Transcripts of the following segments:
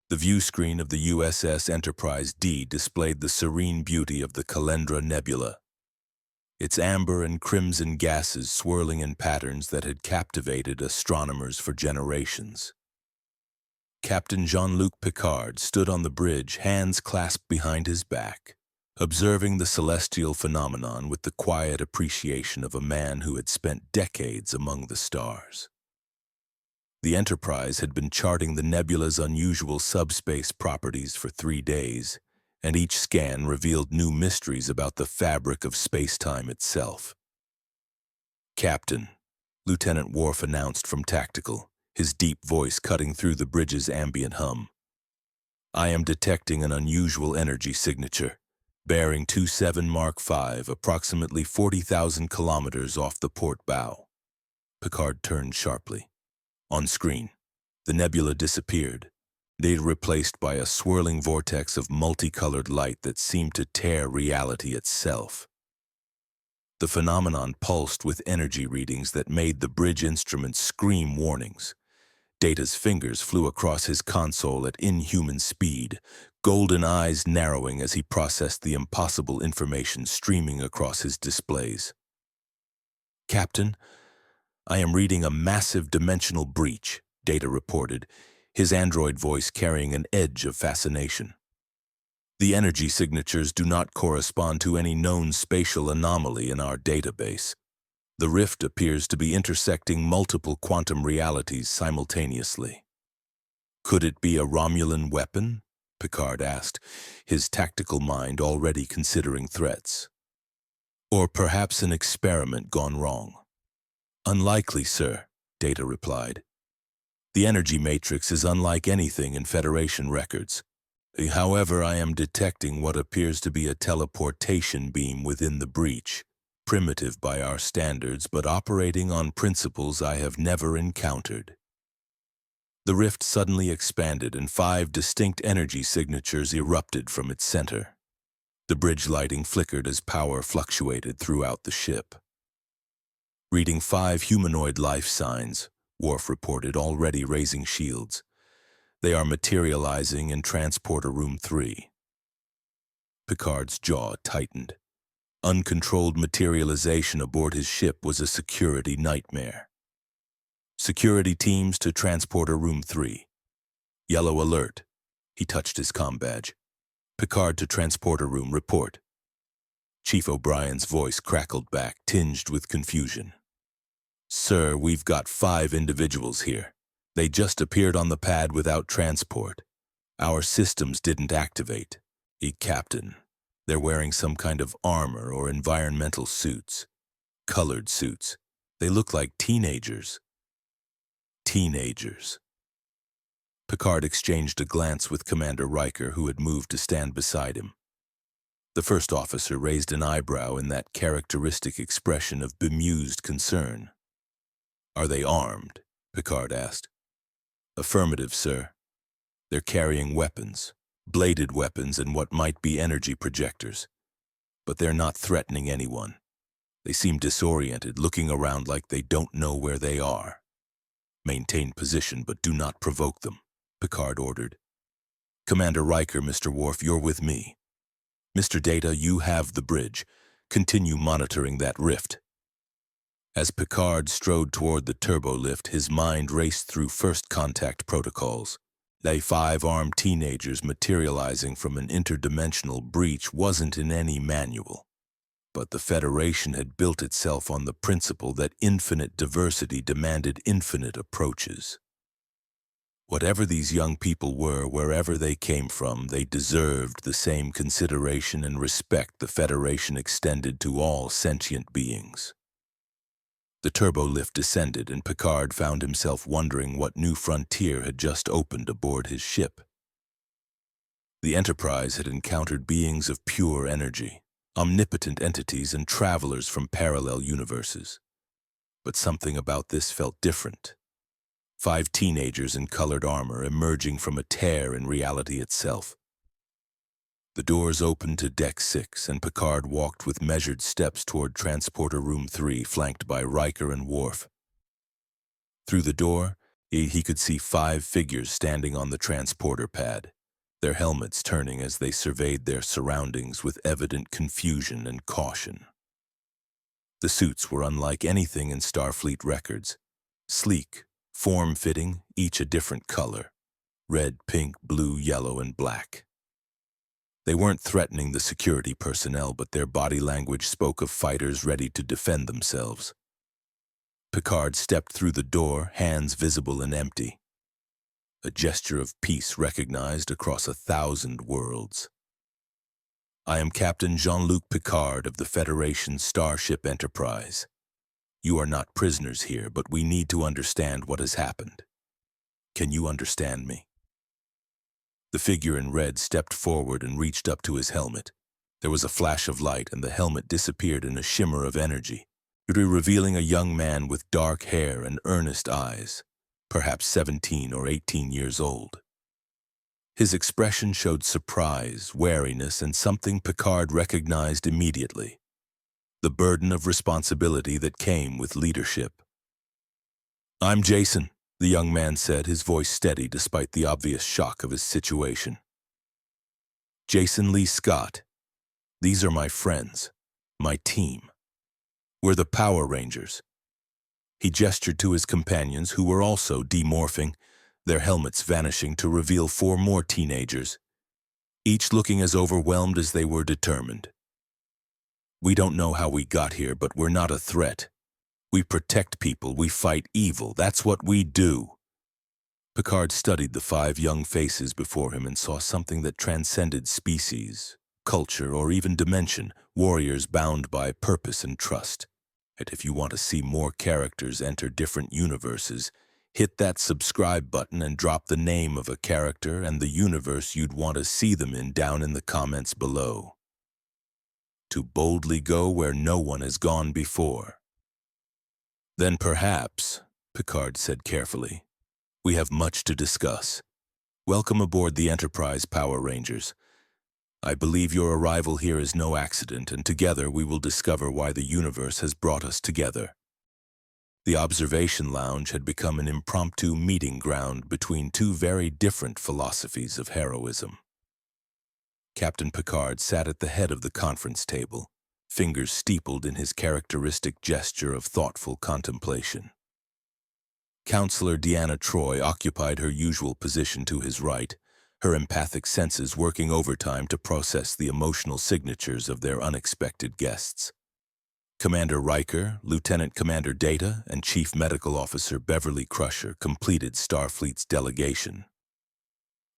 The view screen of the USS Enterprise D displayed the serene beauty of the Calendra Nebula, its amber and crimson gases swirling in patterns that had captivated astronomers for generations. Captain Jean-Luc Picard stood on the bridge, hands clasped behind his back, observing the celestial phenomenon with the quiet appreciation of a man who had spent decades among the stars. The Enterprise had been charting the nebula's unusual subspace properties for 3 days, and each scan revealed new mysteries about the fabric of space-time itself. "Captain," Lieutenant Worf announced from Tactical, his deep voice cutting through the bridge's ambient hum. "I am detecting an unusual energy signature, bearing 27 Mark V, approximately 40,000 kilometers off the port bow." Picard turned sharply. On screen, the nebula disappeared, data replaced by a swirling vortex of multicolored light that seemed to tear reality itself. The phenomenon pulsed with energy readings that made the bridge instruments scream warnings. Data's fingers flew across his console at inhuman speed, golden eyes narrowing as he processed the impossible information streaming across his displays. "Captain, I am reading a massive dimensional breach," Data reported, his android voice carrying an edge of fascination. "The energy signatures do not correspond to any known spatial anomaly in our database. The rift appears to be intersecting multiple quantum realities simultaneously." "Could it be a Romulan weapon?" Picard asked, his tactical mind already considering threats. "Or perhaps an experiment gone wrong?" "Unlikely, sir," Data replied. "The energy matrix is unlike anything in Federation records. However, I am detecting what appears to be a teleportation beam within the breach, primitive by our standards but operating on principles I have never encountered." The rift suddenly expanded and 5 distinct energy signatures erupted from its center. The bridge lighting flickered as power fluctuated throughout the ship. "Reading 5 humanoid life signs," Worf reported, already raising shields. "They are materializing in Transporter Room 3. Picard's jaw tightened. Uncontrolled materialization aboard his ship was a security nightmare. "Security teams to Transporter Room 3. Yellow alert." He touched his comm badge. "Picard to Transporter Room, report." Chief O'Brien's voice crackled back, tinged with confusion. "Sir, we've got 5 individuals here. They just appeared on the pad without transport. Our systems didn't activate. Captain, they're wearing some kind of armor or environmental suits. Colored suits. They look like teenagers." Teenagers. Picard exchanged a glance with Commander Riker, who had moved to stand beside him. The first officer raised an eyebrow in that characteristic expression of bemused concern. "Are they armed?" Picard asked. "Affirmative, sir. They're carrying weapons, bladed weapons and what might be energy projectors. But they're not threatening anyone. They seem disoriented, looking around like they don't know where they are." "Maintain position, but do not provoke them," Picard ordered. "Commander Riker, Mr. Worf, you're with me. Mr. Data, you have the bridge. Continue monitoring that rift." As Picard strode toward the turbolift, his mind raced through first contact protocols. The 5 armed teenagers materializing from an interdimensional breach wasn't in any manual. But the Federation had built itself on the principle that infinite diversity demanded infinite approaches. Whatever these young people were, wherever they came from, they deserved the same consideration and respect the Federation extended to all sentient beings. The turbolift descended, and Picard found himself wondering what new frontier had just opened aboard his ship. The Enterprise had encountered beings of pure energy, omnipotent entities and travelers from parallel universes. But something about this felt different. 5 teenagers in colored armor emerging from a tear in reality itself. The doors opened to Deck 6, and Picard walked with measured steps toward Transporter Room 3, flanked by Riker and Worf. Through the door, He could see 5 figures standing on the transporter pad, their helmets turning as they surveyed their surroundings with evident confusion and caution. The suits were unlike anything in Starfleet records. Sleek, form-fitting, each a different color: red, pink, blue, yellow, and black. They weren't threatening the security personnel, but their body language spoke of fighters ready to defend themselves. Picard stepped through the door, hands visible and empty. A gesture of peace recognized across 1,000 worlds. "I am Captain Jean-Luc Picard of the Federation Starship Enterprise. You are not prisoners here, but we need to understand what has happened. Can you understand me?" The figure in red stepped forward and reached up to his helmet. There was a flash of light, and the helmet disappeared in a shimmer of energy, revealing a young man with dark hair and earnest eyes, perhaps 17 or 18 years old. His expression showed surprise, wariness, and something Picard recognized immediately: the burden of responsibility that came with leadership. "I'm Jason," the young man said, his voice steady despite the obvious shock of his situation. "Jason Lee Scott. These are my friends, my team. We're the Power Rangers." He gestured to his companions, who were also demorphing, their helmets vanishing to reveal 4 more teenagers, each looking as overwhelmed as they were determined. "We don't know how we got here, but we're not a threat. We protect people, we fight evil, that's what we do." Picard studied the 5 young faces before him and saw something that transcended species, culture, or even dimension: warriors bound by purpose and trust. And if you want to see more characters enter different universes, hit that subscribe button and drop the name of a character and the universe you'd want to see them in down in the comments below. To boldly go where no one has gone before. "Then perhaps," Picard said carefully, "we have much to discuss. Welcome aboard the Enterprise, Power Rangers. I believe your arrival here is no accident, and together we will discover why the universe has brought us together." The observation lounge had become an impromptu meeting ground between 2 very different philosophies of heroism. Captain Picard sat at the head of the conference table, fingers steepled in his characteristic gesture of thoughtful contemplation. Counselor Deanna Troi occupied her usual position to his right, her empathic senses working overtime to process the emotional signatures of their unexpected guests. Commander Riker, Lieutenant Commander Data, and Chief Medical Officer Beverly Crusher completed Starfleet's delegation.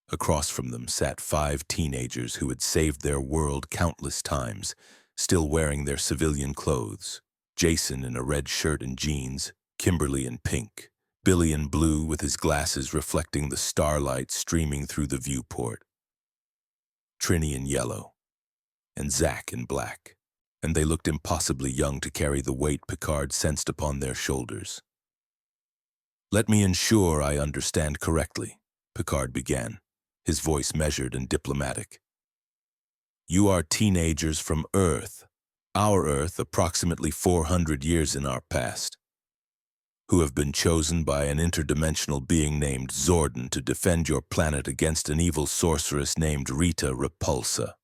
Across from them sat 5 teenagers who had saved their world countless times, still wearing their civilian clothes: Jason in a red shirt and jeans, Kimberly in pink, Billy in blue with his glasses reflecting the starlight streaming through the viewport, Trini in yellow, and Zack in black, and they looked impossibly young to carry the weight Picard sensed upon their shoulders. "Let me ensure I understand correctly," Picard began, his voice measured and diplomatic. "You are teenagers from Earth, our Earth approximately 400 years in our past, who have been chosen by an interdimensional being named Zordon to defend your planet against an evil sorceress named Rita Repulsa."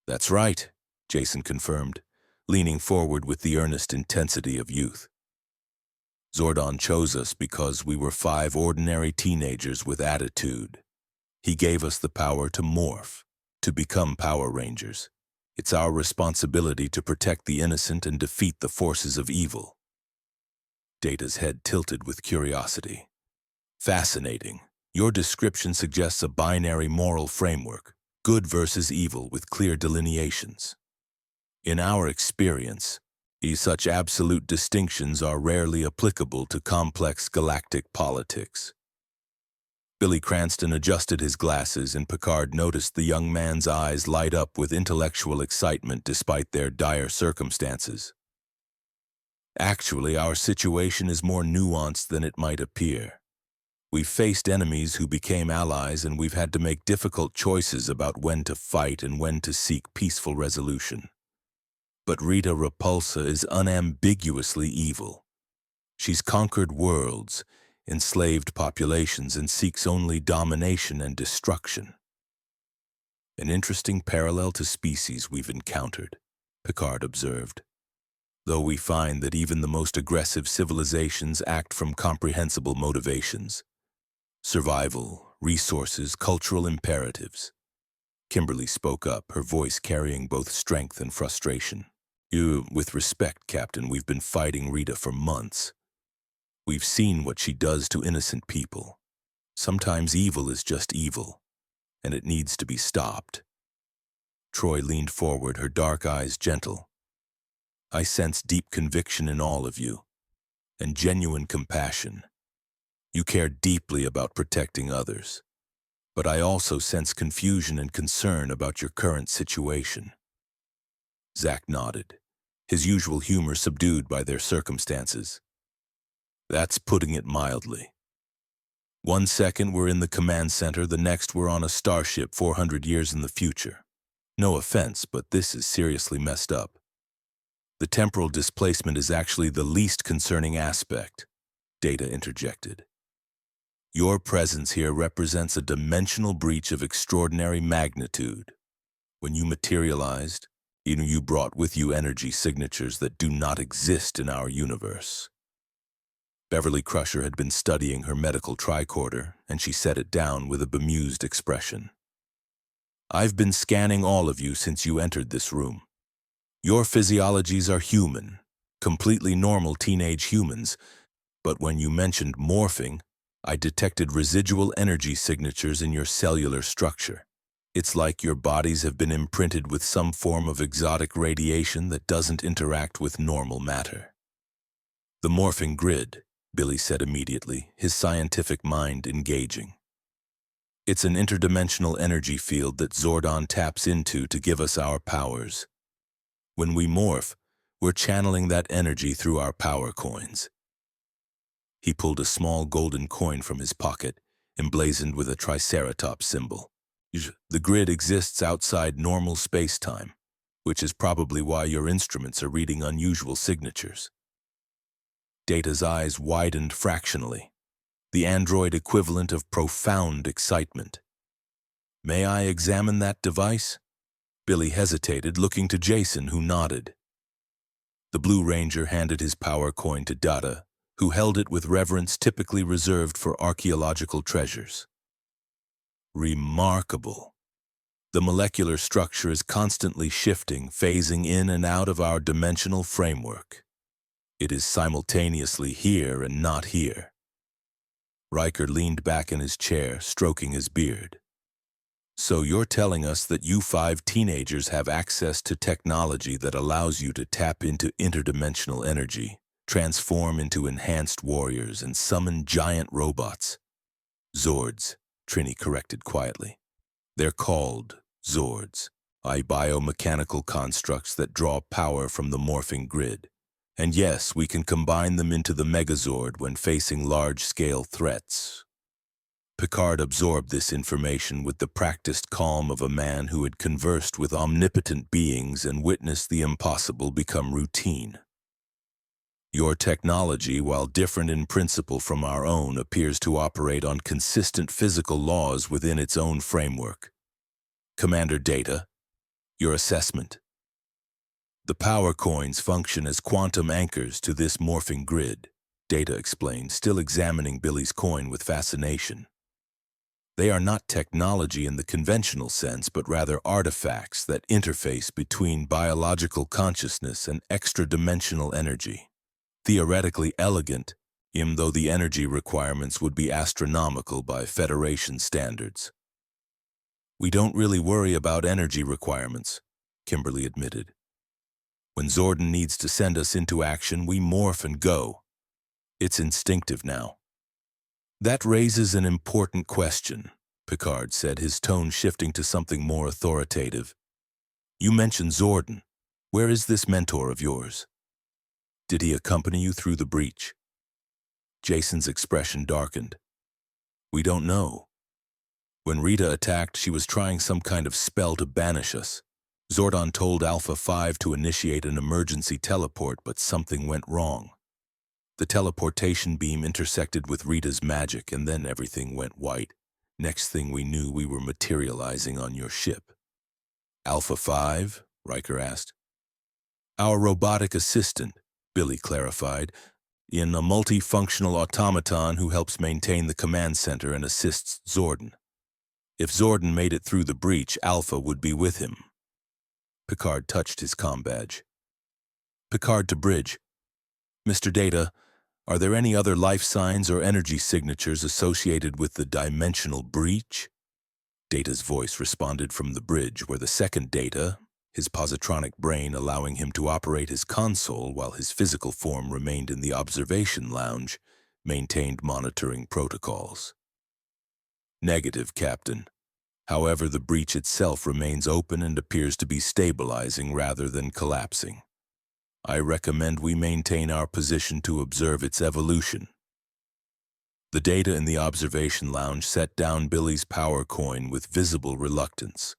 "That's right," Jason confirmed, leaning forward with the earnest intensity of youth. "Zordon chose us because we were 5 ordinary teenagers with attitude. He gave us the power to morph, to become Power Rangers. It's our responsibility to protect the innocent and defeat the forces of evil." Data's head tilted with curiosity. "Fascinating. Your description suggests a binary moral framework, good versus evil with clear delineations. In our experience, such absolute distinctions are rarely applicable to complex galactic politics." Billy Cranston adjusted his glasses, and Picard noticed the young man's eyes light up with intellectual excitement despite their dire circumstances. "Actually, our situation is more nuanced than it might appear. We've faced enemies who became allies, and we've had to make difficult choices about when to fight and when to seek peaceful resolution. But Rita Repulsa is unambiguously evil. She's conquered worlds, enslaved populations and seeks only domination and destruction. An interesting parallel to species we've encountered, Picard observed. Though we find that even the most aggressive civilizations act from comprehensible motivations. Survival, resources, cultural imperatives. Kimberly spoke up, her voice carrying both strength and frustration. With respect, Captain, we've been fighting Rita for months. We've seen what she does to innocent people. Sometimes evil is just evil, and it needs to be stopped. Troy leaned forward, her dark eyes gentle. I sense deep conviction in all of you, and genuine compassion. You care deeply about protecting others, but I also sense confusion and concern about your current situation. Zack nodded, his usual humor subdued by their circumstances. That's putting it mildly. One second we're in the command center, the next we're on a starship 400 years in the future. No offense, but this is seriously messed up. The temporal displacement is actually the least concerning aspect, Data interjected. Your presence here represents a dimensional breach of extraordinary magnitude. When you materialized, you brought with you energy signatures that do not exist in our universe. Beverly Crusher had been studying her medical tricorder, and she set it down with a bemused expression. I've been scanning all of you since you entered this room. Your physiologies are human, completely normal teenage humans, but when you mentioned morphing, I detected residual energy signatures in your cellular structure. It's like your bodies have been imprinted with some form of exotic radiation that doesn't interact with normal matter. The morphing grid, Billy said immediately, his scientific mind engaging. It's an interdimensional energy field that Zordon taps into to give us our powers. When we morph, we're channeling that energy through our power coins. He pulled a small golden coin from his pocket, emblazoned with a triceratops symbol. The grid exists outside normal space-time, which is probably why your instruments are reading unusual signatures. Data's eyes widened fractionally, the android equivalent of profound excitement. May I examine that device? Billy hesitated, looking to Jason, who nodded. The Blue Ranger handed his power coin to Data, who held it with reverence typically reserved for archaeological treasures. Remarkable. The molecular structure is constantly shifting, phasing in and out of our dimensional framework. It is simultaneously here and not here. Riker leaned back in his chair, stroking his beard. So you're telling us that you 5 teenagers have access to technology that allows you to tap into interdimensional energy, transform into enhanced warriors, and summon giant robots. Zords, Trini corrected quietly. They're called Zords, biomechanical constructs that draw power from the morphing grid. And yes, we can combine them into the Megazord when facing large-scale threats. Picard absorbed this information with the practiced calm of a man who had conversed with omnipotent beings and witnessed the impossible become routine. Your technology, while different in principle from our own, appears to operate on consistent physical laws within its own framework. Commander Data, your assessment. The power coins function as quantum anchors to this morphing grid, Data explained, still examining Billy's coin with fascination. They are not technology in the conventional sense, but rather artifacts that interface between biological consciousness and extra-dimensional energy. Theoretically elegant, even though the energy requirements would be astronomical by Federation standards. We don't really worry about energy requirements, Kimberly admitted. When Zordon needs to send us into action, we morph and go. It's instinctive now. That raises an important question, Picard said, his tone shifting to something more authoritative. You mentioned Zordon. Where is this mentor of yours? Did he accompany you through the breach? Jason's expression darkened. We don't know. When Rita attacked, she was trying some kind of spell to banish us. Zordon told Alpha 5 to initiate an emergency teleport, but something went wrong. The teleportation beam intersected with Rita's magic, and then everything went white. Next thing we knew, we were materializing on your ship. Alpha 5? Riker asked. Our robotic assistant, Billy clarified, in a multifunctional automaton who helps maintain the command center and assists Zordon. If Zordon made it through the breach, Alpha would be with him. Picard touched his comm badge. Picard to bridge. Mr. Data, are there any other life signs or energy signatures associated with the dimensional breach? Data's voice responded from the bridge, where the second Data, his positronic brain allowing him to operate his console while his physical form remained in the observation lounge, maintained monitoring protocols. Negative, Captain. However, the breach itself remains open and appears to be stabilizing rather than collapsing. I recommend we maintain our position to observe its evolution. The Data in the observation lounge set down Billy's power coin with visible reluctance.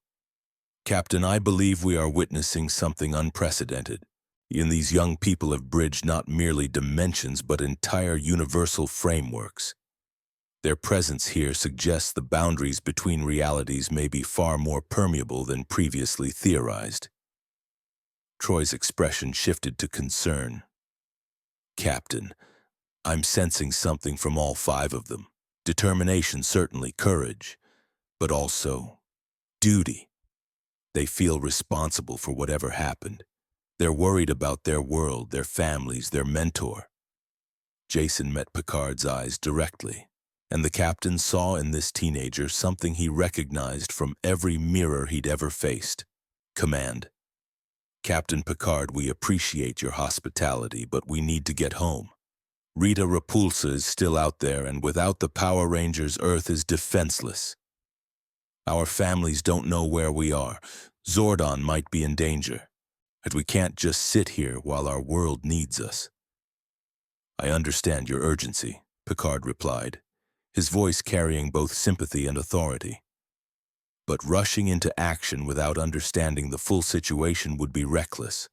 Captain, I believe we are witnessing something unprecedented. These young people have bridged not merely dimensions but entire universal frameworks. Their presence here suggests the boundaries between realities may be far more permeable than previously theorized. Troy's expression shifted to concern. Captain, I'm sensing something from all 5 of them. Determination, certainly, courage, but also duty. They feel responsible for whatever happened. They're worried about their world, their families, their mentor. Jason met Picard's eyes directly, and the captain saw in this teenager something he recognized from every mirror he'd ever faced. Command. Captain Picard, we appreciate your hospitality, but we need to get home. Rita Repulsa is still out there, and without the Power Rangers, Earth is defenseless. Our families don't know where we are. Zordon might be in danger, and we can't just sit here while our world needs us. I understand your urgency, Picard replied, his voice carrying both sympathy and authority. But rushing into action without understanding the full situation would be reckless.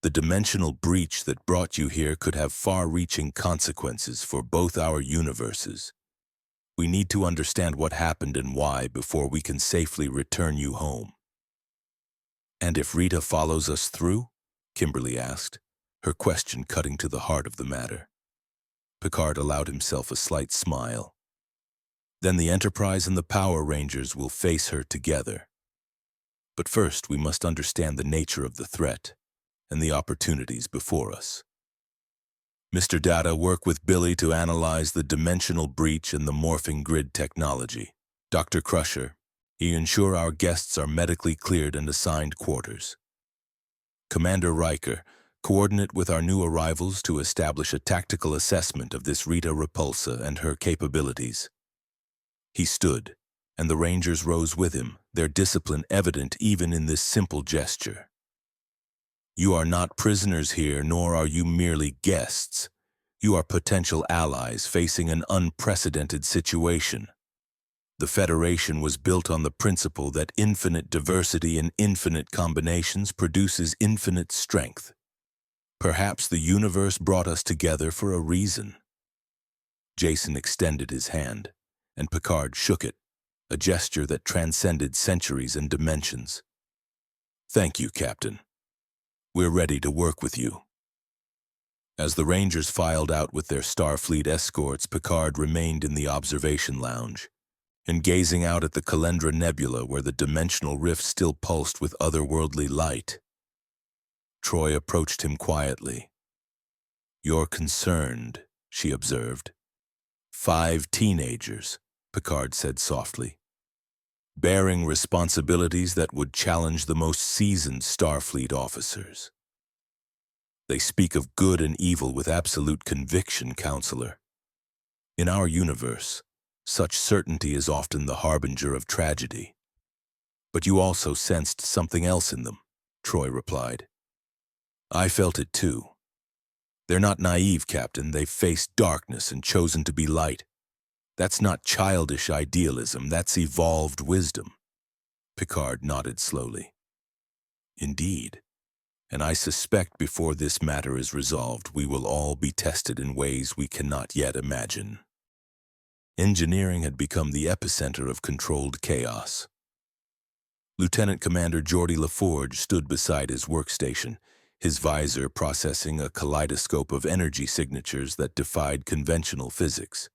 The dimensional breach that brought you here could have far-reaching consequences for both our universes. We need to understand what happened and why before we can safely return you home. And if Rita follows us through? Kimberly asked, her question cutting to the heart of the matter. Picard allowed himself a slight smile. Then the Enterprise and the Power Rangers will face her together. But first, we must understand the nature of the threat and the opportunities before us. Mr. Data, work with Billy to analyze the dimensional breach and the morphing grid technology. Dr. Crusher, ensure our guests are medically cleared and assigned quarters. Commander Riker, coordinate with our new arrivals to establish a tactical assessment of this Rita Repulsa and her capabilities. He stood, and the Rangers rose with him, their discipline evident even in this simple gesture. You are not prisoners here, nor are you merely guests. You are potential allies facing an unprecedented situation. The Federation was built on the principle that infinite diversity in infinite combinations produces infinite strength. Perhaps the universe brought us together for a reason. Jason extended his hand, and Picard shook it, a gesture that transcended centuries and dimensions. Thank you, Captain. We're ready to work with you. As the Rangers filed out with their Starfleet escorts, Picard remained in the observation lounge, and gazing out at the Calendra Nebula where the dimensional rift still pulsed with otherworldly light. Troy approached him quietly. You're concerned, she observed. 5 teenagers, Picard said softly, bearing responsibilities that would challenge the most seasoned Starfleet officers. They speak of good and evil with absolute conviction, Counselor. In our universe, such certainty is often the harbinger of tragedy. But you also sensed something else in them, Troy replied. I felt it too. They're not naive, Captain. They've faced darkness and chosen to be light. That's not childish idealism, that's evolved wisdom. Picard nodded slowly. Indeed. And I suspect before this matter is resolved, we will all be tested in ways we cannot yet imagine. Engineering had become the epicenter of controlled chaos. Lieutenant Commander Geordie LaForge stood beside his workstation, his visor processing a kaleidoscope of energy signatures that defied conventional physics.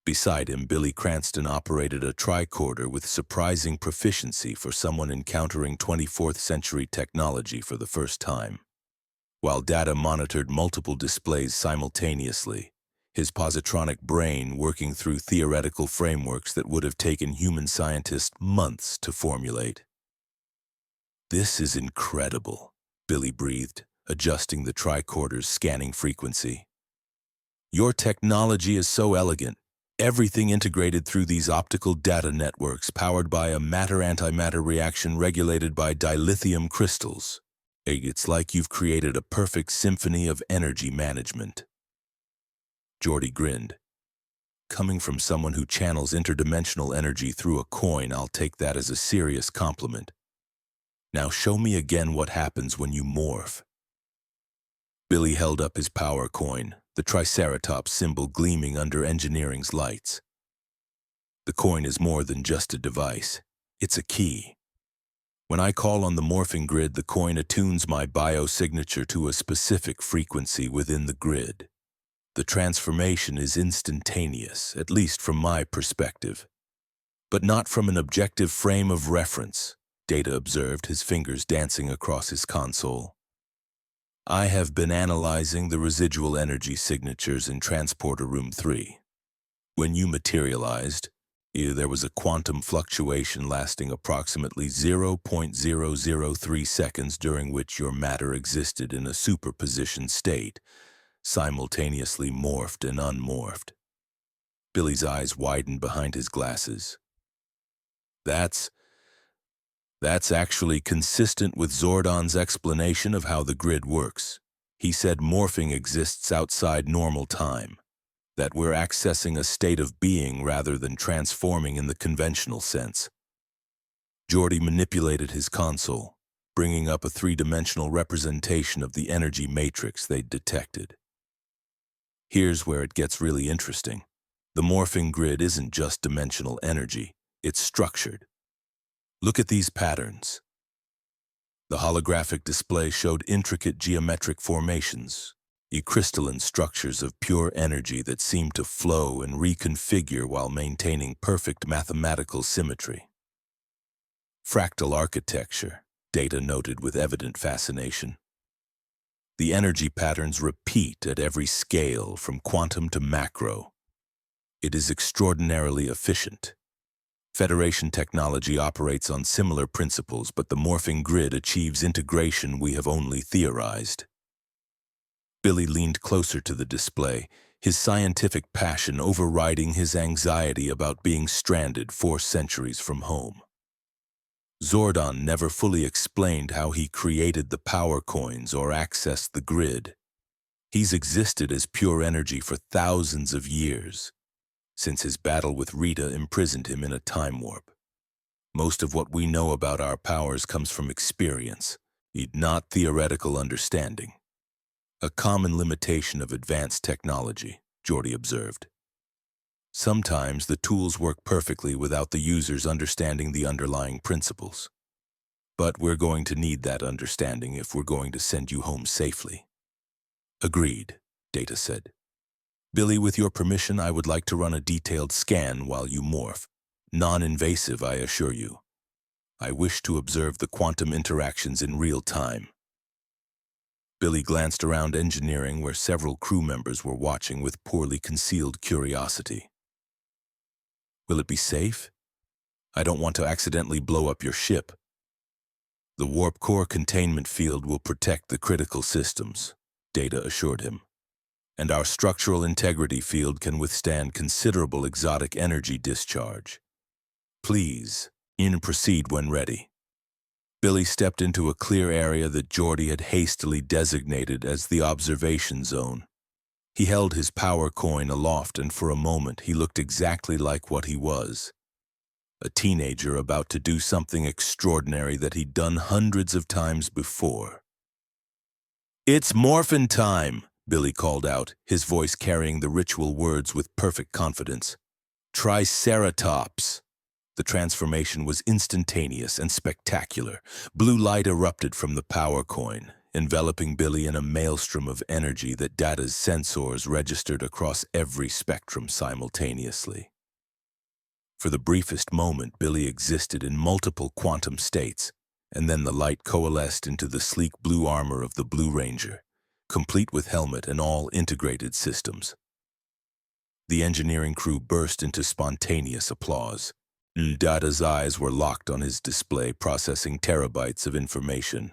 Beside him, Billy Cranston operated a tricorder with surprising proficiency for someone encountering 24th century technology for the first time. While data monitored multiple displays simultaneously, his positronic brain working through theoretical frameworks that would have taken human scientists months to formulate. "This is incredible," Billy breathed, adjusting the tricorder's scanning frequency. "Your technology is so elegant. Everything integrated through these optical data networks powered by a matter-antimatter reaction regulated by dilithium crystals. It's like you've created a perfect symphony of energy management." Geordie grinned. "Coming from someone who channels interdimensional energy through a coin, I'll take that as a serious compliment. Now show me again what happens when you morph." Billy held up his power coin, the Triceratops symbol gleaming under engineering's lights. "The coin is more than just a device. It's a key. When I call on the morphing grid, the coin attunes my biosignature to a specific frequency within the grid. The transformation is instantaneous, at least from my perspective. But not from an objective frame of reference," Data observed, his fingers dancing across his console. "I have been analyzing the residual energy signatures in Transporter Room 3. When you materialized, there was a quantum fluctuation lasting approximately 0.003 seconds during which your matter existed in a superposition state, simultaneously morphed and unmorphed." Billy's eyes widened behind his glasses. That's actually consistent with Zordon's explanation of how the grid works. He said morphing exists outside normal time, that we're accessing a state of being rather than transforming in the conventional sense. Geordie manipulated his console, bringing up a three-dimensional representation of the energy matrix they'd detected. "Here's where it gets really interesting. The morphing grid isn't just dimensional energy, it's structured. Look at these patterns." The holographic display showed intricate geometric formations, crystalline structures of pure energy that seemed to flow and reconfigure while maintaining perfect mathematical symmetry. "Fractal architecture," Data noted with evident fascination. "The energy patterns repeat at every scale, from quantum to macro. It is extraordinarily efficient. Federation technology operates on similar principles, but the morphing grid achieves integration we have only theorized." Billy leaned closer to the display, his scientific passion overriding his anxiety about being stranded 4 centuries from home. Zordon never fully explained how he created the power coins or accessed the grid. He's existed as pure energy for thousands of years, since his battle with Rita imprisoned him in a time warp. Most of what we know about our powers comes from experience, not theoretical understanding. "A common limitation of advanced technology," Geordie observed. "Sometimes the tools work perfectly without the users understanding the underlying principles. But we're going to need that understanding if we're going to send you home safely." "Agreed," Data said. "Billy, with your permission, I would like to run a detailed scan while you morph. Non-invasive, I assure you. I wish to observe the quantum interactions in real time." Billy glanced around engineering, where several crew members were watching with poorly concealed curiosity. "Will it be safe? I don't want to accidentally blow up your ship." "The warp core containment field will protect the critical systems," Data assured him. "And our structural integrity field can withstand considerable exotic energy discharge. Please, proceed when ready." Billy stepped into a clear area that Geordie had hastily designated as the observation zone. He held his power coin aloft, and for a moment he looked exactly like what he was. A teenager about to do something extraordinary that he'd done hundreds of times before. It's morphin' time, Billy called out, his voice carrying the ritual words with perfect confidence. Triceratops. The transformation was instantaneous and spectacular. Blue light erupted from the power coin, enveloping Billy in a maelstrom of energy that Data's sensors registered across every spectrum simultaneously. For the briefest moment, Billy existed in multiple quantum states, and then the light coalesced into the sleek blue armor of the Blue Ranger, complete with helmet and all integrated systems. The engineering crew burst into spontaneous applause. Data's eyes were locked on his display, processing terabytes of information.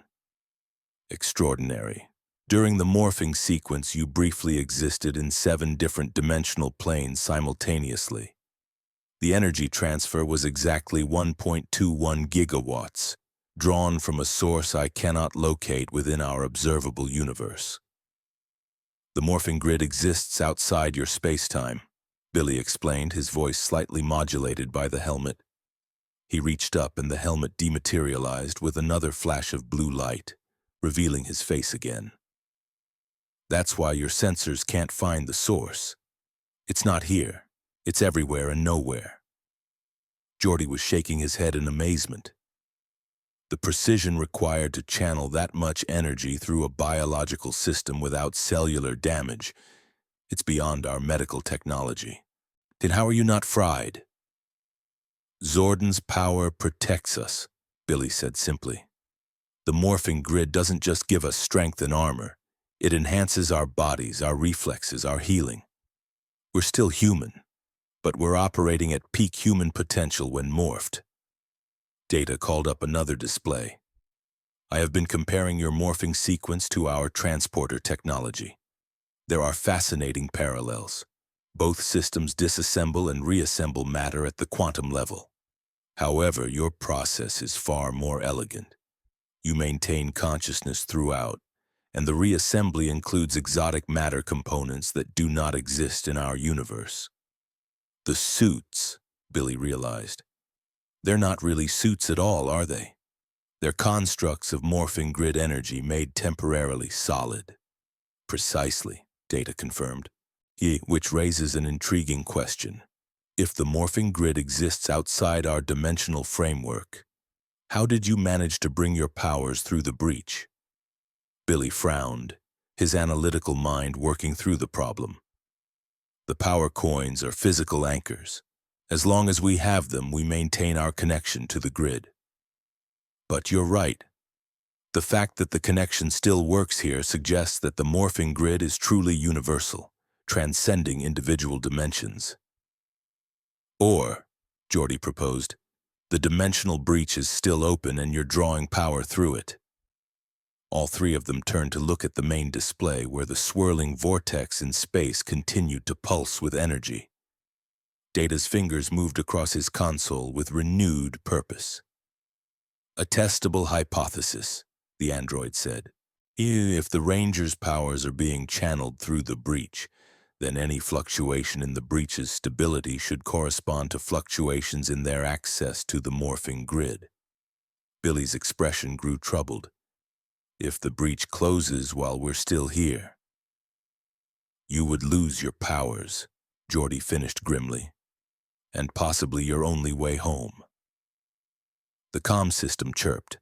Extraordinary. During the morphing sequence, you briefly existed in 7 different dimensional planes simultaneously. The energy transfer was exactly 1.21 gigawatts, drawn from a source I cannot locate within our observable universe. The morphing grid exists outside your space-time, Billy explained, his voice slightly modulated by the helmet. He reached up and the helmet dematerialized with another flash of blue light, revealing his face again. That's why your sensors can't find the source. It's not here. It's everywhere and nowhere. Geordi was shaking his head in amazement. The precision required to channel that much energy through a biological system without cellular damage, it's beyond our medical technology. Then how are you not fried? Zordon's power protects us, Billy said simply. The morphing grid doesn't just give us strength and armor. It enhances our bodies, our reflexes, our healing. We're still human, but we're operating at peak human potential when morphed. Data called up another display. I have been comparing your morphing sequence to our transporter technology. There are fascinating parallels. Both systems disassemble and reassemble matter at the quantum level. However, your process is far more elegant. You maintain consciousness throughout, and the reassembly includes exotic matter components that do not exist in our universe. The suits, Billy realized. They're not really suits at all, are they? They're constructs of morphing grid energy made temporarily solid. Precisely, Data confirmed, which raises an intriguing question. If the morphing grid exists outside our dimensional framework, how did you manage to bring your powers through the breach? Billy frowned, his analytical mind working through the problem. The power coins are physical anchors. As long as we have them, we maintain our connection to the grid. But you're right. The fact that the connection still works here suggests that the morphing grid is truly universal, transcending individual dimensions. Or, Geordi proposed, the dimensional breach is still open and you're drawing power through it. All 3 of them turned to look at the main display where the swirling vortex in space continued to pulse with energy. Data's fingers moved across his console with renewed purpose. A testable hypothesis, the android said. If the Ranger's powers are being channeled through the breach, then any fluctuation in the breach's stability should correspond to fluctuations in their access to the morphing grid. Billy's expression grew troubled. If the breach closes while we're still here, you would lose your powers, Geordi finished grimly, and possibly your only way home. The comm system chirped.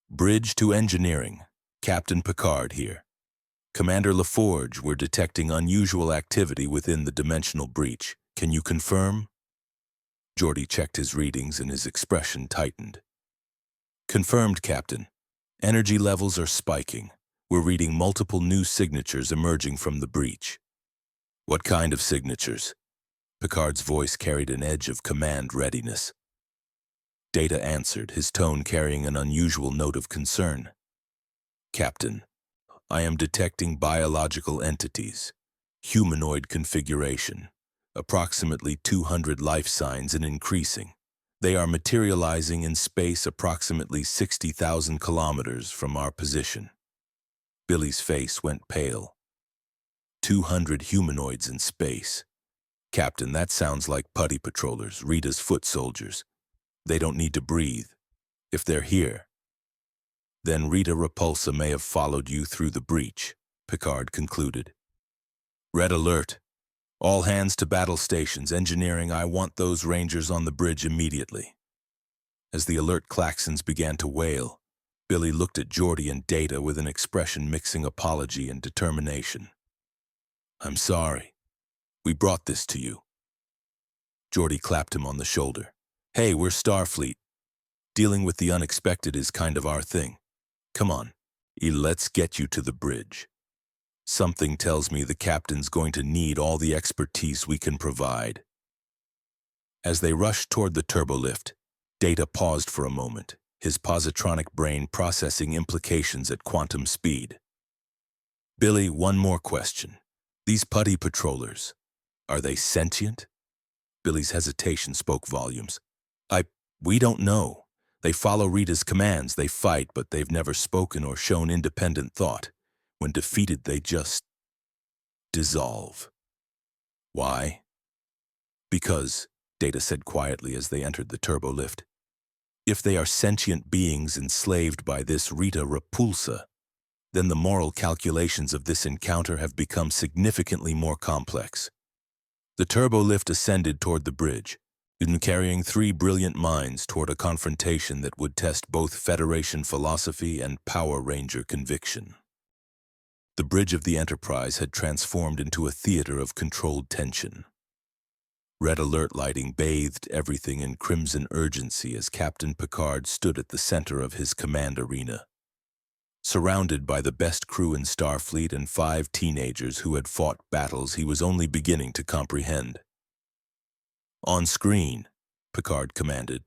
Bridge to engineering. Captain Picard here. Commander LaForge, we're detecting unusual activity within the dimensional breach. Can you confirm? Geordi checked his readings and his expression tightened. Confirmed, Captain. Energy levels are spiking. We're reading multiple new signatures emerging from the breach. What kind of signatures? Picard's voice carried an edge of command readiness. Data answered, his tone carrying an unusual note of concern. Captain, I am detecting biological entities, humanoid configuration, approximately 200 life signs and increasing. They are materializing in space approximately 60,000 kilometers from our position. Billy's face went pale. 200 humanoids in space. Captain, that sounds like putty patrollers, Rita's foot soldiers. They don't need to breathe. If they're here, Then Rita Repulsa may have followed you through the breach, Picard concluded. Red alert. All hands to battle stations. Engineering, I want those Rangers on the bridge immediately. As the alert klaxons began to wail, Billy looked at Geordi and Data with an expression mixing apology and determination. I'm sorry. We brought this to you. Geordi clapped him on the shoulder. Hey, we're Starfleet. Dealing with the unexpected is kind of our thing. Come on, let's get you to the bridge. Something tells me the captain's going to need all the expertise we can provide. As they rushed toward the turbolift, Data paused for a moment, his positronic brain processing implications at quantum speed. Billy, one more question. These putty patrollers, are they sentient? Billy's hesitation spoke volumes. We don't know. They follow Rita's commands, they fight, but they've never spoken or shown independent thought. When defeated, they just dissolve. Why? Because, Data said quietly as they entered the turbolift, if they are sentient beings enslaved by this Rita Repulsa, then the moral calculations of this encounter have become significantly more complex. The turbolift ascended toward the bridge, carrying 3 brilliant minds toward a confrontation that would test both Federation philosophy and Power Ranger conviction. The bridge of the Enterprise had transformed into a theater of controlled tension. Red alert lighting bathed everything in crimson urgency as Captain Picard stood at the center of his command arena. Surrounded by the best crew in Starfleet and 5 teenagers who had fought battles he was only beginning to comprehend. On screen, Picard commanded.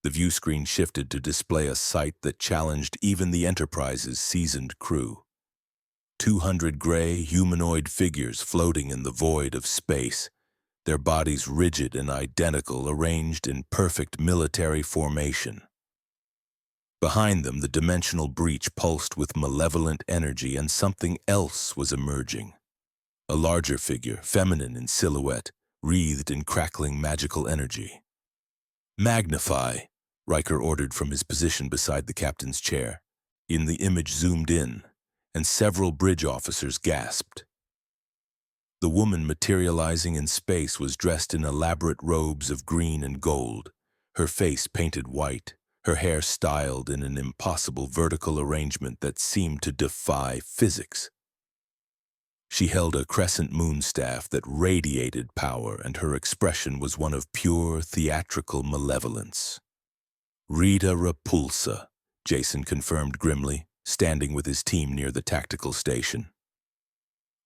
The view screen shifted to display a sight that challenged even the Enterprise's seasoned crew. 200 gray, humanoid figures floating in the void of space, their bodies rigid and identical, arranged in perfect military formation. Behind them, the dimensional breach pulsed with malevolent energy, and something else was emerging. A larger figure, feminine in silhouette, wreathed in crackling magical energy. Magnify, Riker ordered from his position beside the captain's chair. The image zoomed in, and several bridge officers gasped. The woman materializing in space was dressed in elaborate robes of green and gold, her face painted white, her hair styled in an impossible vertical arrangement that seemed to defy physics. She held a crescent moon staff that radiated power, and her expression was one of pure theatrical malevolence. Rita Repulsa, Jason confirmed grimly, standing with his team near the tactical station.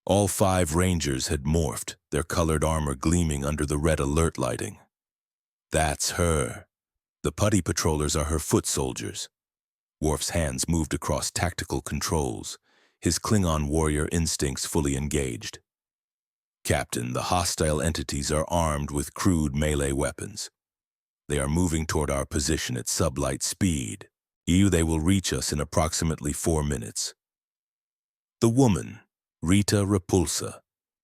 All 5 Rangers had morphed, their colored armor gleaming under the red alert lighting. That's her. The putty patrollers are her foot soldiers. Worf's hands moved across tactical controls, his Klingon warrior instincts fully engaged. Captain, the hostile entities are armed with crude melee weapons. They are moving toward our position at sublight speed. They will reach us in approximately 4 minutes. The woman, Rita Repulsa,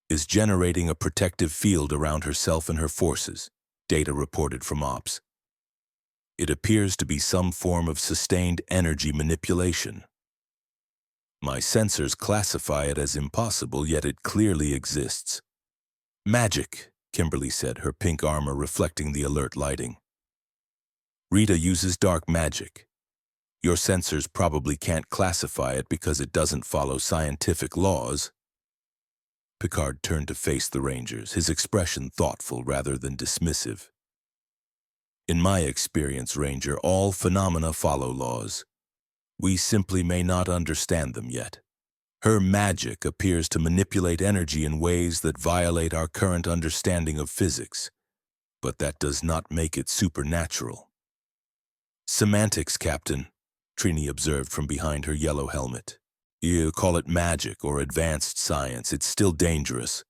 is generating a protective field around herself and her forces, Data reported from Ops. It appears to be some form of sustained energy manipulation. My sensors classify it as impossible, yet it clearly exists. Magic, Kimberly said, her pink armor reflecting the alert lighting. Rita uses dark magic. Your sensors probably can't classify it because it doesn't follow scientific laws. Picard turned to face the Rangers, his expression thoughtful rather than dismissive. In my experience, Ranger, all phenomena follow laws. We simply may not understand them yet. Her magic appears to manipulate energy in ways that violate our current understanding of physics, but that does not make it supernatural. Semantics, Captain, Trini observed from behind her yellow helmet. You call it magic or advanced science, it's still dangerous.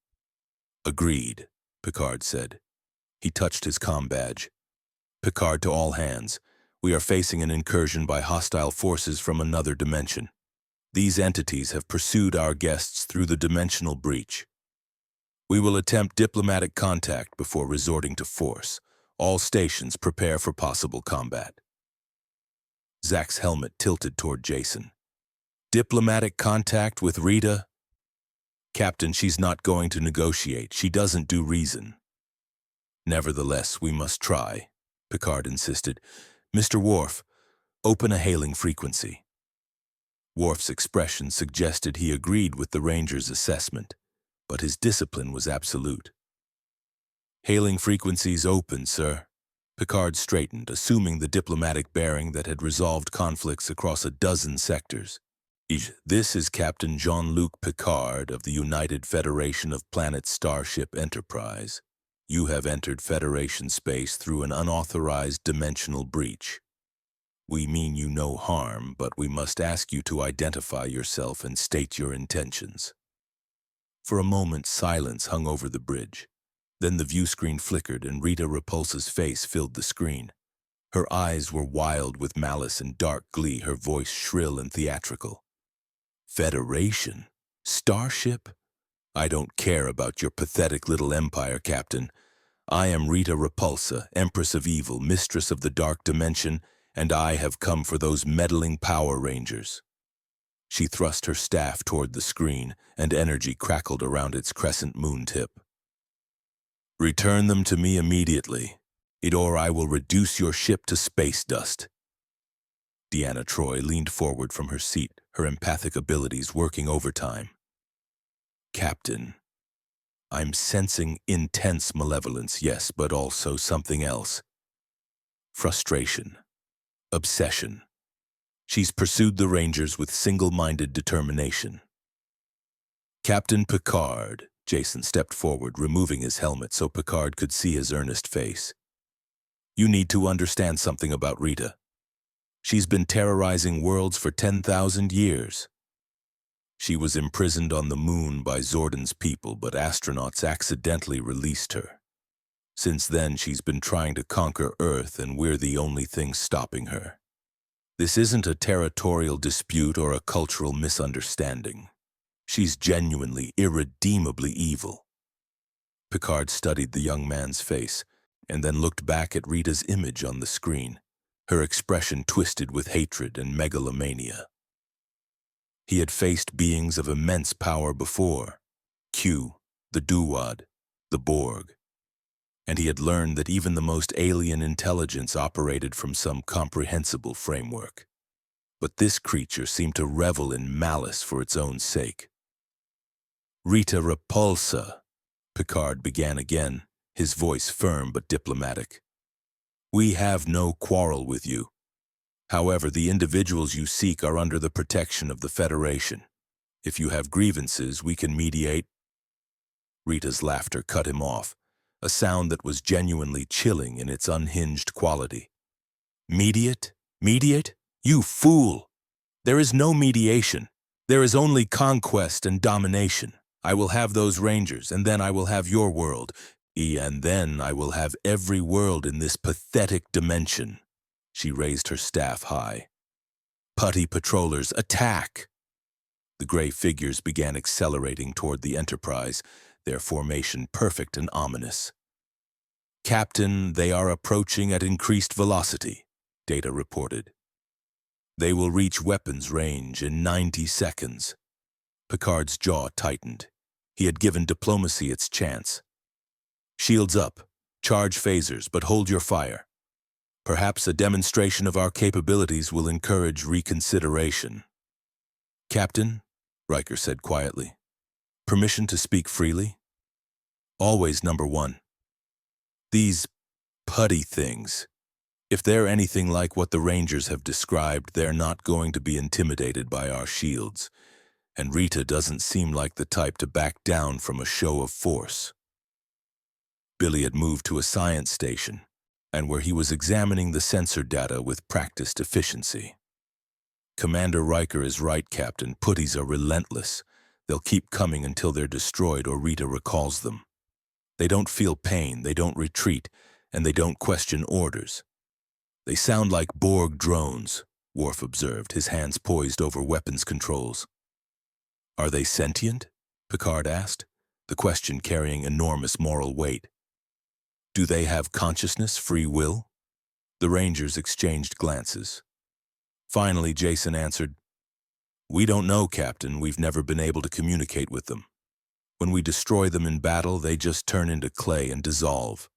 Agreed, Picard said. He touched his comm badge. Picard to all hands. We are facing an incursion by hostile forces from another dimension. These entities have pursued our guests through the dimensional breach. We will attempt diplomatic contact before resorting to force. All stations prepare for possible combat. Zach's helmet tilted toward Jason. Diplomatic contact with Rita? Captain, she's not going to negotiate. She doesn't do reason. Nevertheless, we must try, Picard insisted. Mr. Worf, open a hailing frequency. Worf's expression suggested he agreed with the Ranger's assessment, but his discipline was absolute. Hailing frequencies open, sir. Picard straightened, assuming the diplomatic bearing that had resolved conflicts across a dozen sectors. This is Captain Jean-Luc Picard of the United Federation of Planets Starship Enterprise. You have entered Federation space through an unauthorized dimensional breach. We mean you no harm, but we must ask you to identify yourself and state your intentions. For a moment, silence hung over the bridge. Then the view screen flickered and Rita Repulsa's face filled the screen. Her eyes were wild with malice and dark glee, her voice shrill and theatrical. Federation? Starship? I don't care about your pathetic little empire, Captain. I am Rita Repulsa, Empress of Evil, Mistress of the Dark Dimension, and I have come for those meddling Power Rangers. She thrust her staff toward the screen, and energy crackled around its crescent moon tip. Return them to me immediately, or I will reduce your ship to space dust. Deanna Troi leaned forward from her seat, her empathic abilities working overtime. Captain, I'm sensing intense malevolence, yes, but also something else. Frustration. Obsession. She's pursued the Rangers with single-minded determination. Captain Picard, Jason stepped forward, removing his helmet so Picard could see his earnest face. You need to understand something about Rita. She's been terrorizing worlds for 10,000 years. She was imprisoned on the moon by Zordon's people, but astronauts accidentally released her. Since then, she's been trying to conquer Earth, and we're the only thing stopping her. This isn't a territorial dispute or a cultural misunderstanding. She's genuinely, irredeemably evil. Picard studied the young man's face, and then looked back at Rita's image on the screen, her expression twisted with hatred and megalomania. He had faced beings of immense power before, Q, the Duwad, the Borg, and he had learned that even the most alien intelligence operated from some comprehensible framework. But this creature seemed to revel in malice for its own sake. Rita Repulsa, Picard began again, his voice firm but diplomatic. We have no quarrel with you. However, the individuals you seek are under the protection of the Federation. If you have grievances, we can mediate. Rita's laughter cut him off, a sound that was genuinely chilling in its unhinged quality. Mediate? Mediate? You fool! There is no mediation. There is only conquest and domination. I will have those Rangers, and then I will have your world, and then I will have every world in this pathetic dimension. She raised her staff high. Putty patrollers, attack! The gray figures began accelerating toward the Enterprise, their formation perfect and ominous. Captain, they are approaching at increased velocity, Data reported. They will reach weapons range in 90 seconds. Picard's jaw tightened. He had given diplomacy its chance. Shields up, charge phasers, but hold your fire. Perhaps a demonstration of our capabilities will encourage reconsideration. Captain, Riker said quietly, permission to speak freely? Always number one. These putty things, if they're anything like what the Rangers have described, they're not going to be intimidated by our shields, and Rita doesn't seem like the type to back down from a show of force. Billy had moved to a science station, and where he was examining the sensor data with practiced efficiency. Commander Riker is right, Captain. Putties are relentless. They'll keep coming until they're destroyed or Rita recalls them. They don't feel pain, they don't retreat, and they don't question orders. They sound like Borg drones, Worf observed, his hands poised over weapons controls. Are they sentient? Picard asked, the question carrying enormous moral weight. Do they have consciousness, free will? The Rangers exchanged glances. Finally, Jason answered, "We don't know, Captain. We've never been able to communicate with them. When we destroy them in battle, they just turn into clay and dissolve.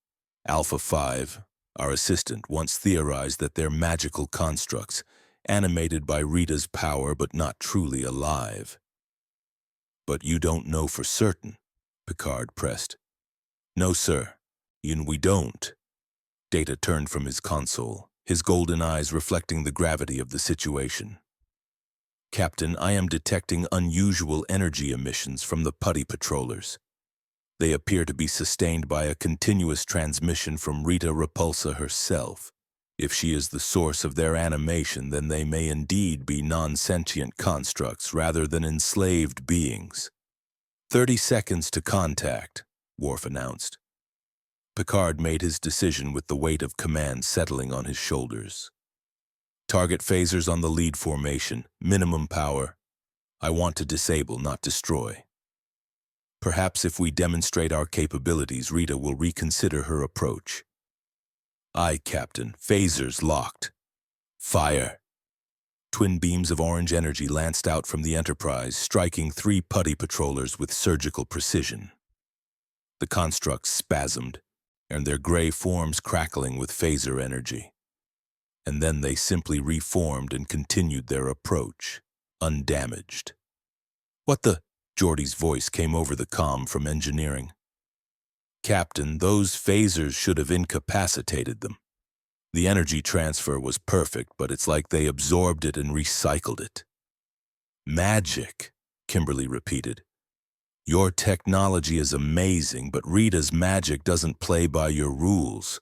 Alpha 5, our assistant, once theorized that they're magical constructs, animated by Rita's power but not truly alive." "But you don't know for certain," Picard pressed. "No, sir. We don't." Data turned from his console, his golden eyes reflecting the gravity of the situation. "Captain, I am detecting unusual energy emissions from the putty patrollers. They appear to be sustained by a continuous transmission from Rita Repulsa herself. If she is the source of their animation, then they may indeed be non-sentient constructs rather than enslaved beings." 30 seconds to contact," Worf announced. Picard made his decision with the weight of command settling on his shoulders. "Target phasers on the lead formation, minimum power. I want to disable, not destroy. Perhaps if we demonstrate our capabilities, Rita will reconsider her approach." "Aye, Captain. Phasers locked. Fire." Twin beams of orange energy lanced out from the Enterprise, striking 3 putty patrollers with surgical precision. The constructs spasmed, and their gray forms crackling with phaser energy. And then they simply reformed and continued their approach, undamaged. "What the?" Geordi's voice came over the comm from engineering. "Captain, those phasers should have incapacitated them. The energy transfer was perfect, but it's like they absorbed it and recycled it." "Magic," Kimberly repeated. "Your technology is amazing, but Rita's magic doesn't play by your rules."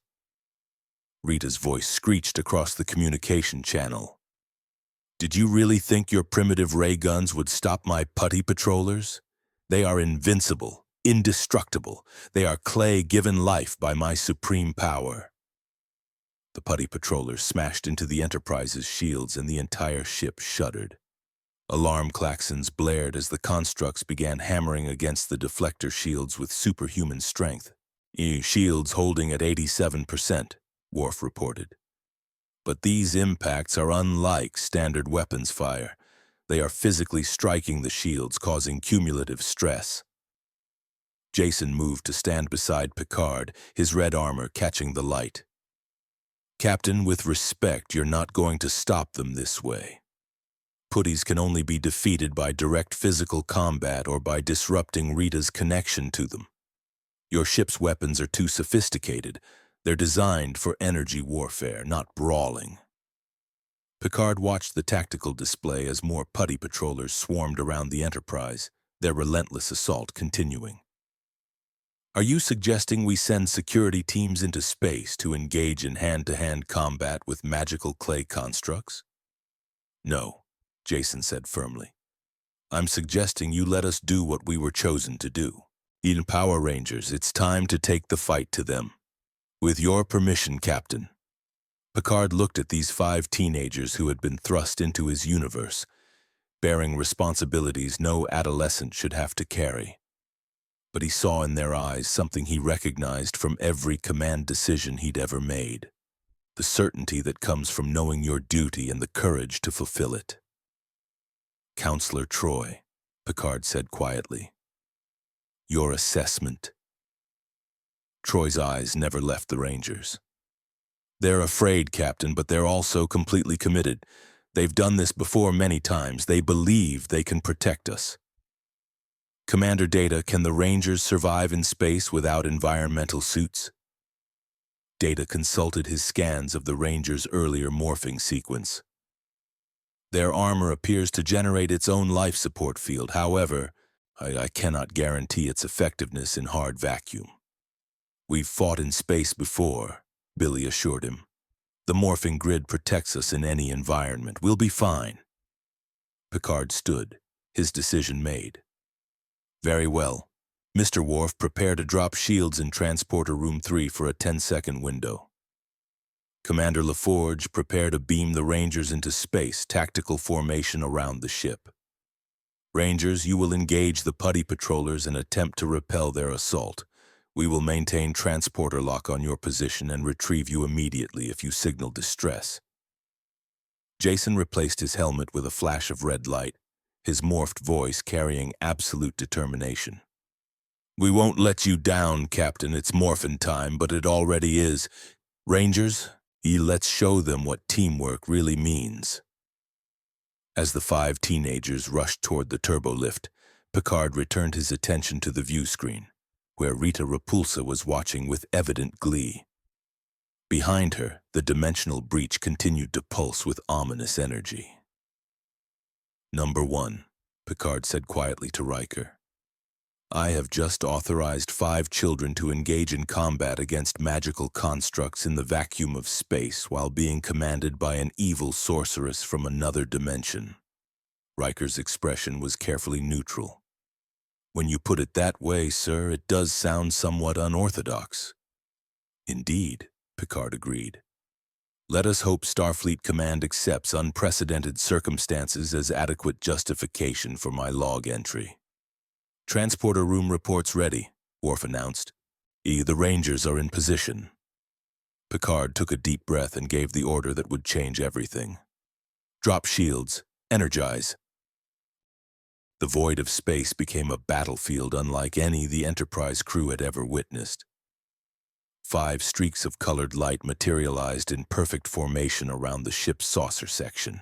Rita's voice screeched across the communication channel. "Did you really think your primitive ray guns would stop my putty patrollers? They are invincible, indestructible. They are clay given life by my supreme power." The putty patrollers smashed into the Enterprise's shields and the entire ship shuddered. Alarm klaxons blared as the constructs began hammering against the deflector shields with superhuman strength. "Shields holding at 87%, Worf reported. "But these impacts are unlike standard weapons fire. They are physically striking the shields, causing cumulative stress." Jason moved to stand beside Picard, his red armor catching the light. "Captain, with respect, you're not going to stop them this way. Putties can only be defeated by direct physical combat or by disrupting Rita's connection to them. Your ship's weapons are too sophisticated. They're designed for energy warfare, not brawling." Picard watched the tactical display as more putty patrollers swarmed around the Enterprise, their relentless assault continuing. "Are you suggesting we send security teams into space to engage in hand-to-hand combat with magical clay constructs?" "No," Jason said firmly. "I'm suggesting you let us do what we were chosen to do. In Power Rangers, it's time to take the fight to them. With your permission, Captain." Picard looked at these 5 teenagers who had been thrust into his universe, bearing responsibilities no adolescent should have to carry. But he saw in their eyes something he recognized from every command decision he'd ever made. The certainty that comes from knowing your duty and the courage to fulfill it. "Counselor Troy," Picard said quietly. "Your assessment." Troy's eyes never left the Rangers. "They're afraid, Captain, but they're also completely committed. They've done this before many times. They believe they can protect us." "Commander Data, can the Rangers survive in space without environmental suits?" Data consulted his scans of the Rangers' earlier morphing sequence. "Their armor appears to generate its own life support field. However, I cannot guarantee its effectiveness in hard vacuum." "We've fought in space before," Billy assured him. "The morphing grid protects us in any environment. We'll be fine." Picard stood, his decision made. "Very well. Mr. Worf, prepare to drop shields in Transporter Room 3 for a 10-second window. Commander LaForge, prepare to beam the Rangers into space, tactical formation around the ship. Rangers, you will engage the putty patrollers and attempt to repel their assault. We will maintain transporter lock on your position and retrieve you immediately if you signal distress." Jason replaced his helmet with a flash of red light, his morphed voice carrying absolute determination. "We won't let you down, Captain. It's morphin' time, but it already is. Rangers, let's show them what teamwork really means." As the 5 teenagers rushed toward the turbolift, Picard returned his attention to the view screen, where Rita Repulsa was watching with evident glee. Behind her, the dimensional breach continued to pulse with ominous energy. "Number 1, Picard said quietly to Riker. "I have just authorized 5 children to engage in combat against magical constructs in the vacuum of space while being commanded by an evil sorceress from another dimension." Riker's expression was carefully neutral. "When you put it that way, sir, it does sound somewhat unorthodox." "Indeed," Picard agreed. "Let us hope Starfleet Command accepts unprecedented circumstances as adequate justification for my log entry." "Transporter room reports ready," Worf announced. "The Rangers are in position." Picard took a deep breath and gave the order that would change everything. "Drop shields. Energize." The void of space became a battlefield unlike any the Enterprise crew had ever witnessed. 5 streaks of colored light materialized in perfect formation around the ship's saucer section.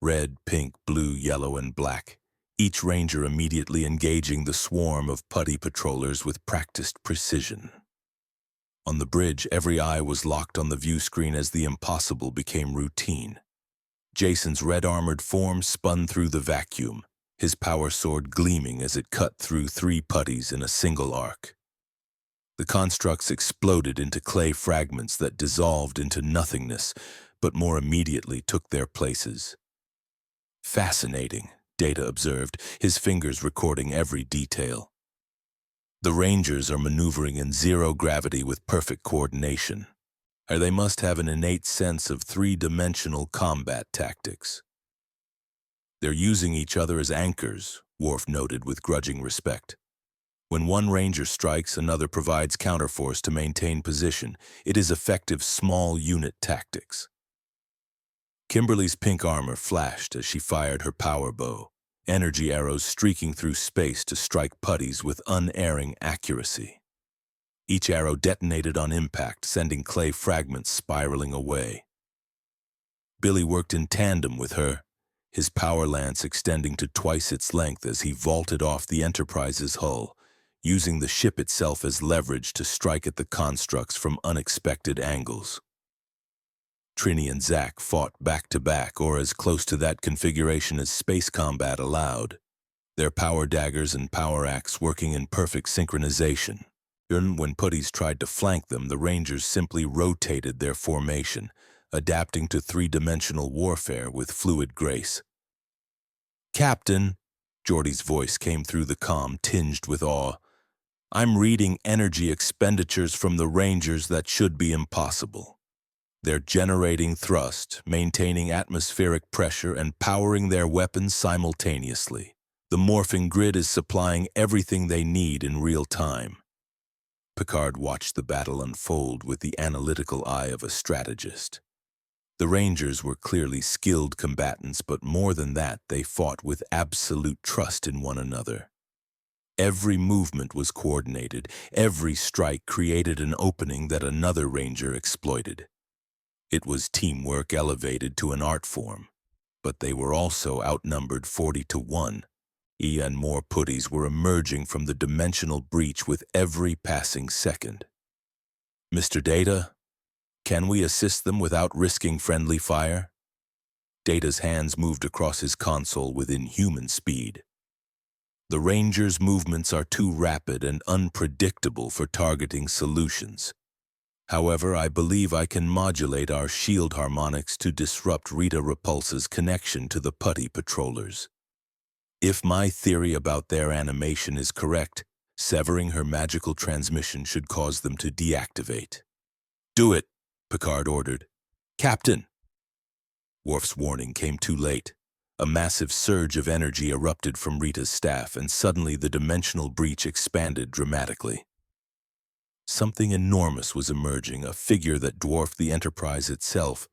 Red, pink, blue, yellow, and black, each ranger immediately engaging the swarm of putty patrollers with practiced precision. On the bridge, every eye was locked on the view screen as the impossible became routine. Jason's red-armored form spun through the vacuum, his power sword gleaming as it cut through 3 putties in a single arc. The constructs exploded into clay fragments that dissolved into nothingness, but more immediately took their places. "Fascinating," Data observed, his fingers recording every detail. "The Rangers are maneuvering in zero gravity with perfect coordination. They must have an innate sense of 3-dimensional combat tactics." "They're using each other as anchors," Worf noted with grudging respect. "When one Ranger strikes, another provides counterforce to maintain position. It is effective small unit tactics." Kimberly's pink armor flashed as she fired her power bow, energy arrows streaking through space to strike putties with unerring accuracy. Each arrow detonated on impact, sending clay fragments spiraling away. Billy worked in tandem with her, his power lance extending to twice its length as he vaulted off the Enterprise's hull, using the ship itself as leverage to strike at the constructs from unexpected angles. Trini and Zack fought back-to-back, or as close to that configuration as space combat allowed, their power daggers and power axe working in perfect synchronization. When putties tried to flank them, the Rangers simply rotated their formation, adapting to 3-dimensional warfare with fluid grace. "Captain," Geordi's voice came through the comm, tinged with awe, "I'm reading energy expenditures from the Rangers that should be impossible. They're generating thrust, maintaining atmospheric pressure, and powering their weapons simultaneously. The morphing grid is supplying everything they need in real time." Picard watched the battle unfold with the analytical eye of a strategist. The Rangers were clearly skilled combatants, but more than that, they fought with absolute trust in one another. Every movement was coordinated, every strike created an opening that another Ranger exploited. It was teamwork elevated to an art form, but they were also outnumbered 40-1. And more putties were emerging from the dimensional breach with every passing second. "Mr. Data, can we assist them without risking friendly fire?" Data's hands moved across his console with inhuman speed. "The Rangers' movements are too rapid and unpredictable for targeting solutions. However, I believe I can modulate our shield harmonics to disrupt Rita Repulsa's connection to the putty patrollers. If my theory about their animation is correct, severing her magical transmission should cause them to deactivate." "Do it," Picard ordered. "Captain!" Worf's warning came too late. A massive surge of energy erupted from Rita's staff, and suddenly the dimensional breach expanded dramatically. Something enormous was emerging, a figure that dwarfed the Enterprise itself.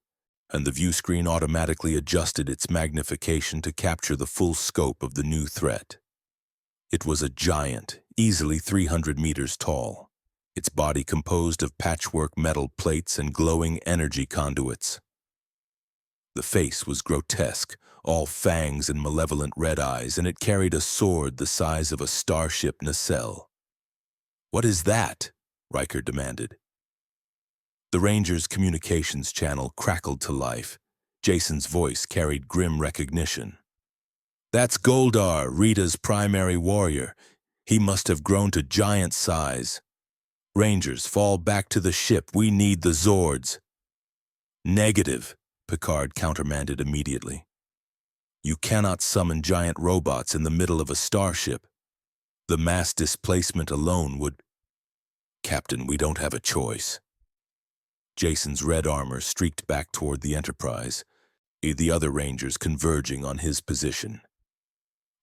and the view screen automatically adjusted its magnification to capture the full scope of the new threat. It was a giant, easily 300 meters tall, its body composed of patchwork metal plates and glowing energy conduits. The face was grotesque, all fangs and malevolent red eyes, and it carried a sword the size of a starship nacelle. "What is that?" Riker demanded. The Ranger's communications channel crackled to life. Jason's voice carried grim recognition. "That's Goldar, Rita's primary warrior. He must have grown to giant size. Rangers, fall back to the ship. We need the Zords." "Negative," Picard countermanded immediately. "You cannot summon giant robots in the middle of a starship. The mass displacement alone would—" "Captain, we don't have a choice." Jason's red armor streaked back toward the Enterprise, the other Rangers converging on his position.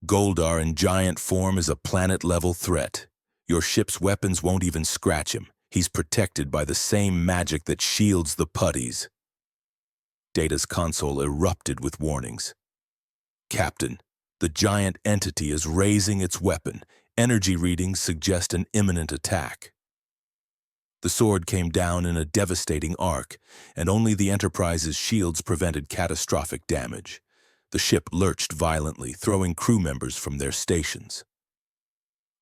"Goldar in giant form is a planet-level threat. Your ship's weapons won't even scratch him. He's protected by the same magic that shields the putties." Data's console erupted with warnings. "Captain, the giant entity is raising its weapon. Energy readings suggest an imminent attack." The sword came down in a devastating arc, and only the Enterprise's shields prevented catastrophic damage. The ship lurched violently, throwing crew members from their stations.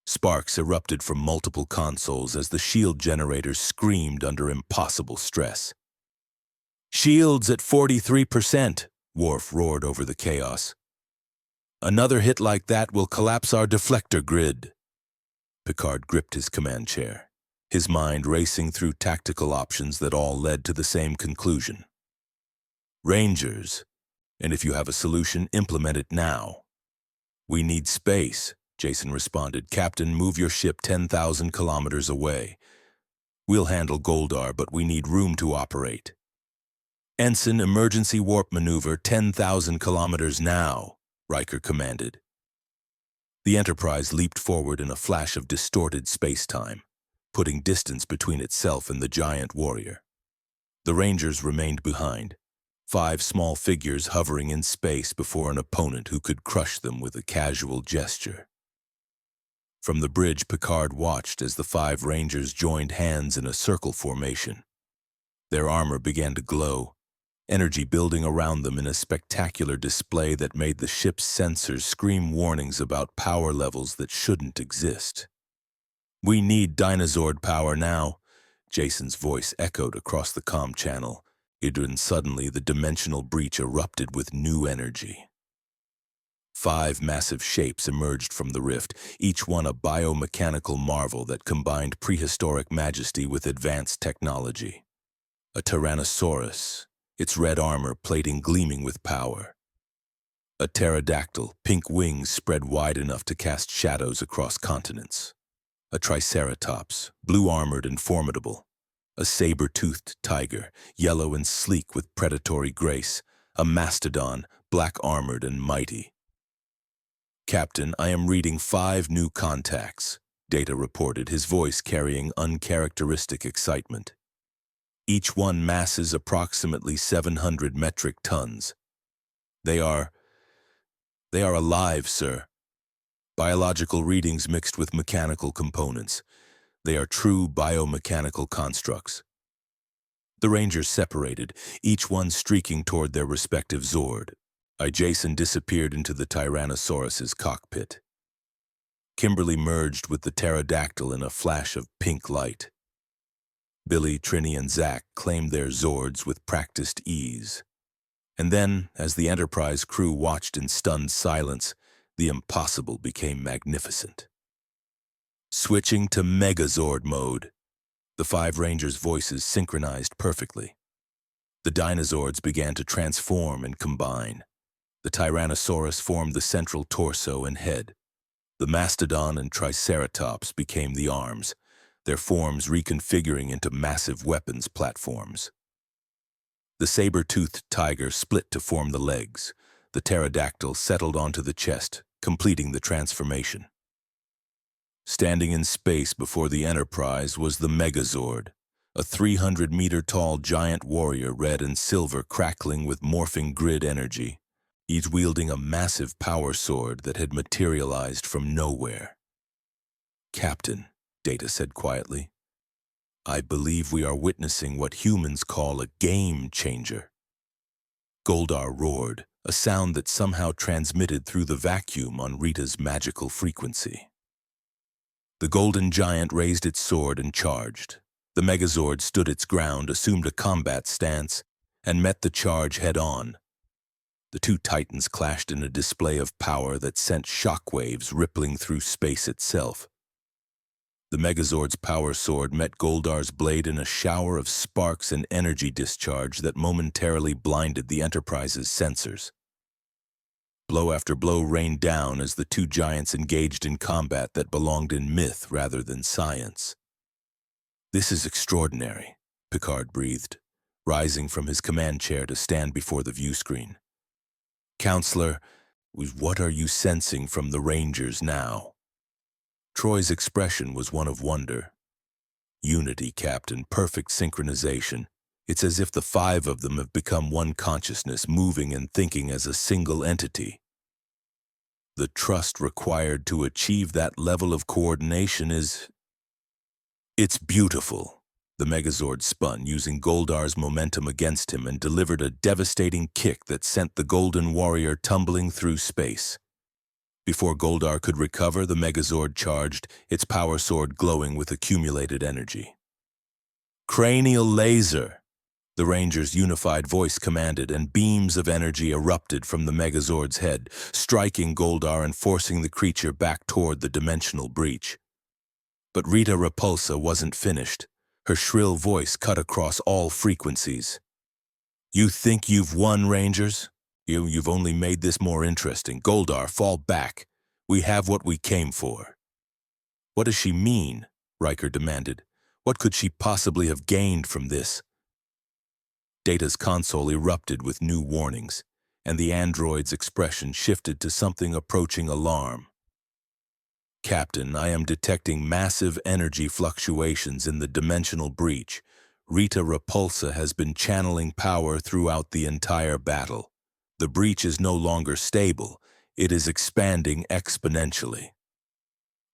Sparks erupted from multiple consoles as the shield generators screamed under impossible stress. "Shields at 43%, Worf roared over the chaos. "Another hit like that will collapse our deflector grid." Picard gripped his command chair, his mind racing through tactical options that all led to the same conclusion. "Rangers, and if you have a solution, implement it now." "We need space," Jason responded. "Captain, move your ship 10,000 kilometers away. We'll handle Goldar, but we need room to operate." "Ensign, emergency warp maneuver 10,000 kilometers now," Riker commanded. The Enterprise leaped forward in a flash of distorted space-time, putting distance between itself and the giant warrior. The Rangers remained behind, 5 small figures hovering in space before an opponent who could crush them with a casual gesture. From the bridge, Picard watched as the 5 Rangers joined hands in a circle formation. Their armor began to glow, energy building around them in a spectacular display that made the ship's sensors scream warnings about power levels that shouldn't exist. "We need Dinozord power now," Jason's voice echoed across the comm channel. And suddenly the dimensional breach erupted with new energy. 5 massive shapes emerged from the rift, each one a biomechanical marvel that combined prehistoric majesty with advanced technology. A Tyrannosaurus, its red armor plating gleaming with power. A pterodactyl, pink wings spread wide enough to cast shadows across continents. A triceratops, blue-armored and formidable. A saber-toothed tiger, yellow and sleek with predatory grace. A mastodon, black-armored and mighty. "Captain, I am reading 5 new contacts," Data reported, his voice carrying uncharacteristic excitement. "Each one masses approximately 700 metric tons. They are alive, sir. Biological readings mixed with mechanical components. They are true biomechanical constructs." The Rangers separated, each one streaking toward their respective Zord. Jason disappeared into the Tyrannosaurus's cockpit. Kimberly merged with the pterodactyl in a flash of pink light. Billy, Trini, and Zach claimed their Zords with practiced ease. And then, as the Enterprise crew watched in stunned silence, the impossible became magnificent. Switching to Megazord mode, the 5 Rangers' voices synchronized perfectly. The Dinozords began to transform and combine. The Tyrannosaurus formed the central torso and head. The Mastodon and Triceratops became the arms, their forms reconfiguring into massive weapons platforms. The saber-toothed tiger split to form the legs. The pterodactyl settled onto the chest, completing the transformation. Standing in space before the Enterprise was the Megazord, A 300-meter-tall giant warrior, red and silver, crackling with morphing grid energy, each wielding a massive power sword that had materialized from nowhere. "Captain," Data said quietly, "I believe we are witnessing what humans call a game changer." Goldar roared, a sound that somehow transmitted through the vacuum on Rita's magical frequency. The golden giant raised its sword and charged. The Megazord stood its ground, assumed a combat stance, and met the charge head-on. The two titans clashed in a display of power that sent shockwaves rippling through space itself. The Megazord's power sword met Goldar's blade in a shower of sparks and energy discharge that momentarily blinded the Enterprise's sensors. Blow after blow rained down as the two giants engaged in combat that belonged in myth rather than science. "This is extraordinary," Picard breathed, rising from his command chair to stand before the view screen. "Counselor, what are you sensing from the Rangers now?" Troy's expression was one of wonder. "Unity, Captain, perfect synchronization. It's as if the five of them have become one consciousness, moving and thinking as a single entity. The trust required to achieve that level of coordination It's beautiful." The Megazord spun, using Goldar's momentum against him, and delivered a devastating kick that sent the Golden Warrior tumbling through space. Before Goldar could recover, the Megazord charged, its power sword glowing with accumulated energy. "Cranial laser!" The Ranger's unified voice commanded, and beams of energy erupted from the Megazord's head, striking Goldar and forcing the creature back toward the dimensional breach. But Rita Repulsa wasn't finished. Her shrill voice cut across all frequencies. "You think you've won, Rangers? You've only made this more interesting. Goldar, fall back. We have what we came for." "What does she mean?" Riker demanded. "What could she possibly have gained from this?" Data's console erupted with new warnings, and the android's expression shifted to something approaching alarm. "Captain, I am detecting massive energy fluctuations in the dimensional breach. Rita Repulsa has been channeling power throughout the entire battle. The breach is no longer stable. It is expanding exponentially."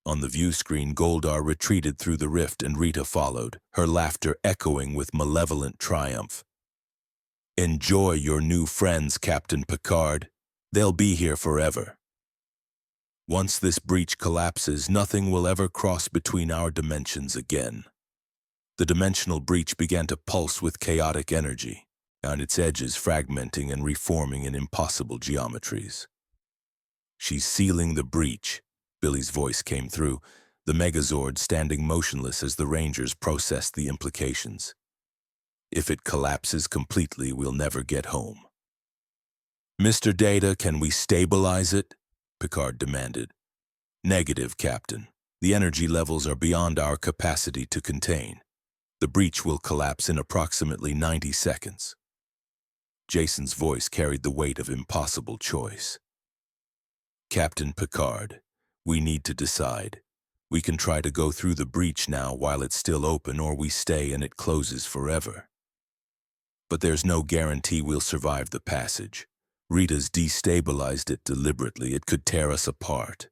On the view screen, Goldar retreated through the rift and Rita followed, her laughter echoing with malevolent triumph. "Enjoy your new friends, Captain Picard. They'll be here forever. Once this breach collapses, nothing will ever cross between our dimensions again." The dimensional breach began to pulse with chaotic energy, on its edges fragmenting and reforming in impossible geometries. "She's sealing the breach," Billy's voice came through, the Megazord standing motionless as the Rangers processed the implications. "If it collapses completely, we'll never get home." "Mr. Data, can we stabilize it?" Picard demanded. "Negative, Captain. The energy levels are beyond our capacity to contain. The breach will collapse in approximately 90 seconds. Jason's voice carried the weight of impossible choice. "Captain Picard, we need to decide. We can try to go through the breach now while it's still open, or we stay and it closes forever. But there's no guarantee we'll survive the passage. Rita's destabilized it deliberately. It could tear us apart."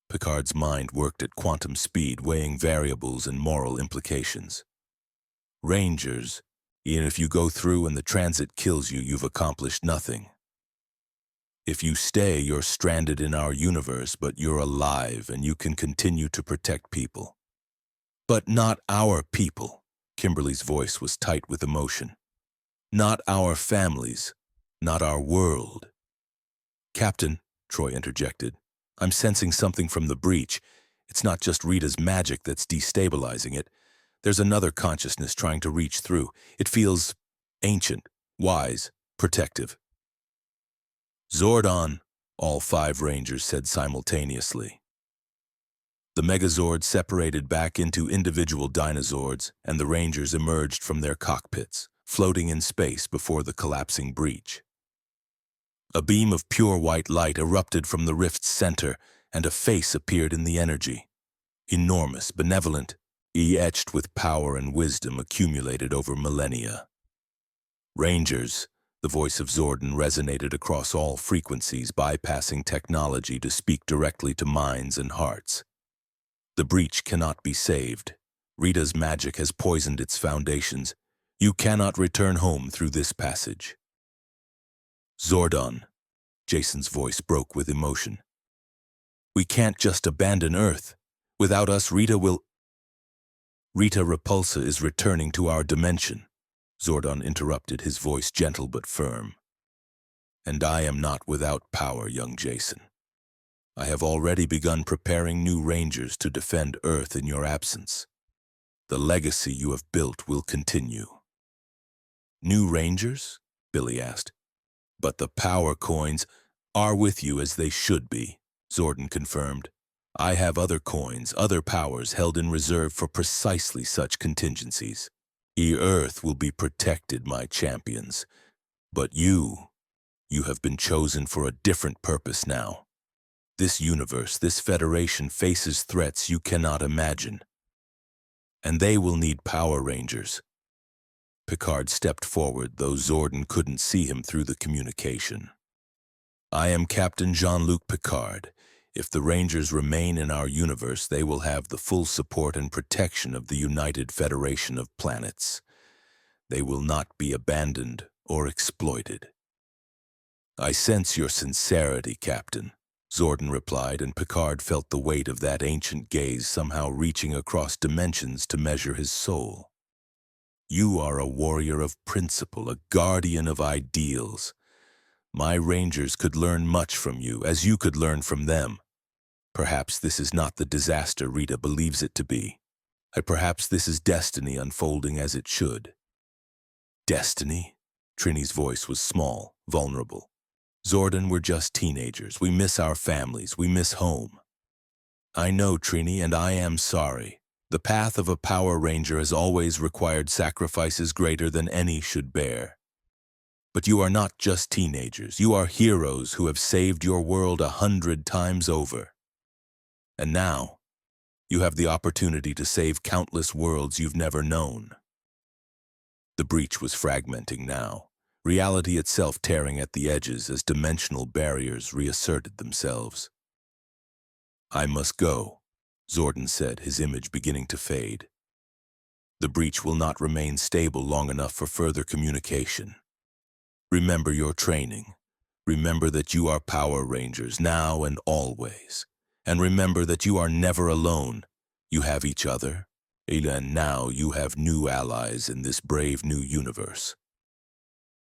Picard's mind worked at quantum speed, weighing variables and moral implications. "Rangers, even if you go through and the transit kills you, you've accomplished nothing. If you stay, you're stranded in our universe, but you're alive and you can continue to protect people." "But not our people." Kimberly's voice was tight with emotion. "Not our families. Not our world." "Captain," Troy interjected, "I'm sensing something from the breach. It's not just Rita's magic that's destabilizing it. There's another consciousness trying to reach through. It feels ancient, wise, protective." "Zordon," all 5 Rangers said simultaneously. The Megazord separated back into individual Dinozords, and the Rangers emerged from their cockpits, floating in space before the collapsing breach. A beam of pure white light erupted from the rift's center, and a face appeared in the energy. Enormous, benevolent, etched with power and wisdom accumulated over millennia. Rangers, the voice of Zordon resonated across all frequencies, bypassing technology to speak directly to minds and hearts. The breach cannot be saved. Rita's magic has poisoned its foundations. You cannot return home through this passage. Zordon, Jason's voice broke with emotion. We can't just abandon Earth. Without us, Rita Repulsa is returning to our dimension. Zordon interrupted, his voice gentle but firm. And I am not without power, young Jason. I have already begun preparing new Rangers to defend Earth in your absence. The legacy you have built will continue. New Rangers? Billy asked. But the power coins are with you as they should be, Zordon confirmed. I have other coins, other powers held in reserve for precisely such contingencies. Earth will be protected, my champions. But you have been chosen for a different purpose now. This universe, this Federation faces threats you cannot imagine. And they will need Power Rangers. Picard stepped forward, though Zordon couldn't see him through the communication. I am Captain Jean-Luc Picard. If the Rangers remain in our universe, they will have the full support and protection of the United Federation of Planets. They will not be abandoned or exploited. I sense your sincerity, Captain, Zordon replied, and Picard felt the weight of that ancient gaze somehow reaching across dimensions to measure his soul. You are a warrior of principle, a guardian of ideals. My Rangers could learn much from you, as you could learn from them. Perhaps this is not the disaster Rita believes it to be. Perhaps this is destiny unfolding as it should. Destiny? Trini's voice was small, vulnerable. Zordon, we're just teenagers. We miss our families. We miss home. I know, Trini, and I am sorry. The path of a Power Ranger has always required sacrifices greater than any should bear. But you are not just teenagers. You are heroes who have saved your world 100 times over. And now, you have the opportunity to save countless worlds you've never known. The breach was fragmenting now, reality itself tearing at the edges as dimensional barriers reasserted themselves. I must go, Zordon said, his image beginning to fade. The breach will not remain stable long enough for further communication. Remember your training. Remember that you are Power Rangers now and always. And remember that you are never alone. You have each other, and now you have new allies in this brave new universe.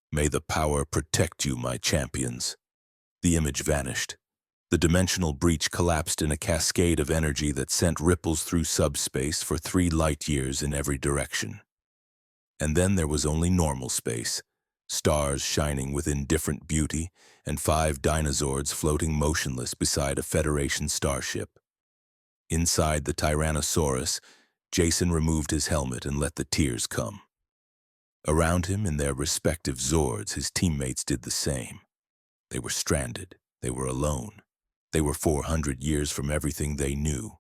May the power protect you, my champions. The image vanished. The dimensional breach collapsed in a cascade of energy that sent ripples through subspace for 3 light years in every direction. And then there was only normal space, stars shining with indifferent beauty, and 5 dinosaurs floating motionless beside a Federation starship. Inside the Tyrannosaurus, Jason removed his helmet and let the tears come. Around him, in their respective Zords, his teammates did the same. They were stranded. They were alone. They were 400 years from everything they knew.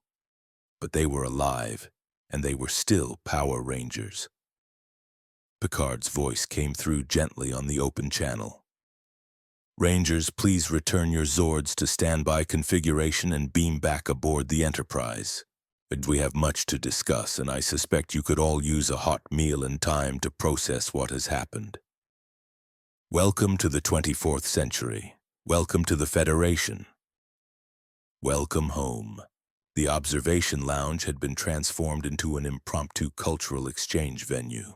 But they were alive, and they were still Power Rangers. Picard's voice came through gently on the open channel. Rangers, please return your Zords to standby configuration and beam back aboard the Enterprise. We have much to discuss, and I suspect you could all use a hot meal and time to process what has happened. Welcome to the 24th century. Welcome to the Federation. Welcome home. The observation lounge had been transformed into an impromptu cultural exchange venue.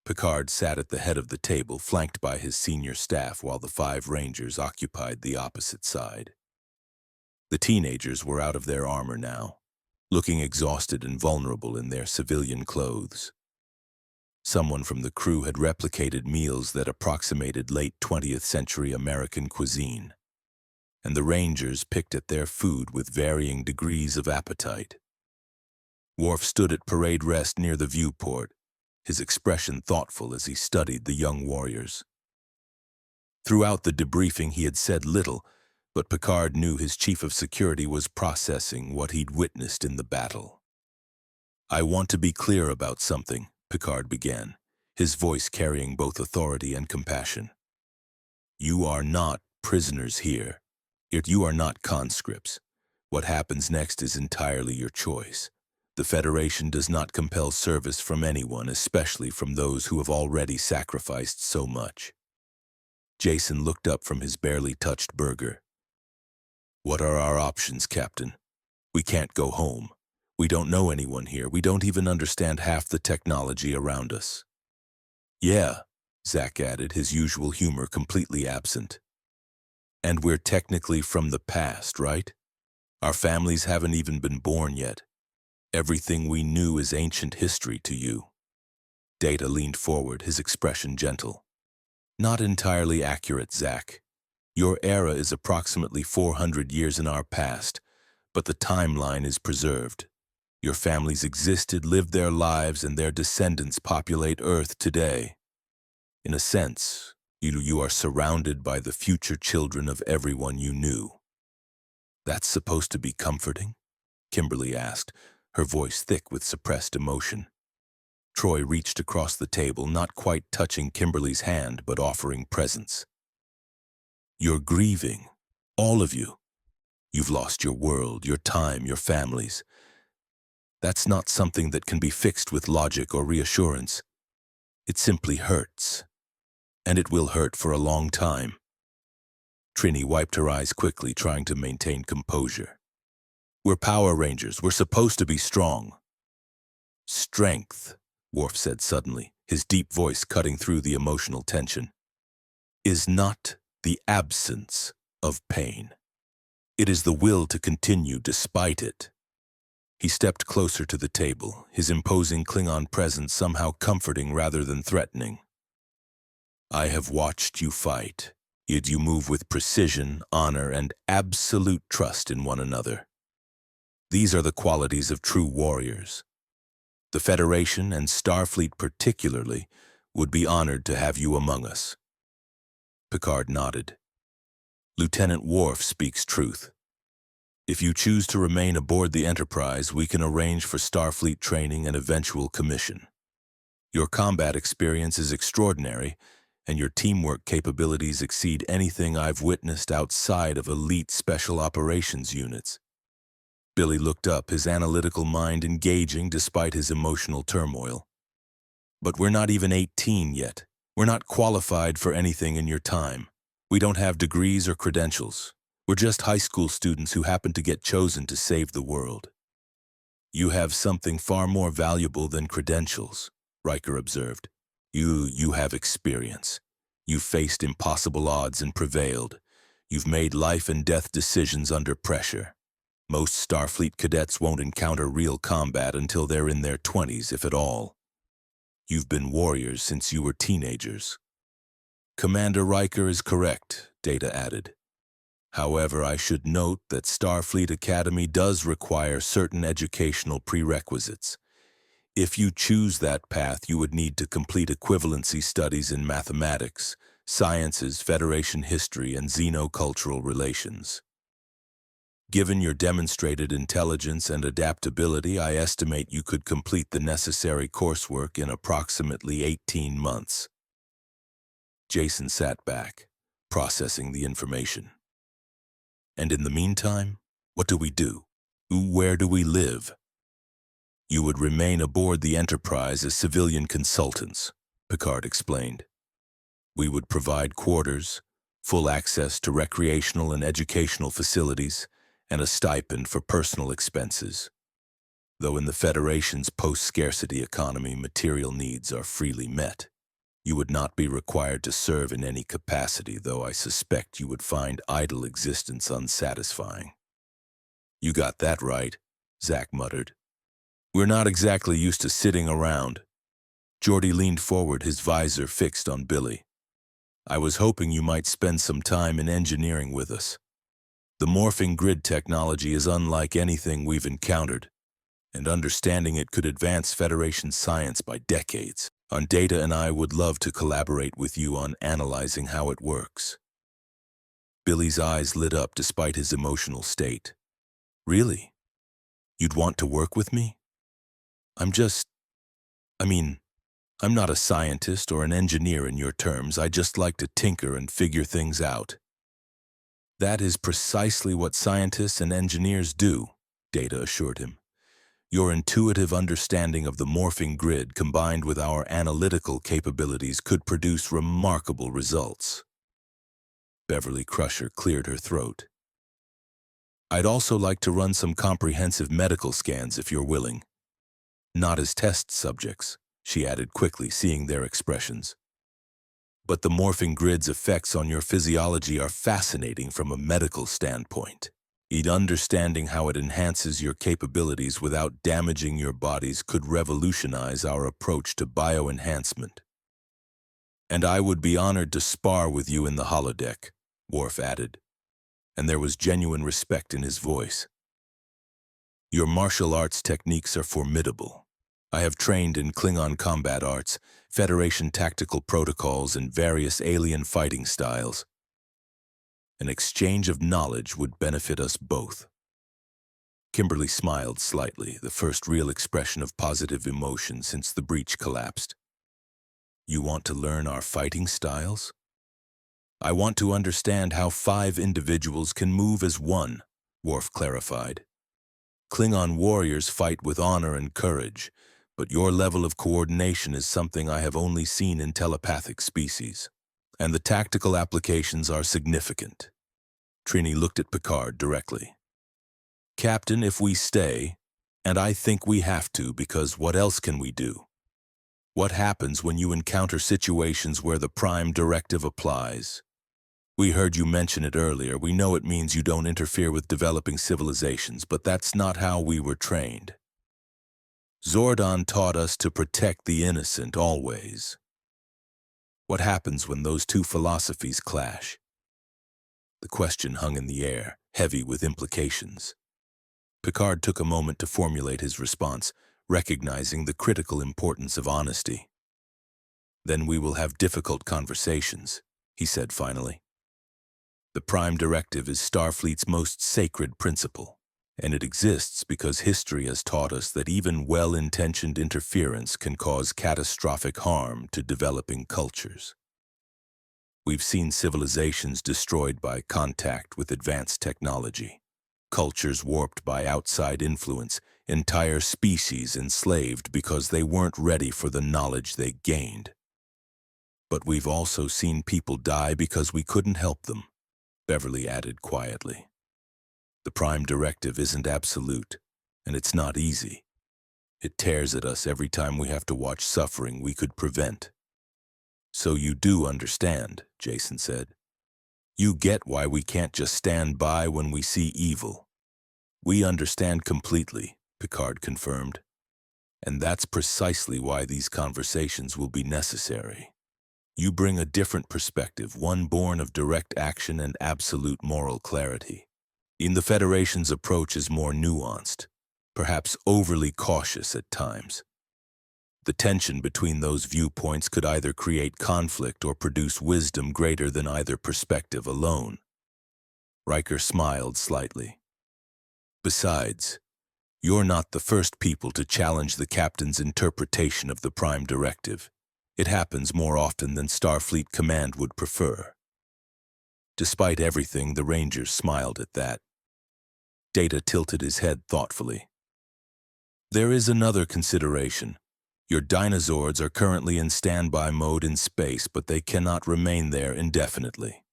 Picard sat at the head of the table, flanked by his senior staff, while the 5 Rangers occupied the opposite side. The teenagers were out of their armor now, looking exhausted and vulnerable in their civilian clothes. Someone from the crew had replicated meals that approximated late 20th century American cuisine, and the Rangers picked at their food with varying degrees of appetite. Worf stood at parade rest near the viewport, his expression thoughtful as he studied the young warriors. Throughout the debriefing he had said little, but Picard knew his chief of security was processing what he'd witnessed in the battle. I want to be clear about something, Picard began, his voice carrying both authority and compassion. You are not prisoners here. You are not conscripts. What happens next is entirely your choice. The Federation does not compel service from anyone, especially from those who have already sacrificed so much. Jason looked up from his barely touched burger. What are our options, Captain? We can't go home. We don't know anyone here. We don't even understand half the technology around us. Yeah, Zack added, his usual humor completely absent. And we're technically from the past, right? Our families haven't even been born yet. Everything we knew is ancient history to you. Data leaned forward, his expression gentle. Not entirely accurate, Zack. Your era is approximately 400 years in our past, but the timeline is preserved. Your families existed, lived their lives, and their descendants populate Earth today. In a sense, you are surrounded by the future children of everyone you knew. That's supposed to be comforting? Kimberly asked, her voice thick with suppressed emotion. Troy reached across the table, not quite touching Kimberly's hand, but offering presence. You're grieving, all of you. You've lost your world, your time, your families. That's not something that can be fixed with logic or reassurance. It simply hurts. And it will hurt for a long time. Trini wiped her eyes quickly, trying to maintain composure. We're Power Rangers. We're supposed to be strong. Strength, Worf said suddenly, his deep voice cutting through the emotional tension, is not the absence of pain. It is the will to continue despite it. He stepped closer to the table, his imposing Klingon presence somehow comforting rather than threatening. I have watched you fight, yet you move with precision, honor, and absolute trust in one another. These are the qualities of true warriors. The Federation, and Starfleet particularly, would be honored to have you among us. Picard nodded. Lieutenant Worf speaks truth. If you choose to remain aboard the Enterprise, we can arrange for Starfleet training and eventual commission. Your combat experience is extraordinary, and your teamwork capabilities exceed anything I've witnessed outside of elite special operations units. Billy looked up, his analytical mind engaging despite his emotional turmoil. But we're not even 18 yet. We're not qualified for anything in your time. We don't have degrees or credentials. We're just high school students who happen to get chosen to save the world. You have something far more valuable than credentials, Riker observed. You have experience. You've faced impossible odds and prevailed. You've made life and death decisions under pressure. Most Starfleet cadets won't encounter real combat until they're in their 20s, if at all. You've been warriors since you were teenagers. Commander Riker is correct, Data added. However, I should note that Starfleet Academy does require certain educational prerequisites. If you choose that path, you would need to complete equivalency studies in mathematics, sciences, Federation history, and xenocultural relations. Given your demonstrated intelligence and adaptability, I estimate you could complete the necessary coursework in approximately 18 months. Jason sat back, processing the information. And in the meantime, what do we do? Where do we live? You would remain aboard the Enterprise as civilian consultants, Picard explained. We would provide quarters, full access to recreational and educational facilities, and a stipend for personal expenses. Though in the Federation's post-scarcity economy, material needs are freely met. You would not be required to serve in any capacity, though I suspect you would find idle existence unsatisfying. You got that right, Zack muttered. We're not exactly used to sitting around. Geordi leaned forward, his visor fixed on Billy. I was hoping you might spend some time in engineering with us. The morphing grid technology is unlike anything we've encountered, and understanding it could advance Federation science by decades. Data and I would love to collaborate with you on analyzing how it works. Billy's eyes lit up despite his emotional state. Really? You'd want to work with me? I'm just, I mean, I'm not a scientist or an engineer in your terms. I just like to tinker and figure things out. That is precisely what scientists and engineers do, Data assured him. Your intuitive understanding of the morphing grid combined with our analytical capabilities could produce remarkable results. Beverly Crusher cleared her throat. I'd also like to run some comprehensive medical scans if you're willing. Not as test subjects, she added quickly, seeing their expressions. But the morphing grid's effects on your physiology are fascinating from a medical standpoint. Understanding how it enhances your capabilities without damaging your bodies could revolutionize our approach to bioenhancement. And I would be honored to spar with you in the holodeck, Worf added, and there was genuine respect in his voice. Your martial arts techniques are formidable. I have trained in Klingon combat arts, Federation tactical protocols, and various alien fighting styles. An exchange of knowledge would benefit us both. Kimberly smiled slightly, the first real expression of positive emotion since the breach collapsed. You want to learn our fighting styles? I want to understand how 5 individuals can move as one, Worf clarified. Klingon warriors fight with honor and courage, but your level of coordination is something I have only seen in telepathic species. And the tactical applications are significant. Trini looked at Picard directly. Captain, if we stay, and I think we have to because what else can we do? What happens when you encounter situations where the Prime Directive applies? We heard you mention it earlier. We know it means you don't interfere with developing civilizations, but that's not how we were trained. Zordon taught us to protect the innocent always. What happens when those two philosophies clash? The question hung in the air, heavy with implications. Picard took a moment to formulate his response, recognizing the critical importance of honesty. Then we will have difficult conversations, he said finally. The Prime Directive is Starfleet's most sacred principle, and it exists because history has taught us that even well-intentioned interference can cause catastrophic harm to developing cultures. We've seen civilizations destroyed by contact with advanced technology, cultures warped by outside influence, entire species enslaved because they weren't ready for the knowledge they gained. But we've also seen people die because we couldn't help them, Beverly added quietly. The Prime Directive isn't absolute, and it's not easy. It tears at us every time we have to watch suffering we could prevent. So you do understand, Jason said. You get why we can't just stand by when we see evil. We understand completely, Picard confirmed. And that's precisely why these conversations will be necessary. You bring a different perspective, one born of direct action and absolute moral clarity. The Federation's approach is more nuanced, perhaps overly cautious at times. The tension between those viewpoints could either create conflict or produce wisdom greater than either perspective alone. Riker smiled slightly. Besides, you're not the first people to challenge the captain's interpretation of the Prime Directive. It happens more often than Starfleet Command would prefer. Despite everything, the Rangers smiled at that. Data tilted his head thoughtfully. There is another consideration. Your dinosaurs are currently in standby mode in space, but they cannot remain there indefinitely.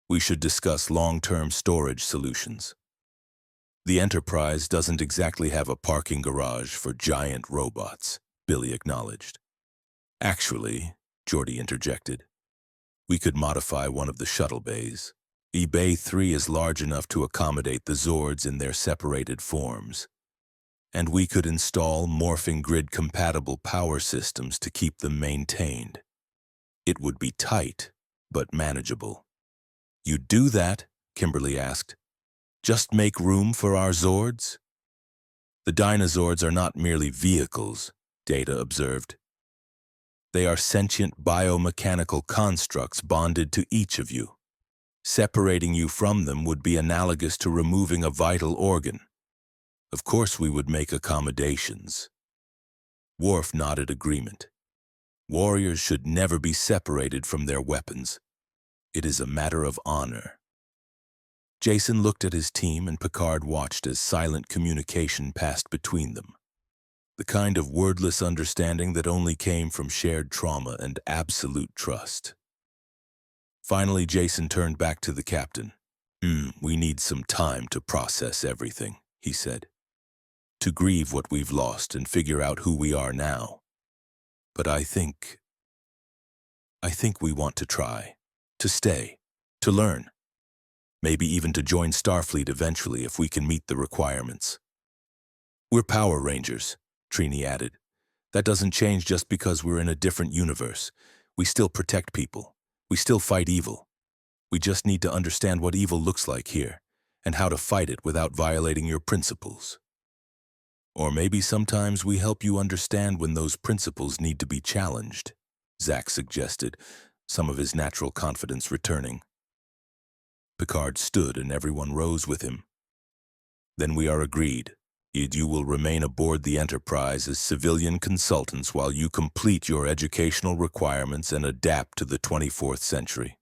We should discuss long-term storage solutions. The Enterprise doesn't exactly have a parking garage for giant robots, Billy acknowledged. Actually, Geordi interjected, we could modify one of the shuttle bays. Bay 3 is large enough to accommodate the Zords in their separated forms. And we could install morphing grid-compatible power systems to keep them maintained. It would be tight, but manageable. You'd do that? Kimberly asked. Just make room for our Zords? The Dinozords are not merely vehicles, Data observed. They are sentient biomechanical constructs bonded to each of you. Separating you from them would be analogous to removing a vital organ. Of course we would make accommodations. Worf nodded agreement. Warriors should never be separated from their weapons. It is a matter of honor. Jason looked at his team and Picard watched as silent communication passed between them. The kind of wordless understanding that only came from shared trauma and absolute trust. Finally, Jason turned back to the captain. We need some time to process everything, he said. To grieve what we've lost and figure out who we are now. But I think we want to try, to stay, to learn. Maybe even to join Starfleet eventually if we can meet the requirements. We're Power Rangers, Trini added. That doesn't change just because we're in a different universe. We still protect people. We still fight evil. We just need to understand what evil looks like here, and how to fight it without violating your principles. Or maybe sometimes we help you understand when those principles need to be challenged, Zach suggested, some of his natural confidence returning. Picard stood and everyone rose with him. Then we are agreed. You will remain aboard the Enterprise as civilian consultants while you complete your educational requirements and adapt to the 24th century.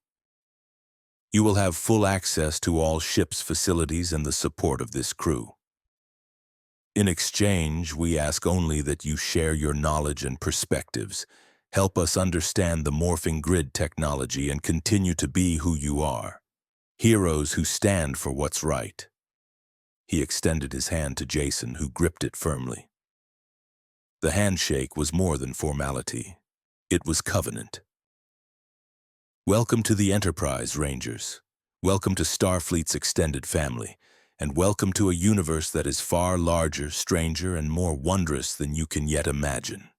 You will have full access to all ship's facilities and the support of this crew. In exchange, we ask only that you share your knowledge and perspectives, help us understand the morphing grid technology, and continue to be who you are. Heroes who stand for what's right. He extended his hand to Jason, who gripped it firmly. The handshake was more than formality. It was covenant. Welcome to the Enterprise, Rangers. Welcome to Starfleet's extended family, and welcome to a universe that is far larger, stranger, and more wondrous than you can yet imagine.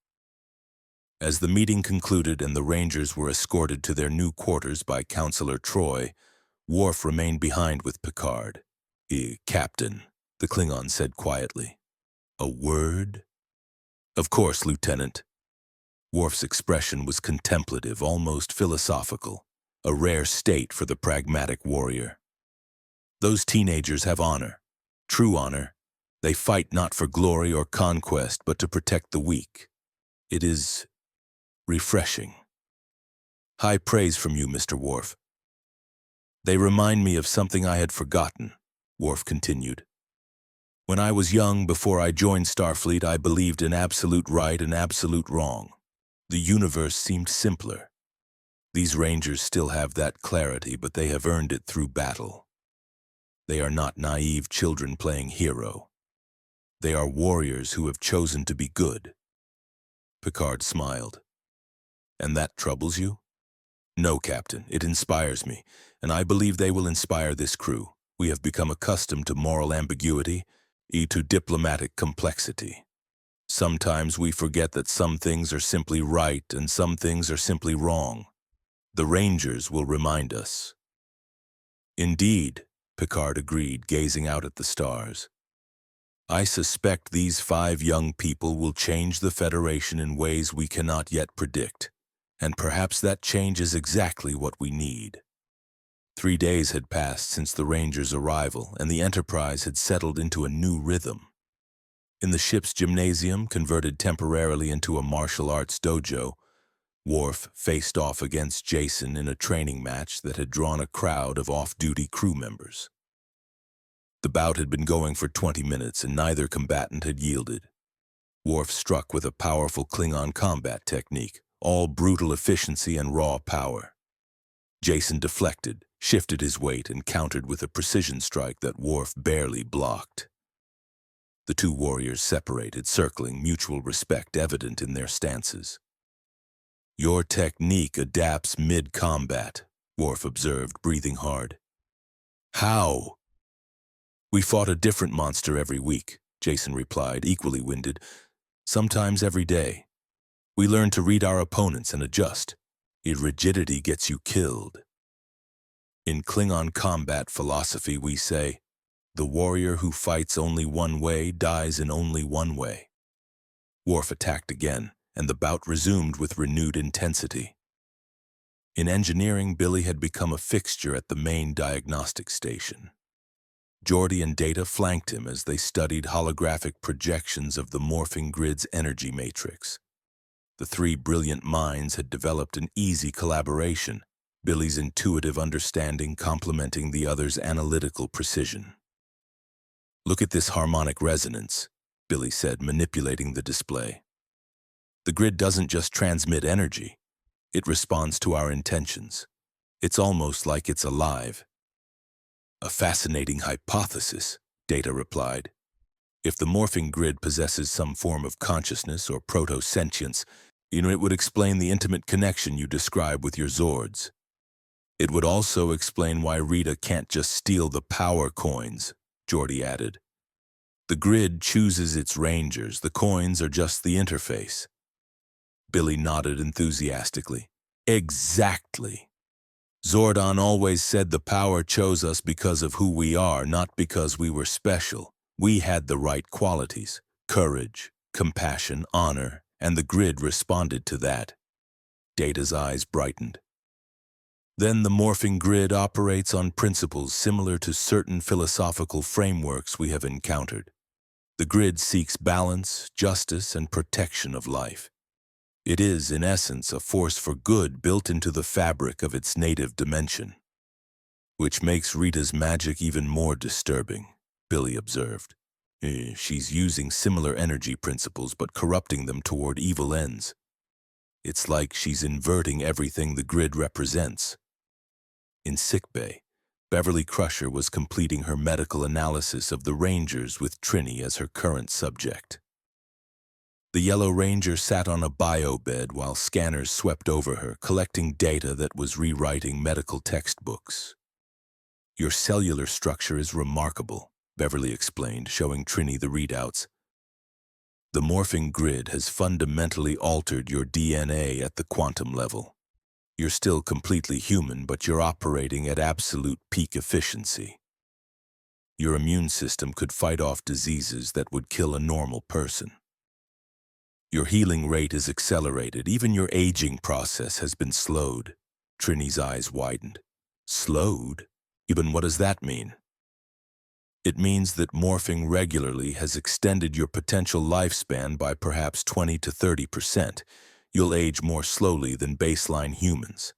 As the meeting concluded and the Rangers were escorted to their new quarters by Counselor Troy, Worf remained behind with Picard. Captain, the Klingon said quietly. A word? Of course, Lieutenant. Worf's expression was contemplative, almost philosophical, a rare state for the pragmatic warrior. Those teenagers have honor, true honor. They fight not for glory or conquest, but to protect the weak. It is refreshing. High praise from you, Mr. Worf. They remind me of something I had forgotten, Worf continued. When I was young, before I joined Starfleet, I believed in absolute right and absolute wrong. The universe seemed simpler. These Rangers still have that clarity, but they have earned it through battle. They are not naive children playing hero. They are warriors who have chosen to be good. Picard smiled. And that troubles you? No, Captain, it inspires me, and I believe they will inspire this crew. We have become accustomed to moral ambiguity, to diplomatic complexity. Sometimes we forget that some things are simply right and some things are simply wrong. The Rangers will remind us. Indeed, Picard agreed, gazing out at the stars. I suspect these 5 young people will change the Federation in ways we cannot yet predict, and perhaps that change is exactly what we need. 3 days had passed since the Rangers' arrival, and the Enterprise had settled into a new rhythm. In the ship's gymnasium, converted temporarily into a martial arts dojo, Worf faced off against Jason in a training match that had drawn a crowd of off-duty crew members. The bout had been going for 20 minutes, and neither combatant had yielded. Worf struck with a powerful Klingon combat technique, all brutal efficiency and raw power. Jason deflected, shifted his weight, and countered with a precision strike that Worf barely blocked. The two warriors separated, circling, mutual respect evident in their stances. Your technique adapts mid-combat, Worf observed, breathing hard. How? We fought a different monster every week, Jason replied, equally winded. Sometimes every day. We learn to read our opponents and adjust. Rigidity gets you killed. In Klingon combat philosophy, we say, the warrior who fights only one way dies in only one way. Worf attacked again, and the bout resumed with renewed intensity. In engineering, Billy had become a fixture at the main diagnostic station. Geordi and Data flanked him as they studied holographic projections of the morphing grid's energy matrix. The three brilliant minds had developed an easy collaboration, Billy's intuitive understanding complementing the other's analytical precision. "Look at this harmonic resonance," Billy said, manipulating the display. "The grid doesn't just transmit energy, it responds to our intentions. It's almost like it's alive." "A fascinating hypothesis," Data replied. "If the morphing grid possesses some form of consciousness or proto-sentience, it would explain the intimate connection you describe with your Zords. It would also explain why Rita can't just steal the power coins," Geordi added. "The grid chooses its rangers, the coins are just the interface." Billy nodded enthusiastically. "Exactly. Zordon always said the power chose us because of who we are, not because we were special. We had the right qualities: courage, compassion, honor, and the grid responded to that." Data's eyes brightened. "Then the morphing grid operates on principles similar to certain philosophical frameworks we have encountered. The grid seeks balance, justice, and protection of life. It is, in essence, a force for good built into the fabric of its native dimension." "Which makes Rita's magic even more disturbing," Billy observed. She's using similar energy principles but corrupting them toward evil ends. It's like she's inverting everything the grid represents." In sickbay, Beverly Crusher was completing her medical analysis of the Rangers with Trini as her current subject. The Yellow Ranger sat on a bio-bed while scanners swept over her, collecting data that was rewriting medical textbooks. "Your cellular structure is remarkable," Beverly explained, showing Trini the readouts. "The morphing grid has fundamentally altered your DNA at the quantum level. You're still completely human, but you're operating at absolute peak efficiency. Your immune system could fight off diseases that would kill a normal person. Your healing rate is accelerated. Even your aging process has been slowed." Trini's eyes widened. "Slowed? Even what does that mean?" "It means that morphing regularly has extended your potential lifespan by perhaps 20 to 30%. You'll age more slowly than baseline humans."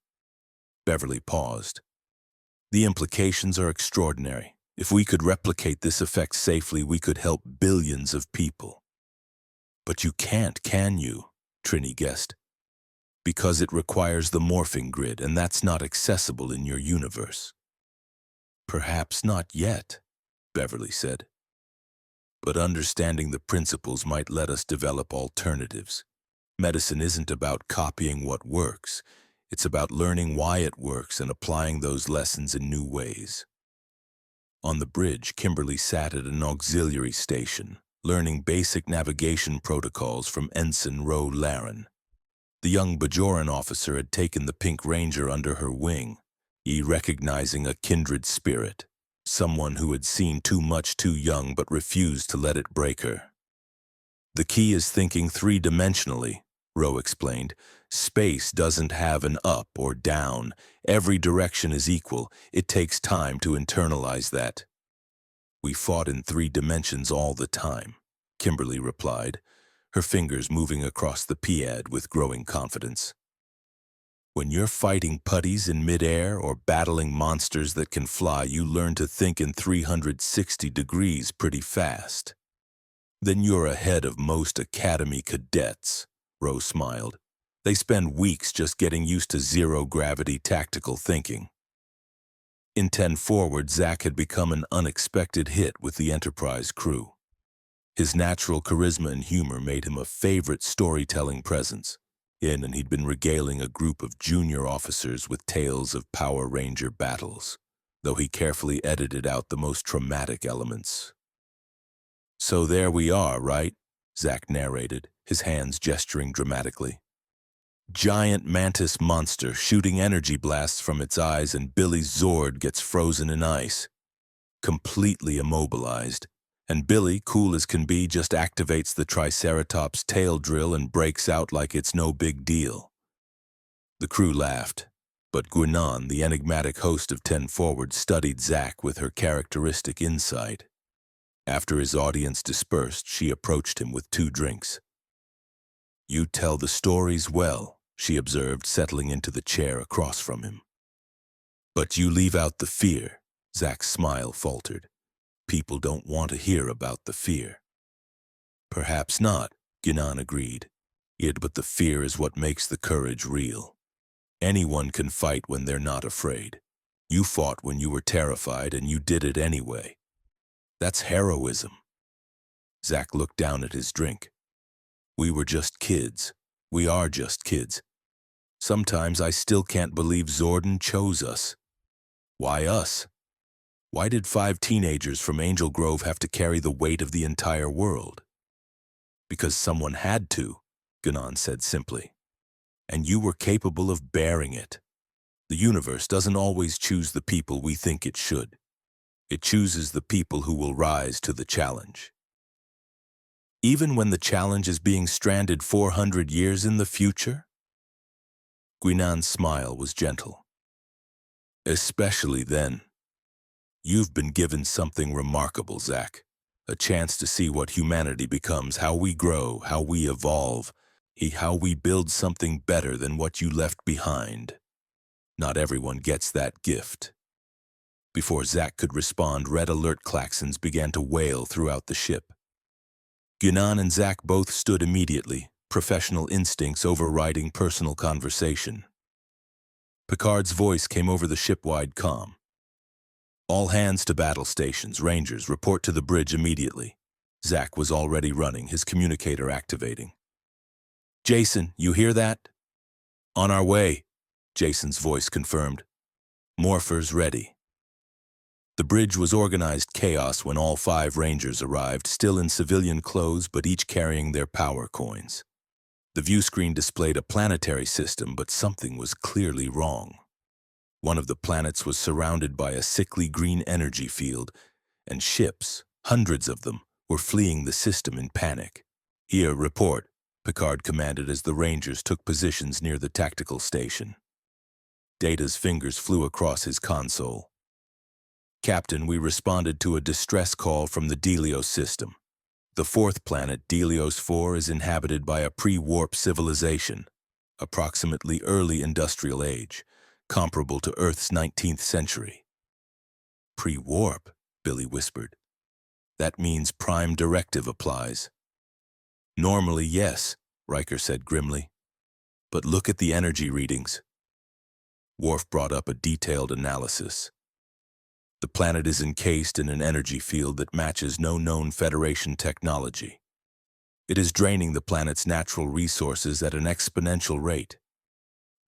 Beverly paused. "The implications are extraordinary. If we could replicate this effect safely, we could help billions of people." "But you can't, can you?" Trini guessed. "Because it requires the morphing grid, and that's not accessible in your universe." "Perhaps not yet," Beverly said. "But understanding the principles might let us develop alternatives. Medicine isn't about copying what works. It's about learning why it works and applying those lessons in new ways." On the bridge, Kimberly sat at an auxiliary station, learning basic navigation protocols from Ensign Ro Laren. The young Bajoran officer had taken the Pink Ranger under her wing, recognizing a kindred spirit, someone who had seen too much too young but refused to let it break her. "The key is thinking three-dimensionally," Ro explained. "Space doesn't have an up or down. Every direction is equal. It takes time to internalize that." "We fought in 3 dimensions all the time," Kimberly replied, her fingers moving across the pad with growing confidence. "When you're fighting putties in midair or battling monsters that can fly, you learn to think in 360 degrees pretty fast." "Then you're ahead of most Academy cadets," Rose smiled. "They spend weeks just getting used to zero-gravity tactical thinking." In 10 Forward, Zach had become an unexpected hit with the Enterprise crew. His natural charisma and humor made him a favorite storytelling presence, and he'd been regaling a group of junior officers with tales of Power Ranger battles, though he carefully edited out the most traumatic elements. "So there we are, right?" Zach narrated, his hands gesturing dramatically. "Giant mantis monster shooting energy blasts from its eyes, and Billy's Zord gets frozen in ice. Completely immobilized. And Billy, cool as can be, just activates the Triceratops tail drill and breaks out like it's no big deal." The crew laughed. But Guinan, the enigmatic host of 10 Forward, studied Zack with her characteristic insight. After his audience dispersed, she approached him with 2 drinks. "You tell the stories well," she observed, settling into the chair across from him. "But you leave out the fear," Zack's smile faltered. "People don't want to hear about the fear." "Perhaps not," Guinan agreed. But the fear is what makes the courage real. Anyone can fight when they're not afraid. You fought when you were terrified, and you did it anyway. That's heroism." Zack looked down at his drink. "We were just kids. We are just kids. Sometimes I still can't believe Zordon chose us. Why us? Why did 5 teenagers from Angel Grove have to carry the weight of the entire world?" "Because someone had to," Guinan said simply. "And you were capable of bearing it. The universe doesn't always choose the people we think it should. It chooses the people who will rise to the challenge. Even when the challenge is being stranded 400 years in the future?" Guinan's smile was gentle. "Especially then. You've been given something remarkable, Zack. A chance to see what humanity becomes, how we grow, how we evolve, how we build something better than what you left behind. Not everyone gets that gift." Before Zack could respond, red alert klaxons began to wail throughout the ship. Guinan and Zack both stood immediately, professional instincts overriding personal conversation. Picard's voice came over the ship-wide comm. "All hands to battle stations. Rangers, report to the bridge immediately." Zack was already running, his communicator activating. "Jason, you hear that?" "On our way," Jason's voice confirmed. "Morphers ready." The bridge was organized chaos when all 5 Rangers arrived, still in civilian clothes but each carrying their power coins. The view screen displayed a planetary system, but something was clearly wrong. One of the planets was surrounded by a sickly green energy field, and ships, hundreds of them, were fleeing the system in panic. "Here, report," Picard commanded as the Rangers took positions near the tactical station. Data's fingers flew across his console. "Captain, we responded to a distress call from the Delios system. The 4th planet, Delios 4, is inhabited by a pre-warp civilization, approximately early industrial age, comparable to Earth's 19th century. "Pre-warp," Billy whispered. "That means Prime Directive applies." "Normally, yes," Riker said grimly. "But look at the energy readings." Worf brought up a detailed analysis. "The planet is encased in an energy field that matches no known Federation technology. It is draining the planet's natural resources at an exponential rate.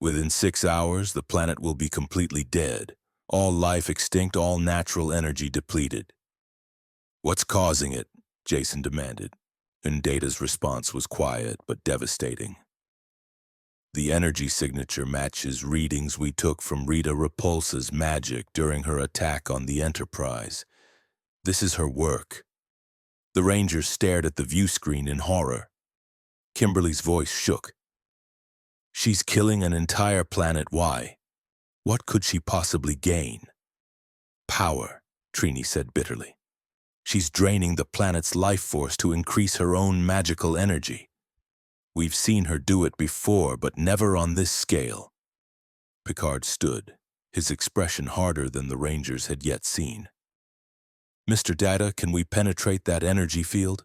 Within 6 hours, the planet will be completely dead, all life extinct, all natural energy depleted." "What's causing it?" Jason demanded, and Data's response was quiet but devastating. "The energy signature matches readings we took from Rita Repulsa's magic during her attack on the Enterprise. This is her work." The Rangers stared at the view screen in horror. Kimberly's voice shook. "She's killing an entire planet. Why? What could she possibly gain?" "Power," Trini said bitterly. "She's draining the planet's life force to increase her own magical energy. We've seen her do it before, but never on this scale." Picard stood, his expression harder than the Rangers had yet seen. "Mr. Data, can we penetrate that energy field?"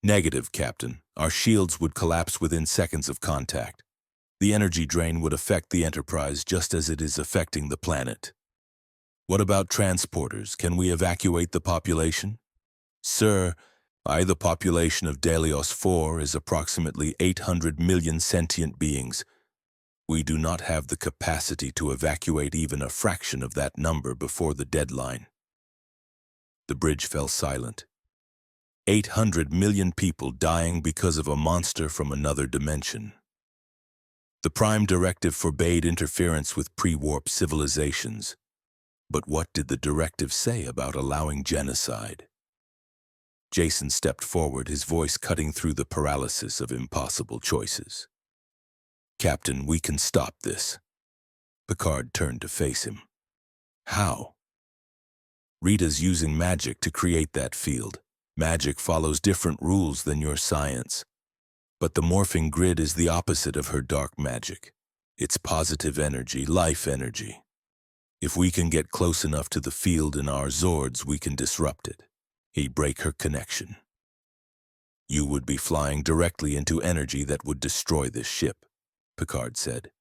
"Negative, Captain. Our shields would collapse within seconds of contact. The energy drain would affect the Enterprise just as it is affecting the planet." "What about transporters? Can we evacuate the population?" "Sir, the population of Delios 4 is approximately 800 million sentient beings. We do not have the capacity to evacuate even a fraction of that number before the deadline." The bridge fell silent. 800 million people dying because of a monster from another dimension. The Prime Directive forbade interference with pre-warp civilizations. But what did the directive say about allowing genocide? Jason stepped forward, his voice cutting through the paralysis of impossible choices. "Captain, we can stop this. Picard turned to face him. How? Rita's using magic to create that field. Magic follows different rules than your science. But the morphing grid is the opposite of her dark magic. It's positive energy, life energy. If we can get close enough to the field in our Zords, we can disrupt it. Break her connection. You would be flying directly into energy that would destroy this ship, Picard said.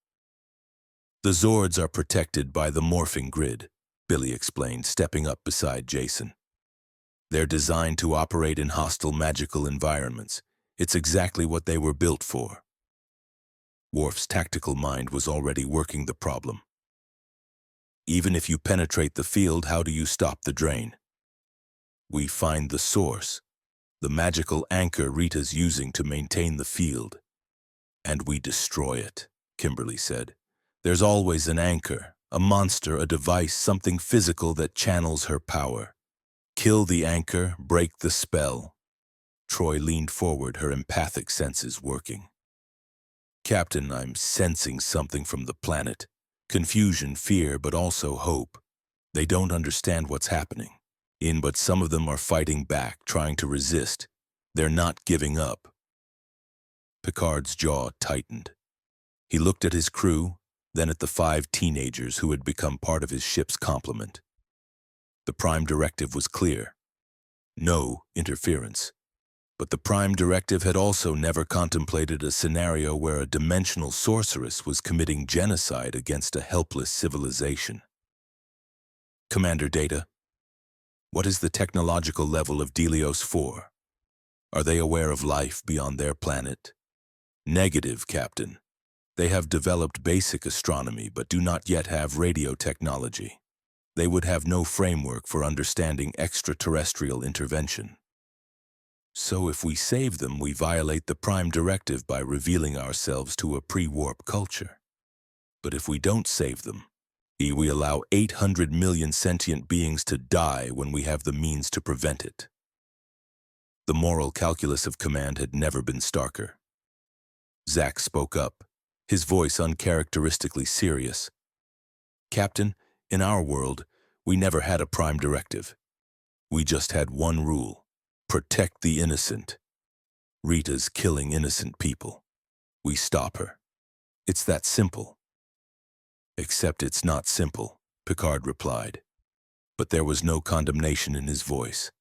The Zords are protected by the morphing grid, Billy explained, stepping up beside Jason. They're designed to operate in hostile magical environments. It's exactly what they were built for. Worf's tactical mind was already working the problem. Even if you penetrate the field, how do you stop the drain? We find the source, the magical anchor Rita's using to maintain the field. And we destroy it, Kimberly said. There's always an anchor, a monster, a device, something physical that channels her power. Kill the anchor, break the spell. Troy leaned forward, her empathic senses working. Captain, I'm sensing something from the planet. Confusion, fear, but also hope. They don't understand what's happening. But some of them are fighting back, trying to resist. They're not giving up. Picard's jaw tightened. He looked at his crew, then at the 5 teenagers who had become part of his ship's complement. The Prime Directive was clear. No interference. But the Prime Directive had also never contemplated a scenario where a dimensional sorceress was committing genocide against a helpless civilization. Commander Data, what is the technological level of Delios 4? Are they aware of life beyond their planet? Negative, Captain. They have developed basic astronomy but do not yet have radio technology. They would have no framework for understanding extraterrestrial intervention. So if we save them, we violate the Prime Directive by revealing ourselves to a pre-warp culture. But if we don't save them, we allow 800 million sentient beings to die when we have the means to prevent it. The moral calculus of command had never been starker. Zack spoke up, his voice uncharacteristically serious. Captain, in our world, we never had a Prime Directive. We just had one rule: protect the innocent. Rita's killing innocent people. We stop her. It's that simple. Except it's not simple, Picard replied. But there was no condemnation in his voice.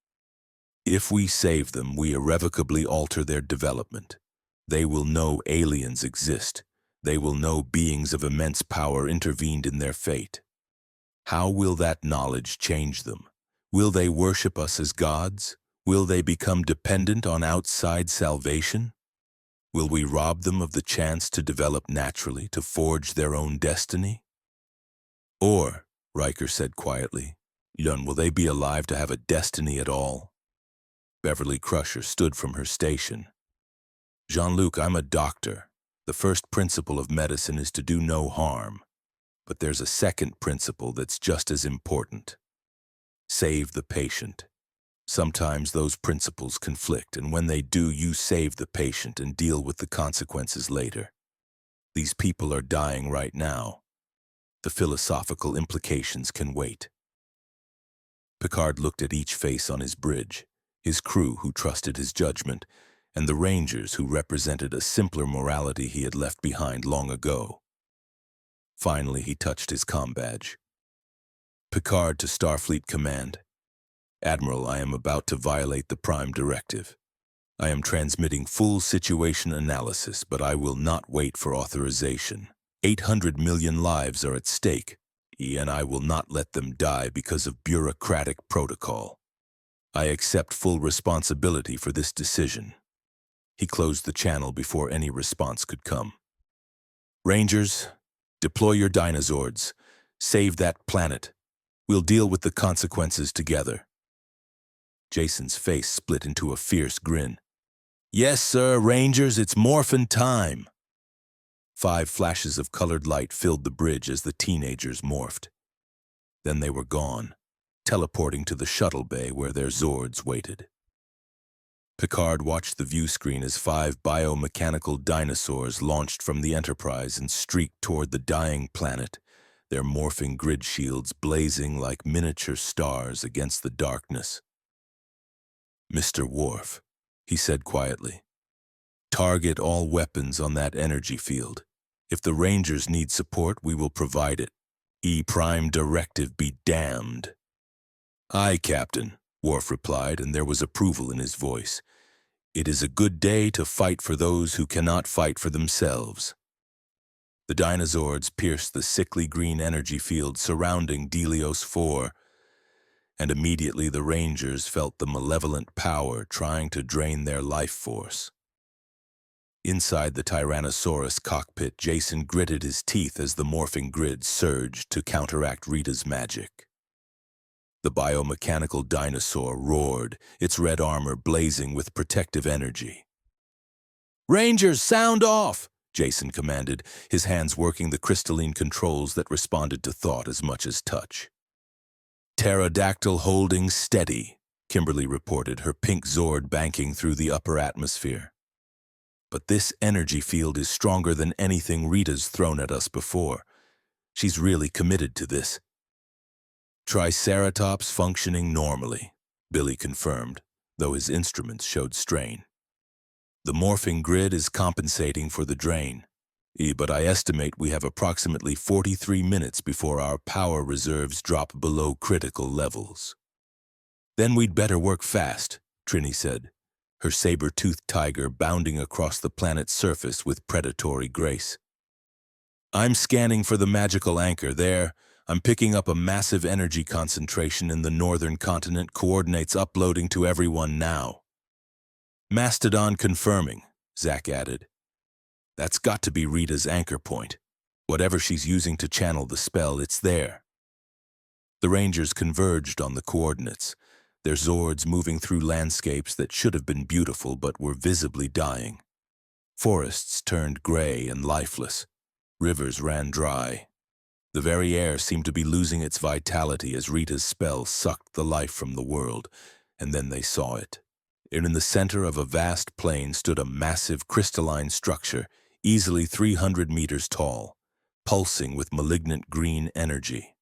If we save them, we irrevocably alter their development. They will know aliens exist. They will know beings of immense power intervened in their fate. How will that knowledge change them? Will they worship us as gods? Will they become dependent on outside salvation? Will we rob them of the chance to develop naturally, to forge their own destiny? Or, Riker said quietly, will they be alive to have a destiny at all? Beverly Crusher stood from her station. Jean-Luc, I'm a doctor. The first principle of medicine is to do no harm. But there's a second principle that's just as important. Save the patient. Sometimes those principles conflict, and when they do, you save the patient and deal with the consequences later. These people are dying right now. The philosophical implications can wait. Picard looked at each face on his bridge, his crew who trusted his judgment, and the Rangers who represented a simpler morality he had left behind long ago. Finally, he touched his comm badge. Picard to Starfleet Command. Admiral, I am about to violate the Prime Directive. I am transmitting full situation analysis, but I will not wait for authorization. 800 million lives are at stake, and I will not let them die because of bureaucratic protocol. I accept full responsibility for this decision. He closed the channel before any response could come. Rangers, deploy your Dinozords. Save that planet. We'll deal with the consequences together. Jason's face split into a fierce grin. Yes, sir, Rangers, it's morphin' time. 5 flashes of colored light filled the bridge as the teenagers morphed. Then they were gone, teleporting to the shuttle bay where their Zords waited. Picard watched the view screen as 5 biomechanical dinosaurs launched from the Enterprise and streaked toward the dying planet, their morphing grid shields blazing like miniature stars against the darkness. "Mr. Worf," he said quietly, "target all weapons on that energy field. If the Rangers need support, we will provide it. E-Prime Directive be damned." "Aye, Captain," Worf replied, and there was approval in his voice. "It is a good day to fight for those who cannot fight for themselves." The dinosaurs pierced the sickly green energy field surrounding Delios 4, and immediately the Rangers felt the malevolent power trying to drain their life force. Inside the Tyrannosaurus cockpit, Jason gritted his teeth as the morphing grid surged to counteract Rita's magic. The biomechanical dinosaur roared, its red armor blazing with protective energy. "Rangers, sound off!" Jason commanded, his hands working the crystalline controls that responded to thought as much as touch. "Pterodactyl holding steady," Kimberly reported, her pink Zord banking through the upper atmosphere. "But this energy field is stronger than anything Rita's thrown at us before. She's really committed to this." "Triceratops functioning normally," Billy confirmed, though his instruments showed strain. "The morphing grid is compensating for the drain, but I estimate we have approximately 43 minutes before our power reserves drop below critical levels." "Then we'd better work fast," Trini said, her saber-toothed tiger bounding across the planet's surface with predatory grace. "I'm scanning for the magical anchor there. I'm picking up a massive energy concentration in the northern continent. Coordinates uploading to everyone now." "Mastodon confirming," Zach added. "That's got to be Rita's anchor point. Whatever she's using to channel the spell, it's there." The Rangers converged on the coordinates, their Zords moving through landscapes that should have been beautiful but were visibly dying. Forests turned gray and lifeless. Rivers ran dry. The very air seemed to be losing its vitality as Rita's spell sucked the life from the world, and then they saw it. In the center of a vast plain stood a massive crystalline structure, easily 300 meters tall, pulsing with malignant green energy.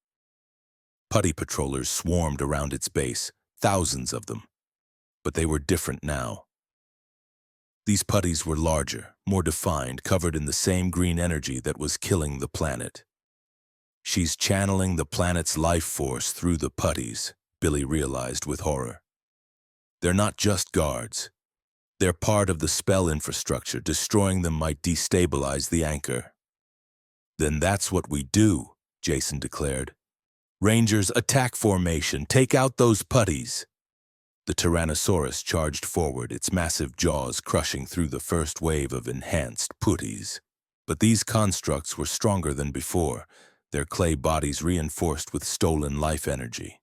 Putty patrollers swarmed around its base, thousands of them. But they were different now. These putties were larger, more defined, covered in the same green energy that was killing the planet. "She's channeling the planet's life force through the putties," Billy realized with horror. "They're not just guards. They're part of the spell infrastructure. Destroying them might destabilize the anchor." "Then that's what we do," Jason declared. "Rangers, attack formation. Take out those putties." The Tyrannosaurus charged forward, its massive jaws crushing through the first wave of enhanced putties. But these constructs were stronger than before, their clay bodies reinforced with stolen life energy,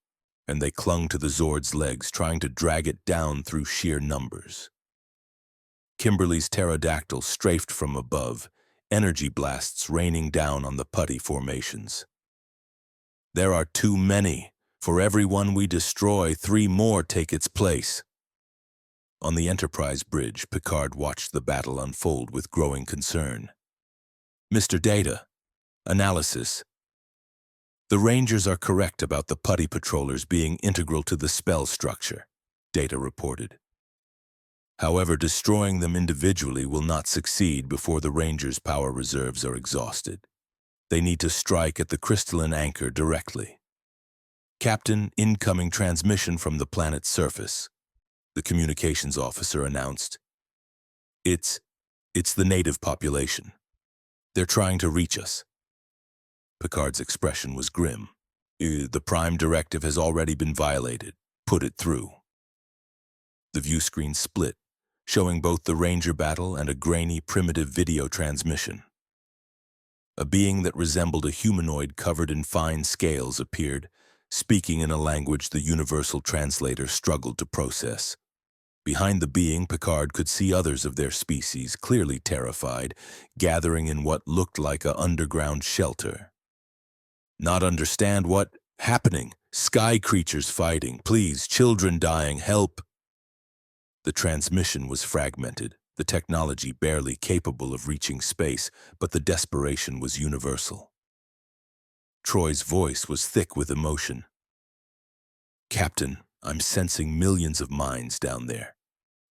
and they clung to the Zord's legs, trying to drag it down through sheer numbers. Kimberly's pterodactyl strafed from above, energy blasts raining down on the putty formations. "There are too many. For every one we destroy, 3 more take its place." On the Enterprise bridge, Picard watched the battle unfold with growing concern. "Mr. Data, analysis. The Rangers are correct about the putty patrollers being integral to the spell structure," Data reported. "However, destroying them individually will not succeed before the Rangers' power reserves are exhausted. They need to strike at the crystalline anchor directly." "Captain, incoming transmission from the planet's surface," the communications officer announced. It's the native population. They're trying to reach us." Picard's expression was grim. "The Prime Directive has already been violated. Put it through." The view screen split, showing both the Ranger battle and a grainy, primitive video transmission. A being that resembled a humanoid covered in fine scales appeared, speaking in a language the universal translator struggled to process. Behind the being, Picard could see others of their species, clearly terrified, gathering in what looked like an underground shelter. "Not understand what? Happening. Sky creatures fighting. Please, children dying. Help." The transmission was fragmented, the technology barely capable of reaching space, but the desperation was universal. Troy's voice was thick with emotion. Captain, I'm sensing millions of minds down there.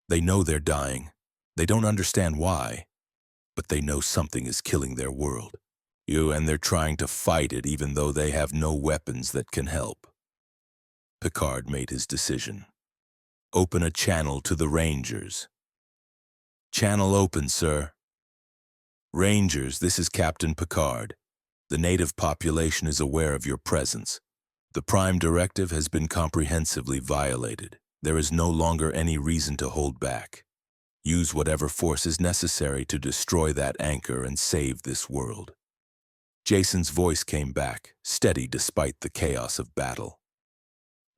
They know they're dying. They don't understand why, but they know something is killing their world. And they're trying to fight it even though they have no weapons that can help. Picard made his decision. Open a channel to the Rangers. Channel open, sir. Rangers, this is Captain Picard. The native population is aware of your presence. The Prime Directive has been comprehensively violated. There is no longer any reason to hold back. Use whatever force is necessary to destroy that anchor and save this world. Jason's voice came back, steady despite the chaos of battle.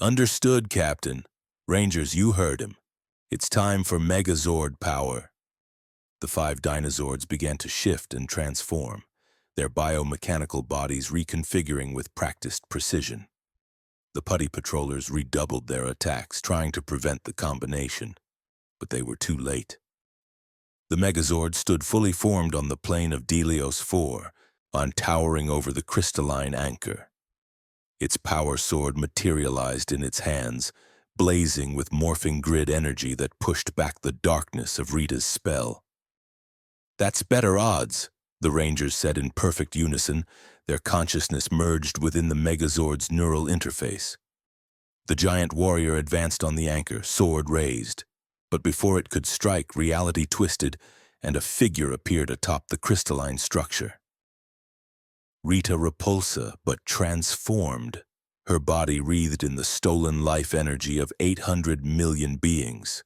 Understood, Captain. Rangers, you heard him. It's time for Megazord power. The 5 Dinozords began to shift and transform, their biomechanical bodies reconfiguring with practiced precision. The putty patrollers redoubled their attacks, trying to prevent the combination, but they were too late. The Megazord stood fully formed on the plain of Delios 4, towering over the crystalline anchor. Its power sword materialized in its hands, blazing with morphing grid energy that pushed back the darkness of Rita's spell. That's better odds, the Rangers said in perfect unison, their consciousness merged within the Megazord's neural interface. The giant warrior advanced on the anchor, sword raised. But before it could strike, reality twisted, and a figure appeared atop the crystalline structure. Rita Repulsa, but transformed, her body wreathed in the stolen life energy of 800 million beings.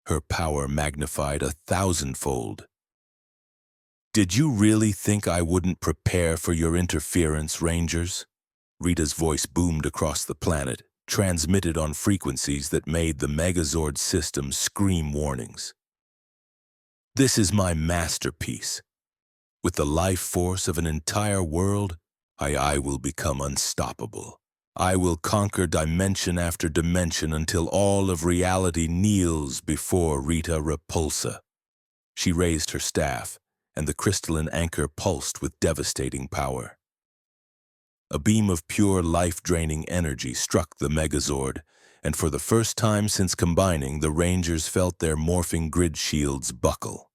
Her power magnified 1,000-fold. Did you really think I wouldn't prepare for your interference, Rangers? Rita's voice boomed across the planet, transmitted on frequencies that made the Megazord system scream warnings. This is my masterpiece. With the life force of an entire world, I will become unstoppable. I will conquer dimension after dimension until all of reality kneels before Rita Repulsa. She raised her staff, and the crystalline anchor pulsed with devastating power. A beam of pure life-draining energy struck the Megazord, and for the first time since combining, the Rangers felt their morphing grid shields buckle.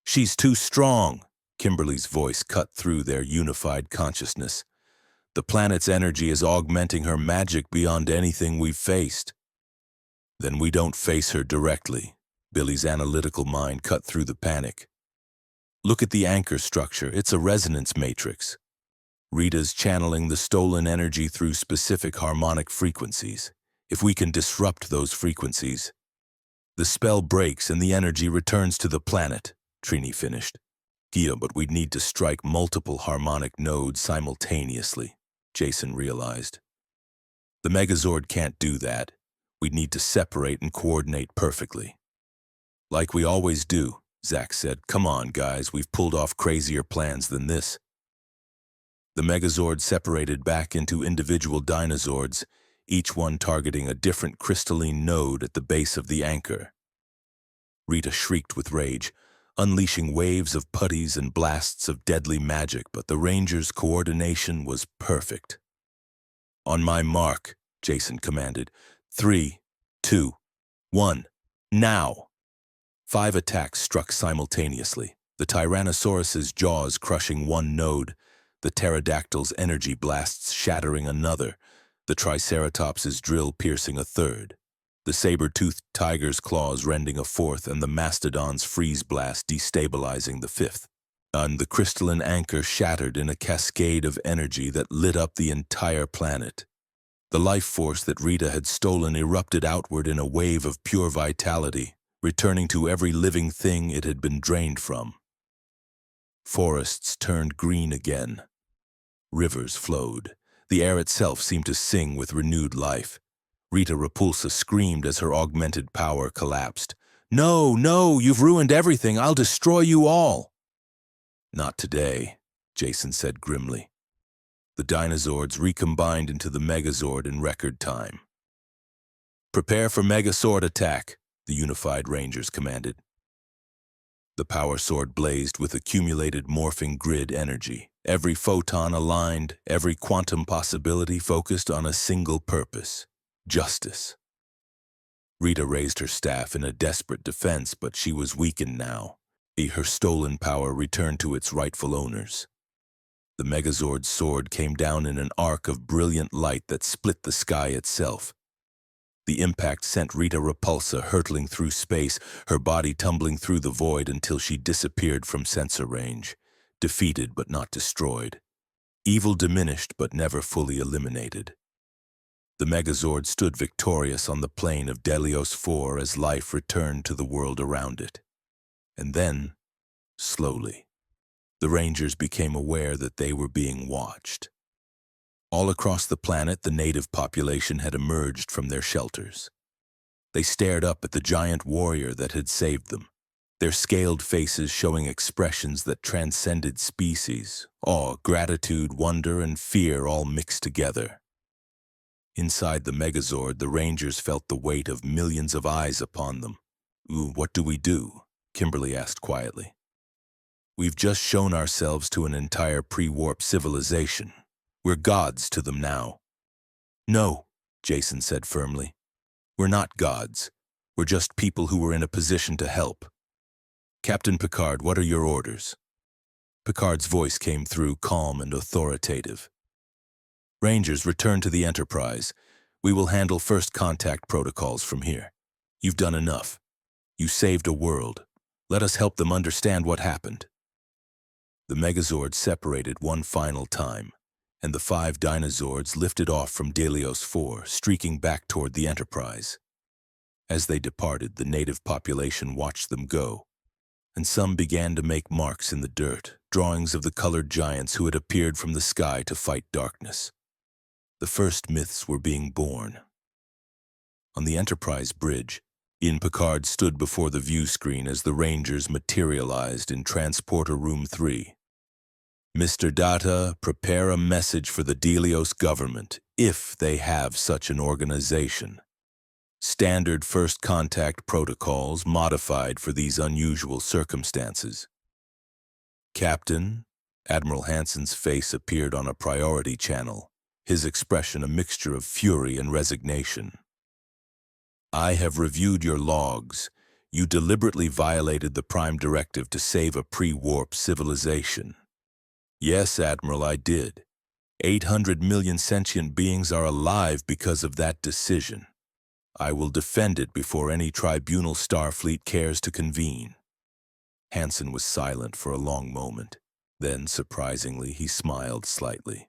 She's too strong, Kimberly's voice cut through their unified consciousness. The planet's energy is augmenting her magic beyond anything we've faced. Then we don't face her directly, Billy's analytical mind cut through the panic. Look at the anchor structure, it's a resonance matrix. Rita's channeling the stolen energy through specific harmonic frequencies. If we can disrupt those frequencies, the spell breaks and the energy returns to the planet, Trini finished. Yeah, but we'd need to strike multiple harmonic nodes simultaneously, Jason realized. The Megazord can't do that. We'd need to separate and coordinate perfectly. Like we always do, Zach said. Come on, guys, we've pulled off crazier plans than this. The Megazord separated back into individual Dinozords, each one targeting a different crystalline node at the base of the anchor. Rita shrieked with rage, unleashing waves of putties and blasts of deadly magic, but the Rangers' coordination was perfect. On my mark, Jason commanded. 3, 2, 1, now! 5 attacks struck simultaneously, the Tyrannosaurus's jaws crushing one node, the pterodactyl's energy blasts shattering another, the Triceratops's drill piercing a third, the saber-toothed tiger's claws rending a fourth, and the mastodon's freeze blast destabilizing the fifth. And the crystalline anchor shattered in a cascade of energy that lit up the entire planet. The life force that Rita had stolen erupted outward in a wave of pure vitality, returning to every living thing it had been drained from. Forests turned green again. Rivers flowed. The air itself seemed to sing with renewed life. Rita Repulsa screamed as her augmented power collapsed. No, no, you've ruined everything. I'll destroy you all. Not today, Jason said grimly. The Dinozords recombined into the Megazord in record time. Prepare for Megazord attack, the unified Rangers commanded. The power sword blazed with accumulated morphing grid energy, every photon aligned, every quantum possibility focused on a single purpose: justice. Rita raised her staff in a desperate defense, but she was weakened now. Her stolen power returned to its rightful owners. The Megazord's sword came down in an arc of brilliant light that split the sky itself. The impact sent Rita Repulsa hurtling through space, her body tumbling through the void until she disappeared from sensor range, defeated but not destroyed. Evil diminished but never fully eliminated. The Megazord stood victorious on the plain of Delios IV as life returned to the world around it. And then, slowly, the Rangers became aware that they were being watched. All across the planet, the native population had emerged from their shelters. They stared up at the giant warrior that had saved them, their scaled faces showing expressions that transcended species, awe, gratitude, wonder, and fear all mixed together. Inside the Megazord, the Rangers felt the weight of millions of eyes upon them. "What do we do?" Kimberly asked quietly. "We've just shown ourselves to an entire pre-warp civilization. We're gods to them now." "No," Jason said firmly. "We're not gods. We're just people who were in a position to help. Captain Picard, what are your orders?" Picard's voice came through, calm and authoritative. "Rangers, return to the Enterprise. We will handle first contact protocols from here. You've done enough. You saved a world. Let us help them understand what happened." The Megazord separated one final time, and the 5 Dinozords lifted off from Delios IV, streaking back toward the Enterprise. As they departed, the native population watched them go, and some began to make marks in the dirt, drawings of the colored giants who had appeared from the sky to fight darkness. The first myths were being born. On the Enterprise bridge, Ian Picard stood before the view screen as the Rangers materialized in Transporter Room 3. "Mr. Data, prepare a message for the Delios government, if they have such an organization. Standard first contact protocols modified for these unusual circumstances." "Captain," Admiral Hansen's face appeared on a priority channel, his expression a mixture of fury and resignation. "I have reviewed your logs. You deliberately violated the Prime Directive to save a pre-warp civilization." "Yes, Admiral, I did. 800 million sentient beings are alive because of that decision. I will defend it before any tribunal Starfleet cares to convene." Hansen was silent for a long moment. Then, surprisingly, he smiled slightly.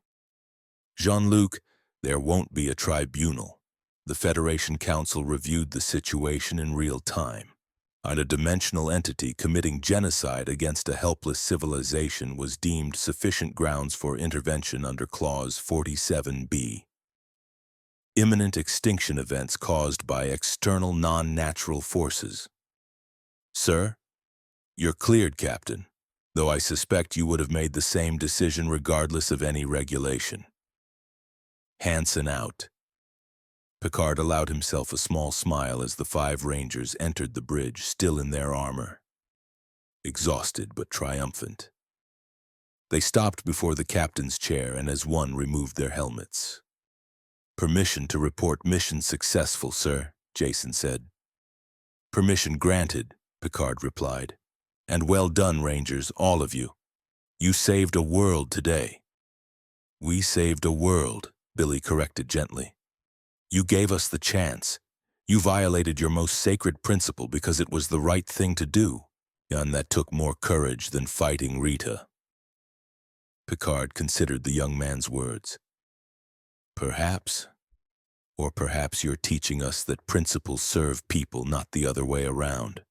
"Jean-Luc, there won't be a tribunal. The Federation Council reviewed the situation in real time. And a dimensional entity committing genocide against a helpless civilization was deemed sufficient grounds for intervention under Clause 47B. Imminent extinction events caused by external non-natural forces." "Sir, you're cleared, Captain, though I suspect you would have made the same decision regardless of any regulation." Hansen out. Picard allowed himself a small smile as the 5 Rangers entered the bridge, still in their armor. Exhausted but triumphant. They stopped before the captain's chair and as one removed their helmets. "Permission to report mission successful, sir," Jason said. "Permission granted," Picard replied. "And well done, Rangers, all of you. You saved a world today." "We saved a world," Billy corrected gently. "You gave us the chance. You violated your most sacred principle because it was the right thing to do, and that took more courage than fighting Rita." Picard considered the young man's words. "Perhaps. Or perhaps you're teaching us that principles serve people, not the other way around.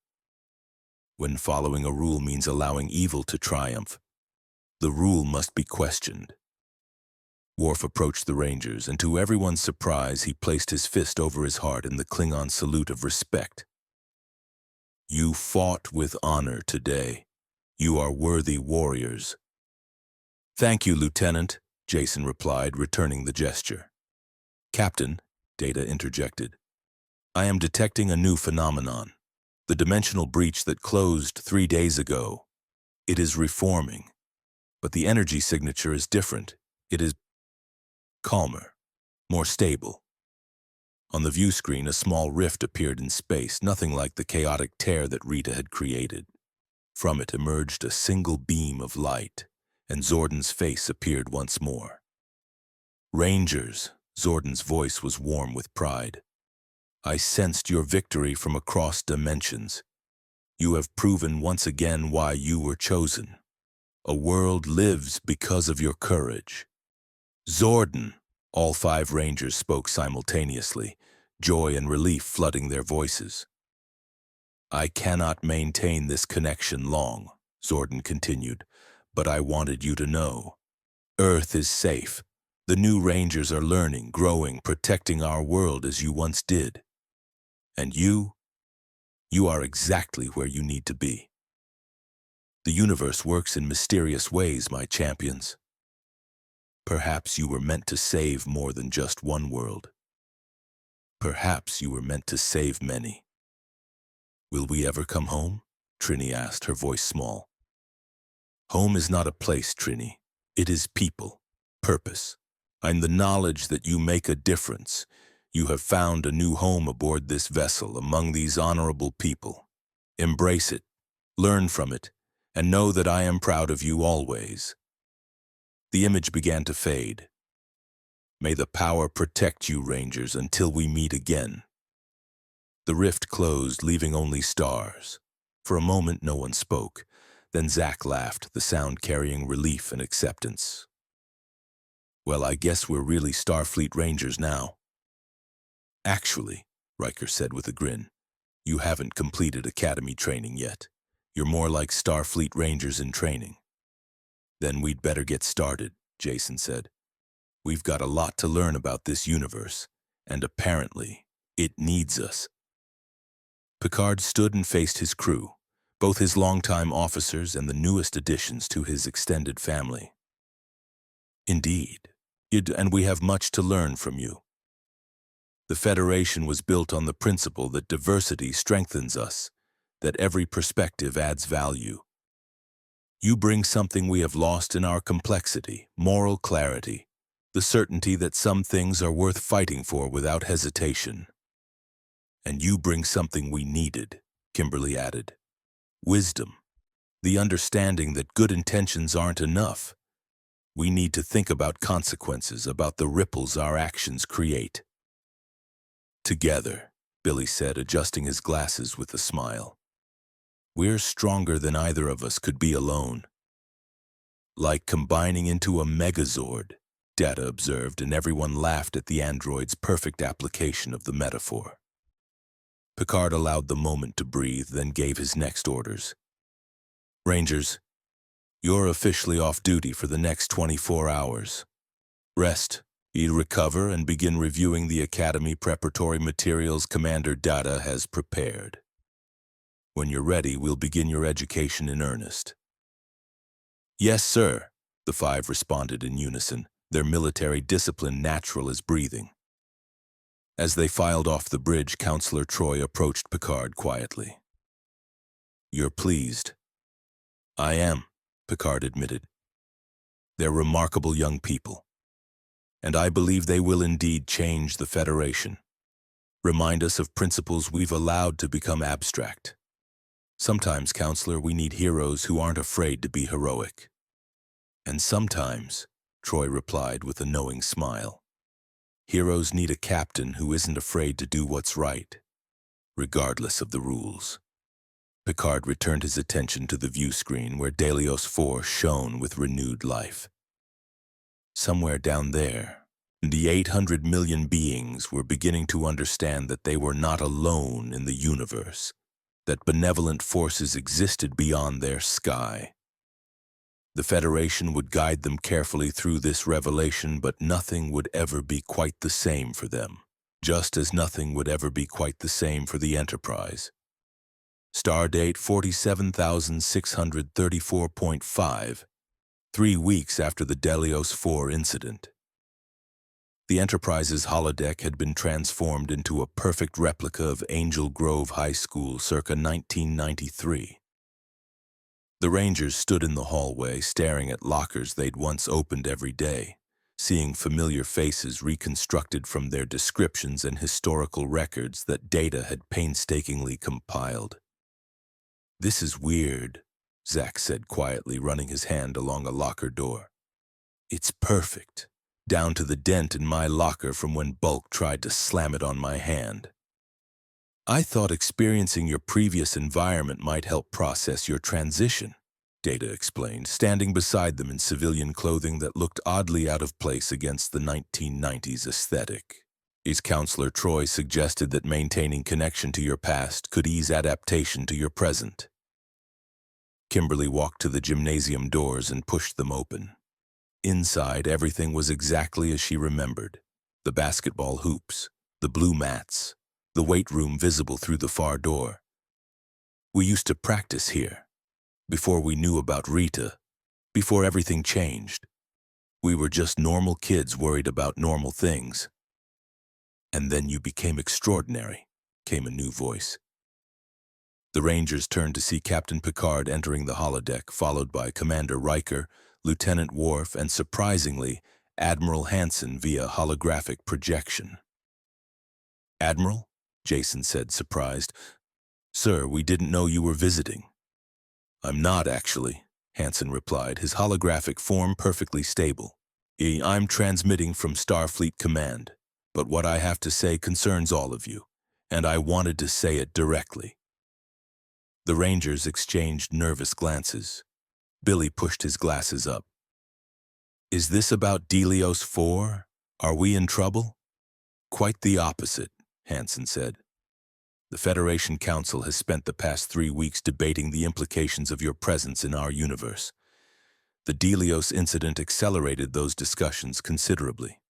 When following a rule means allowing evil to triumph, the rule must be questioned." Worf approached the Rangers, and to everyone's surprise, he placed his fist over his heart in the Klingon salute of respect. "You fought with honor today. You are worthy warriors." "Thank you, Lieutenant," Jason replied, returning the gesture. "Captain," Data interjected, "I am detecting a new phenomenon. The dimensional breach that closed 3 days ago. It is reforming. but the energy signature is different. It is calmer, more stable. On the view screen, a small rift appeared in space, nothing like the chaotic tear that Rita had created. From it emerged a single beam of light, and Zordon's face appeared once more. "Rangers," Zordon's voice was warm with pride. "I sensed your victory from across dimensions. You have proven once again why you were chosen. A world lives because of your courage." "Zordon!" All 5 Rangers spoke simultaneously, joy and relief flooding their voices. "I cannot maintain this connection long," Zordon continued, "but I wanted you to know. Earth is safe. The new Rangers are learning, growing, protecting our world as you once did. And you are exactly where you need to be. The universe works in mysterious ways, my champions. Perhaps you were meant to save more than just one world. Perhaps you were meant to save many." "Will we ever come home?" Trini asked, her voice small. "Home is not a place, Trini. It is people, purpose, and the knowledge that you make a difference. You have found a new home aboard this vessel among these honorable people. Embrace it, learn from it, and know that I am proud of you always." The image began to fade. "May the power protect you, Rangers, until we meet again." The rift closed, leaving only stars. For a moment, no one spoke. Then Zack laughed, the sound carrying relief and acceptance. "Well, I guess we're really Starfleet Rangers now." "Actually," Riker said with a grin, "you haven't completed Academy training yet. You're more like Starfleet Rangers in training." "Then we'd better get started," Jason said. "We've got a lot to learn about this universe, and apparently, it needs us." Picard stood and faced his crew, both his longtime officers and the newest additions to his extended family. "Indeed, and we have much to learn from you. The Federation was built on the principle that diversity strengthens us, that every perspective adds value. You bring something we have lost in our complexity, moral clarity, the certainty that some things are worth fighting for without hesitation. And you bring something we needed," Kimberly added. "Wisdom, the understanding that good intentions aren't enough. We need to think about consequences, about the ripples our actions create." "Together," Billy said, adjusting his glasses with a smile. "We're stronger than either of us could be alone." "Like combining into a megazord," Data observed, and everyone laughed at the android's perfect application of the metaphor. Picard allowed the moment to breathe, then gave his next orders. "Rangers, you're officially off duty for the next 24 hours. Rest, recover, and begin reviewing the Academy preparatory materials Commander Data has prepared. When you're ready, we'll begin your education in earnest." "Yes, sir," the 5 responded in unison, their military discipline natural as breathing. As they filed off the bridge, Counselor Troy approached Picard quietly. "You're pleased." "I am," Picard admitted. "They're remarkable young people, and I believe they will indeed change the Federation. Remind us of principles we've allowed to become abstract. Sometimes, Counselor, we need heroes who aren't afraid to be heroic." "And sometimes," Troy replied with a knowing smile, "heroes need a captain who isn't afraid to do what's right, regardless of the rules." Picard returned his attention to the view screen where Delios 4 shone with renewed life. Somewhere down there, the 800 million beings were beginning to understand that they were not alone in the universe, that benevolent forces existed beyond their sky. The Federation would guide them carefully through this revelation, but nothing would ever be quite the same for them, just as nothing would ever be quite the same for the Enterprise. Stardate 47,634.5, 3 weeks after the Delios 4 incident. The Enterprise's holodeck had been transformed into a perfect replica of Angel Grove High School circa 1993. The Rangers stood in the hallway, staring at lockers they'd once opened every day, seeing familiar faces reconstructed from their descriptions and historical records that Data had painstakingly compiled. "This is weird," Zack said quietly, running his hand along a locker door. "It's perfect, down to the dent in my locker from when Bulk tried to slam it on my hand. I thought experiencing your previous environment might help process your transition," Data explained, standing beside them in civilian clothing that looked oddly out of place against the 1990s aesthetic. His counselor Troy suggested that maintaining connection to your past could ease adaptation to your present. Kimberly walked to the gymnasium doors and pushed them open. Inside, everything was exactly as she remembered. The basketball hoops, the blue mats, the weight room visible through the far door. "We used to practice here, before we knew about Rita, before everything changed. We were just normal kids worried about normal things." "And then you became extraordinary," came a new voice. The Rangers turned to see Captain Picard entering the holodeck, followed by Commander Riker, Lieutenant Worf, and surprisingly, Admiral Hansen via holographic projection. "Admiral?" Jason said, surprised. "Sir, we didn't know you were visiting." "I'm not, actually," Hansen replied, his holographic form perfectly stable. "I'm transmitting from Starfleet Command, but what I have to say concerns all of you, and I wanted to say it directly." The Rangers exchanged nervous glances. Billy pushed his glasses up. "Is this about Delios 4? Are we in trouble?" "Quite the opposite," Hansen said. "The Federation Council has spent the past 3 weeks debating the implications of your presence in our universe. The Delios incident accelerated those discussions considerably."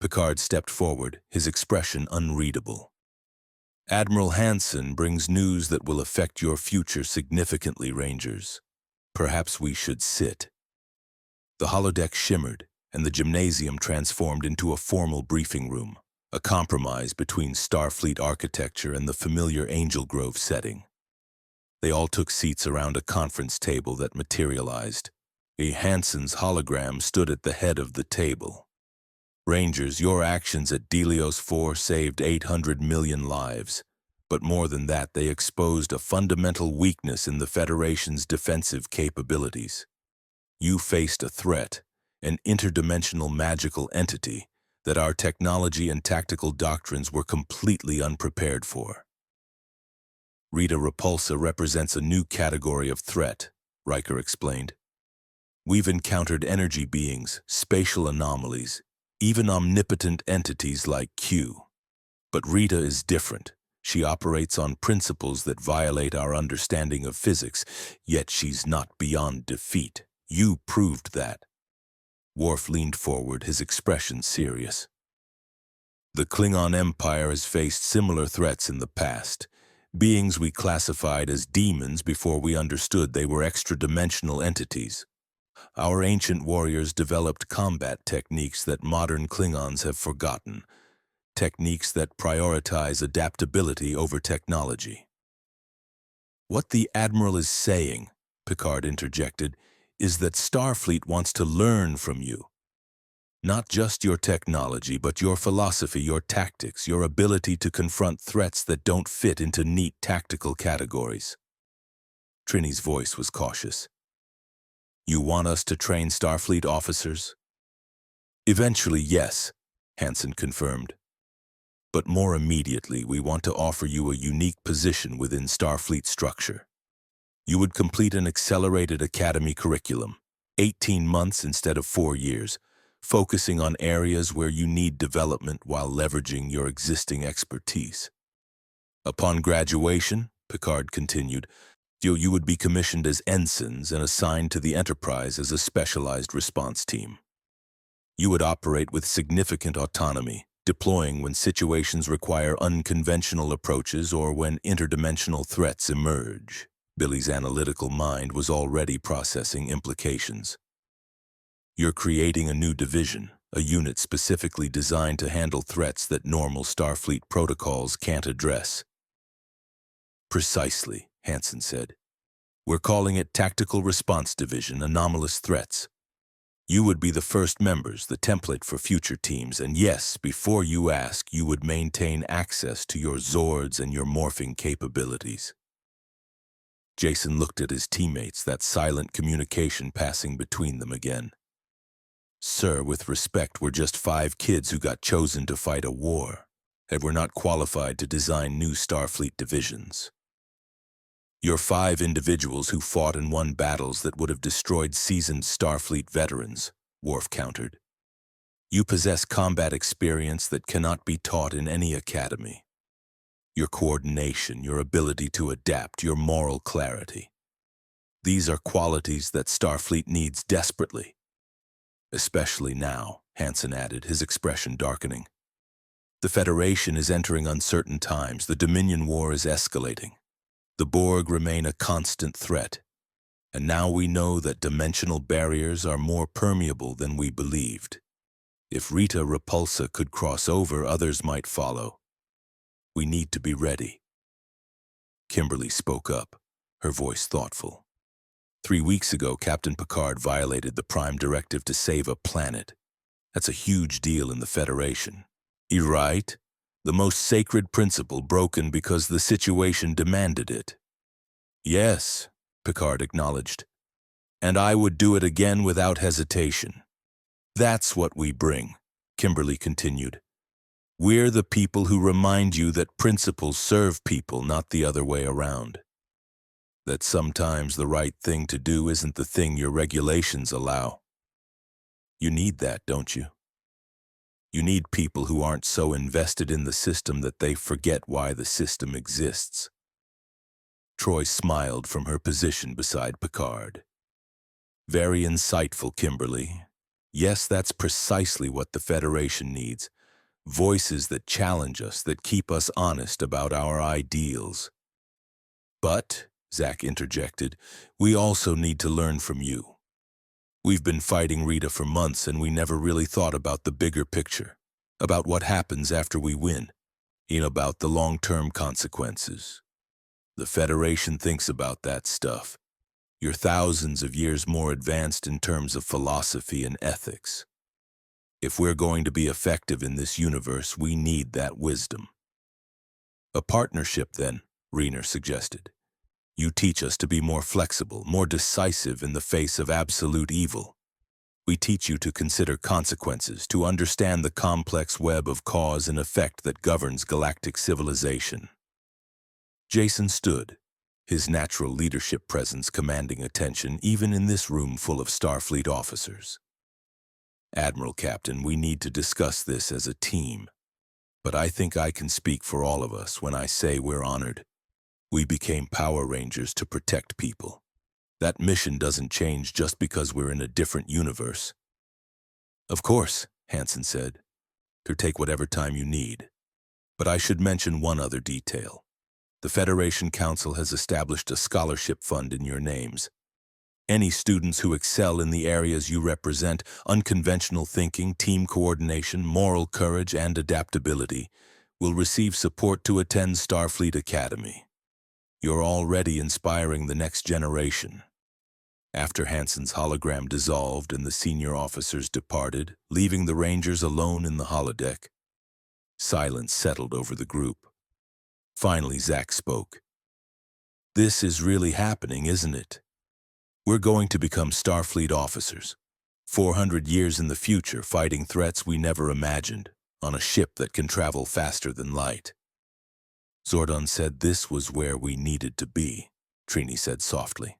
Picard stepped forward, his expression unreadable. "Admiral Hansen brings news that will affect your future significantly, Rangers. Perhaps we should sit." The holodeck shimmered, and the gymnasium transformed into a formal briefing room, a compromise between Starfleet architecture and the familiar Angel Grove setting. They all took seats around a conference table that materialized. A Hansen's hologram stood at the head of the table. "Rangers, your actions at Delios 4 saved 800 million lives. But more than that, they exposed a fundamental weakness in the Federation's defensive capabilities. You faced a threat, an interdimensional magical entity, that our technology and tactical doctrines were completely unprepared for." "Rita Repulsa represents a new category of threat," Riker explained. "We've encountered energy beings, spatial anomalies, even omnipotent entities like Q. But Rita is different. She operates on principles that violate our understanding of physics, yet she's not beyond defeat. You proved that." Worf leaned forward, his expression serious. "The Klingon Empire has faced similar threats in the past, beings we classified as demons before we understood they were extra-dimensional entities. Our ancient warriors developed combat techniques that modern Klingons have forgotten, techniques that prioritize adaptability over technology." "What the Admiral is saying," Picard interjected, "is that Starfleet wants to learn from you. Not just your technology, but your philosophy, your tactics, your ability to confront threats that don't fit into neat tactical categories." Trini's voice was cautious. "You want us to train Starfleet officers?" "Eventually, yes," Hansen confirmed. "But more immediately, we want to offer you a unique position within Starfleet structure. You would complete an accelerated academy curriculum, 18 months instead of 4 years, focusing on areas where you need development while leveraging your existing expertise. Upon graduation," Picard continued, "you would be commissioned as ensigns and assigned to the Enterprise as a specialized response team. You would operate with significant autonomy, deploying when situations require unconventional approaches or when interdimensional threats emerge." Billy's analytical mind was already processing implications. "You're creating a new division, a unit specifically designed to handle threats that normal Starfleet protocols can't address." "Precisely," Hansen said. We're calling it Tactical Response Division Anomalous Threats. You would be the first members, the template for future teams, and yes, before you ask, you would maintain access to your Zords and your morphing capabilities. Jason looked at his teammates, that silent communication passing between them again. Sir, with respect, we're just 5 kids who got chosen to fight a war, and we're not qualified to design new Starfleet divisions. You're 5 individuals who fought and won battles that would have destroyed seasoned Starfleet veterans, Worf countered. You possess combat experience that cannot be taught in any academy. Your coordination, your ability to adapt, your moral clarity. These are qualities that Starfleet needs desperately. Especially now, Hansen added, his expression darkening. The Federation is entering uncertain times. The Dominion War is escalating. The Borg remain a constant threat, and now we know that dimensional barriers are more permeable than we believed. If Rita Repulsa could cross over, others might follow. We need to be ready. Kimberly spoke up, her voice thoughtful. 3 weeks ago, Captain Picard violated the Prime Directive to save a planet. That's a huge deal in the Federation. You're right. The most sacred principle broken because the situation demanded it. Yes, Picard acknowledged. And I would do it again without hesitation. That's what we bring, Kimberly continued. We're the people who remind you that principles serve people, not the other way around. That sometimes the right thing to do isn't the thing your regulations allow. You need that, don't you? You need people who aren't so invested in the system that they forget why the system exists. Troy smiled from her position beside Picard. Very insightful, Kimberly. Yes, that's precisely what the Federation needs. Voices that challenge us, that keep us honest about our ideals. But, Zach interjected, we also need to learn from you. We've been fighting Rita for months and we never really thought about the bigger picture, about what happens after we win, about the long-term consequences. The Federation thinks about that stuff. You're thousands of years more advanced in terms of philosophy and ethics. If we're going to be effective in this universe, we need that wisdom. A partnership, then, Rayner suggested. You teach us to be more flexible, more decisive in the face of absolute evil. We teach you to consider consequences, to understand the complex web of cause and effect that governs galactic civilization. Jason stood, his natural leadership presence commanding attention even in this room full of Starfleet officers. Admiral Captain, we need to discuss this as a team, but I think I can speak for all of us when I say we're honored. We became Power Rangers to protect people. That mission doesn't change just because we're in a different universe. Of course, Hansen said, to take whatever time you need. But I should mention one other detail. The Federation Council has established a scholarship fund in your names. Any students who excel in the areas you represent, unconventional thinking, team coordination, moral courage, and adaptability, will receive support to attend Starfleet Academy. You're already inspiring the next generation. After Hansen's hologram dissolved and the senior officers departed, leaving the Rangers alone in the holodeck, silence settled over the group. Finally, Zach spoke. This is really happening, isn't it? We're going to become Starfleet officers, 400 years in the future, fighting threats we never imagined, on a ship that can travel faster than light. Zordon said this was where we needed to be, Trini said softly.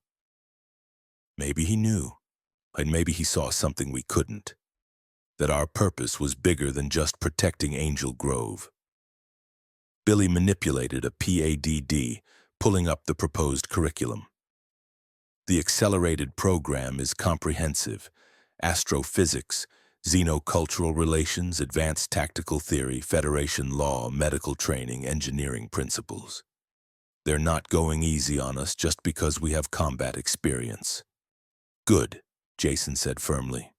Maybe he knew, and maybe he saw something we couldn't, that our purpose was bigger than just protecting Angel Grove. Billy manipulated a PADD, pulling up the proposed curriculum. The accelerated program is comprehensive: astrophysics, xenocultural relations, advanced tactical theory, Federation law, medical training, engineering principles. They're not going easy on us just because we have combat experience. Good, Jason said firmly.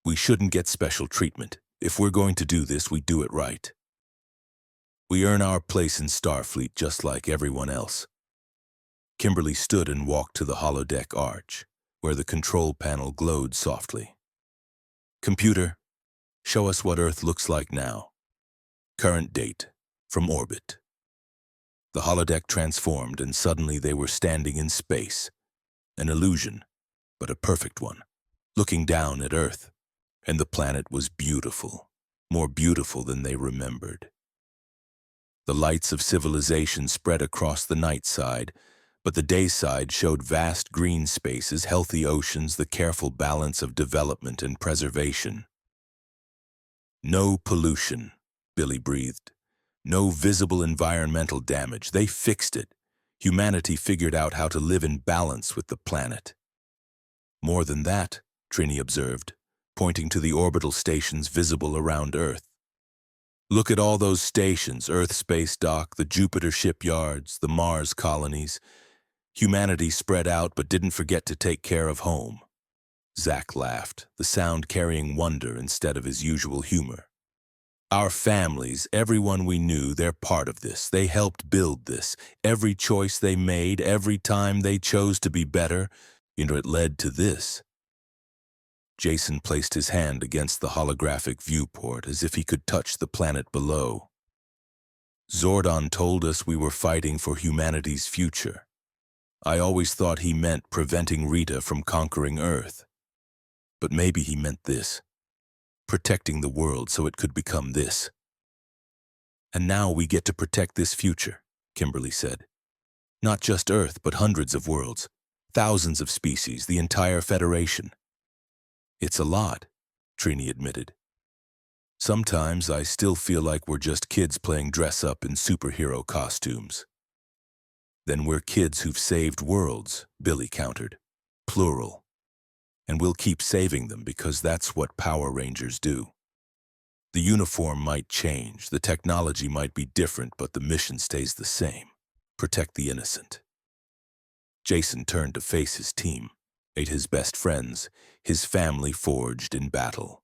We shouldn't get special treatment. If we're going to do this, we do it right. We earn our place in Starfleet just like everyone else. Kimberly stood and walked to the holodeck arch, where the control panel glowed softly. "Computer, show us what Earth looks like now. Current date, from orbit." The holodeck transformed, and suddenly they were standing in space. An illusion, but a perfect one, looking down at Earth. And the planet was beautiful, more beautiful than they remembered. The lights of civilization spread across the night side, but the day side showed vast green spaces, healthy oceans, the careful balance of development and preservation. "No pollution," Billy breathed. "No visible environmental damage. They fixed it. Humanity figured out how to live in balance with the planet." "More than that," Trini observed, pointing to the orbital stations visible around Earth. "Look at all those stations, Earth Space Dock, the Jupiter shipyards, the Mars colonies. Humanity spread out but didn't forget to take care of home." Zach laughed, the sound carrying wonder instead of his usual humor. "Our families, everyone we knew, they're part of this. They helped build this. Every choice they made, every time they chose to be better, it led to this." Jason placed his hand against the holographic viewport as if he could touch the planet below. "Zordon told us we were fighting for humanity's future. I always thought he meant preventing Rita from conquering Earth. But maybe he meant this, protecting the world so it could become this. And now we get to protect this future," Kimberly said. "Not just Earth, but hundreds of worlds, thousands of species, the entire Federation." "It's a lot," Trini admitted. "Sometimes I still feel like we're just kids playing dress-up in superhero costumes." "Then we're kids who've saved worlds," Billy countered. "Plural. And we'll keep saving them because that's what Power Rangers do. The uniform might change, the technology might be different, but the mission stays the same. Protect the innocent." Jason turned to face his team, his best friends, his family forged in battle.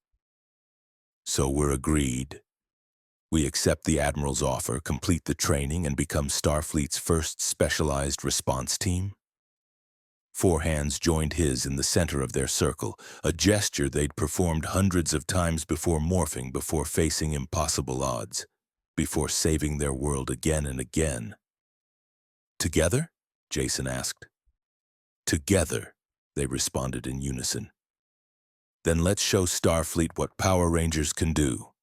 "So we're agreed. We accept the Admiral's offer, complete the training, and become Starfleet's first specialized response team?" Four hands joined his in the center of their circle, a gesture they'd performed hundreds of times before morphing, before facing impossible odds, before saving their world again and again. "Together?" Jason asked. "Together," they responded in unison. "Then let's show Starfleet what Power Rangers can do.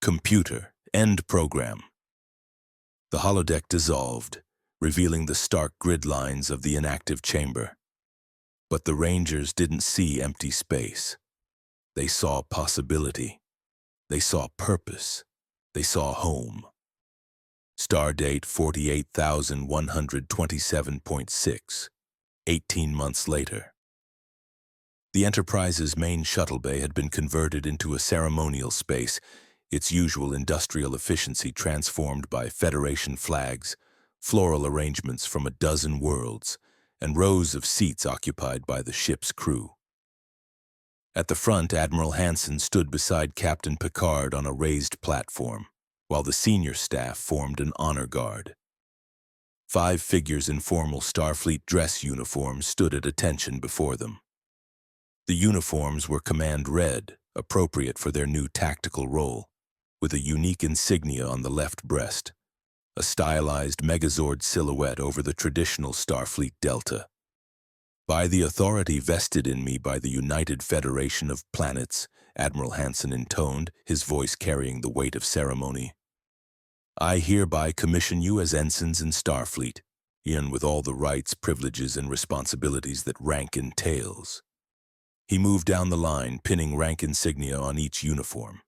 Computer, end program." The holodeck dissolved, revealing the stark grid lines of the inactive chamber. But the Rangers didn't see empty space. They saw possibility. They saw purpose. They saw home. Stardate 48,127.6, 18 months later. The Enterprise's main shuttle bay had been converted into a ceremonial space, its usual industrial efficiency transformed by Federation flags, floral arrangements from a dozen worlds, and rows of seats occupied by the ship's crew. At the front, Admiral Hansen stood beside Captain Picard on a raised platform, while the senior staff formed an honor guard. 5 figures in formal Starfleet dress uniforms stood at attention before them. The uniforms were command red, appropriate for their new tactical role, with a unique insignia on the left breast, a stylized Megazord silhouette over the traditional Starfleet Delta. "By the authority vested in me by the United Federation of Planets," Admiral Hansen intoned, his voice carrying the weight of ceremony, "I hereby commission you as ensigns in Starfleet, with all the rights, privileges, and responsibilities that rank entails." He moved down the line, pinning rank insignia on each uniform.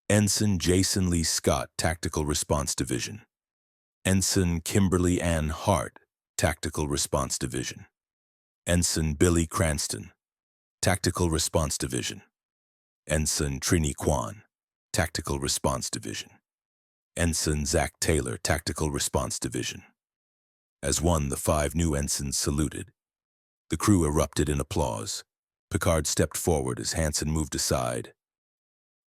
Ensign Jason Lee Scott, Tactical Response Division. Ensign Kimberly Ann Hart, Tactical Response Division. Ensign Billy Cranston, Tactical Response Division. Ensign Trini Kwan, Tactical Response Division. Ensign Zach Taylor, Tactical Response Division. As one, the 5 new ensigns saluted. The crew erupted in applause. Picard stepped forward as Hansen moved aside.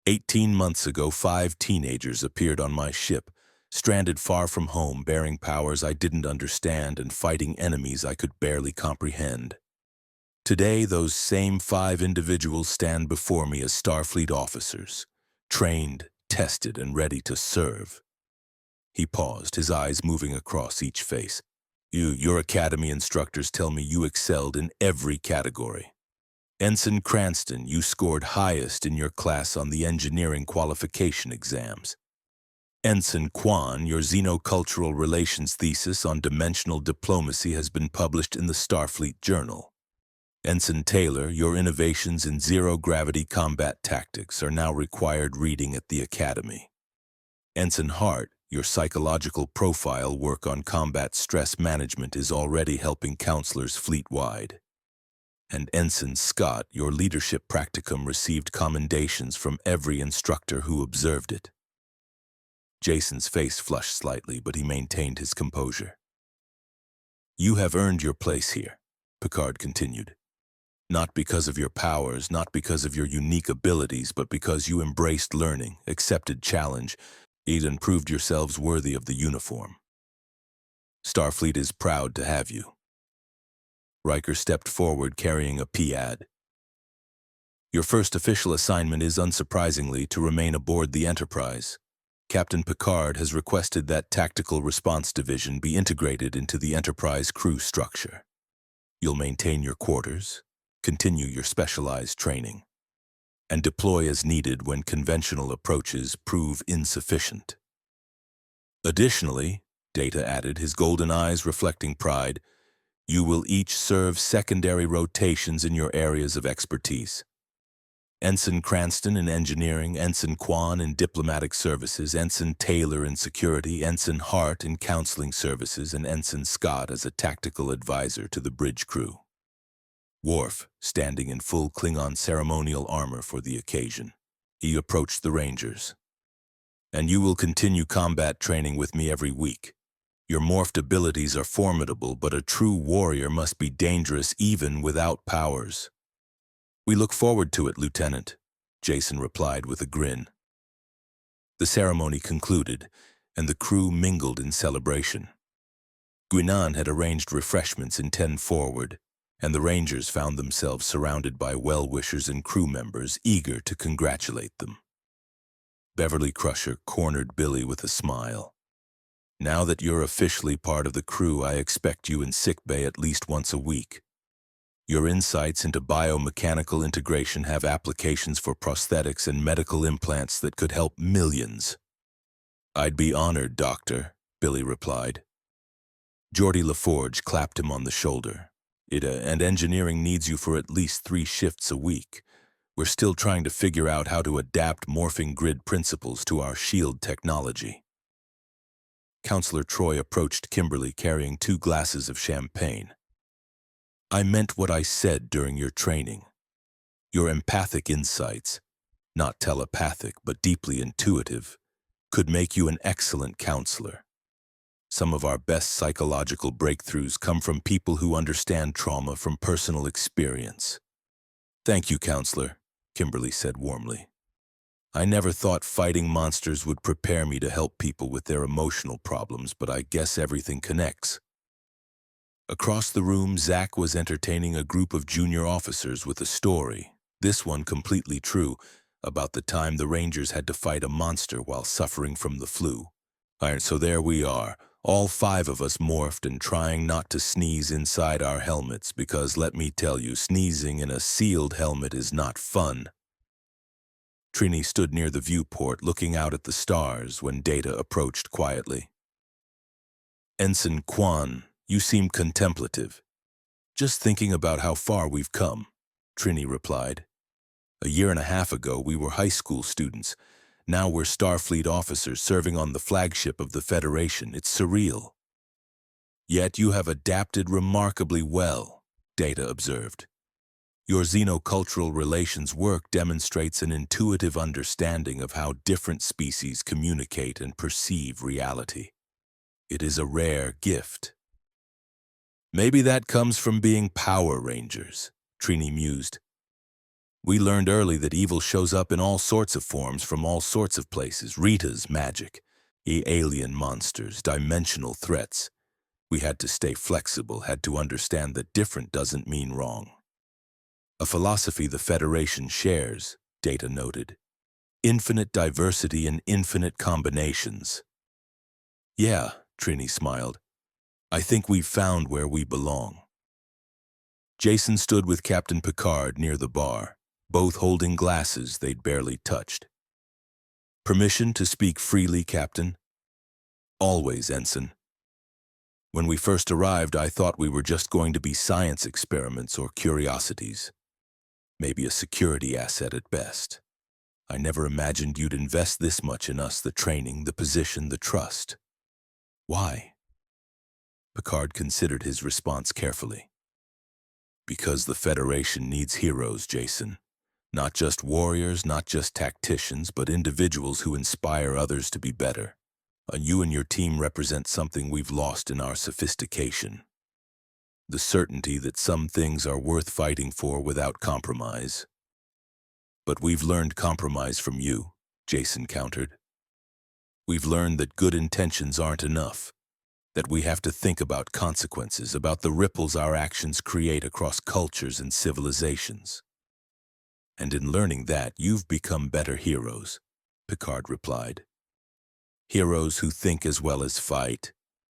18 months ago, 5 teenagers appeared on my ship, stranded far from home, bearing powers I didn't understand and fighting enemies I could barely comprehend. Today, those same 5 individuals stand before me as Starfleet officers, trained, tested, and ready to serve. He paused, his eyes moving across each face. Your academy instructors tell me you excelled in every category. Ensign Cranston, you scored highest in your class on the engineering qualification exams. Ensign Kwan, your xenocultural relations thesis on dimensional diplomacy has been published in the Starfleet Journal. Ensign Taylor, your innovations in zero-gravity combat tactics are now required reading at the Academy. Ensign Hart, your psychological profile work on combat stress management is already helping counselors fleet-wide. And Ensign Scott, your leadership practicum received commendations from every instructor who observed it. Jason's face flushed slightly, but he maintained his composure. You have earned your place here, Picard continued. Not because of your powers, not because of your unique abilities, but because you embraced learning, accepted challenge, and proved yourselves worthy of the uniform. Starfleet is proud to have you. Riker stepped forward carrying a PAD. Your first official assignment is, unsurprisingly, to remain aboard the Enterprise. Captain Picard has requested that Tactical Response Division be integrated into the Enterprise crew structure. You'll maintain your quarters, continue your specialized training, and deploy as needed when conventional approaches prove insufficient. Additionally, Data added, his golden eyes reflecting pride, you will each serve secondary rotations in your areas of expertise. Ensign Cranston in engineering, Ensign Kwan in diplomatic services, Ensign Taylor in security, Ensign Hart in counseling services, and Ensign Scott as a tactical advisor to the bridge crew. Worf, standing in full Klingon ceremonial armor for the occasion. He approached the Rangers. And you will continue combat training with me every week. Your morphed abilities are formidable, but a true warrior must be dangerous even without powers. We look forward to it, Lieutenant, Jason replied with a grin. The ceremony concluded, and the crew mingled in celebration. Guinan had arranged refreshments in 10 forward, and the Rangers found themselves surrounded by well-wishers and crew members eager to congratulate them. Beverly Crusher cornered Billy with a smile. Now that you're officially part of the crew, I expect you in sickbay at least once a week. Your insights into biomechanical integration have applications for prosthetics and medical implants that could help millions. I'd be honored, Doctor, Billy replied. Geordie LaForge clapped him on the shoulder. And engineering needs you for at least 3 shifts a week. We're still trying to figure out how to adapt morphing grid principles to our shield technology. Counselor Troy approached Kimberly carrying 2 glasses of champagne. I meant what I said during your training. Your empathic insights, not telepathic but deeply intuitive, could make you an excellent counselor. Some of our best psychological breakthroughs come from people who understand trauma from personal experience. Thank you, Counselor, Kimberly said warmly. I never thought fighting monsters would prepare me to help people with their emotional problems, but I guess everything connects. Across the room, Zach was entertaining a group of junior officers with a story, this one completely true, about the time the Rangers had to fight a monster while suffering from the flu. So there we are, all 5 of us morphed and trying not to sneeze inside our helmets because, let me tell you, sneezing in a sealed helmet is not fun. Trini stood near the viewport looking out at the stars when Data approached quietly. Ensign Kwan, you seem contemplative. Just thinking about how far we've come, Trini replied. A year and a half ago, we were high school students. Now we're Starfleet officers serving on the flagship of the Federation. It's surreal. Yet you have adapted remarkably well, Data observed. Your xenocultural relations work demonstrates an intuitive understanding of how different species communicate and perceive reality. It is a rare gift. Maybe that comes from being Power Rangers, Trini mused. We learned early that evil shows up in all sorts of forms from all sorts of places. Rita's magic. Alien monsters, dimensional threats. We had to stay flexible, had to understand that different doesn't mean wrong. A philosophy the Federation shares, Data noted. Infinite diversity and infinite combinations. Yeah, Trini smiled. I think we've found where we belong. Jason stood with Captain Picard near the bar, both holding glasses they'd barely touched. Permission to speak freely, Captain? Always, Ensign. When we first arrived, I thought we were just going to be science experiments or curiosities. Maybe a security asset at best. I never imagined you'd invest this much in us, the training, the position, the trust. Why? Picard considered his response carefully. Because the Federation needs heroes, Jason. Not just warriors, not just tacticians, but individuals who inspire others to be better. And you and your team represent something we've lost in our sophistication. The certainty that some things are worth fighting for without compromise. But we've learned compromise from you, Jason countered. We've learned that good intentions aren't enough, that we have to think about consequences, about the ripples our actions create across cultures and civilizations. And in learning that, you've become better heroes, Picard replied. Heroes who think as well as fight,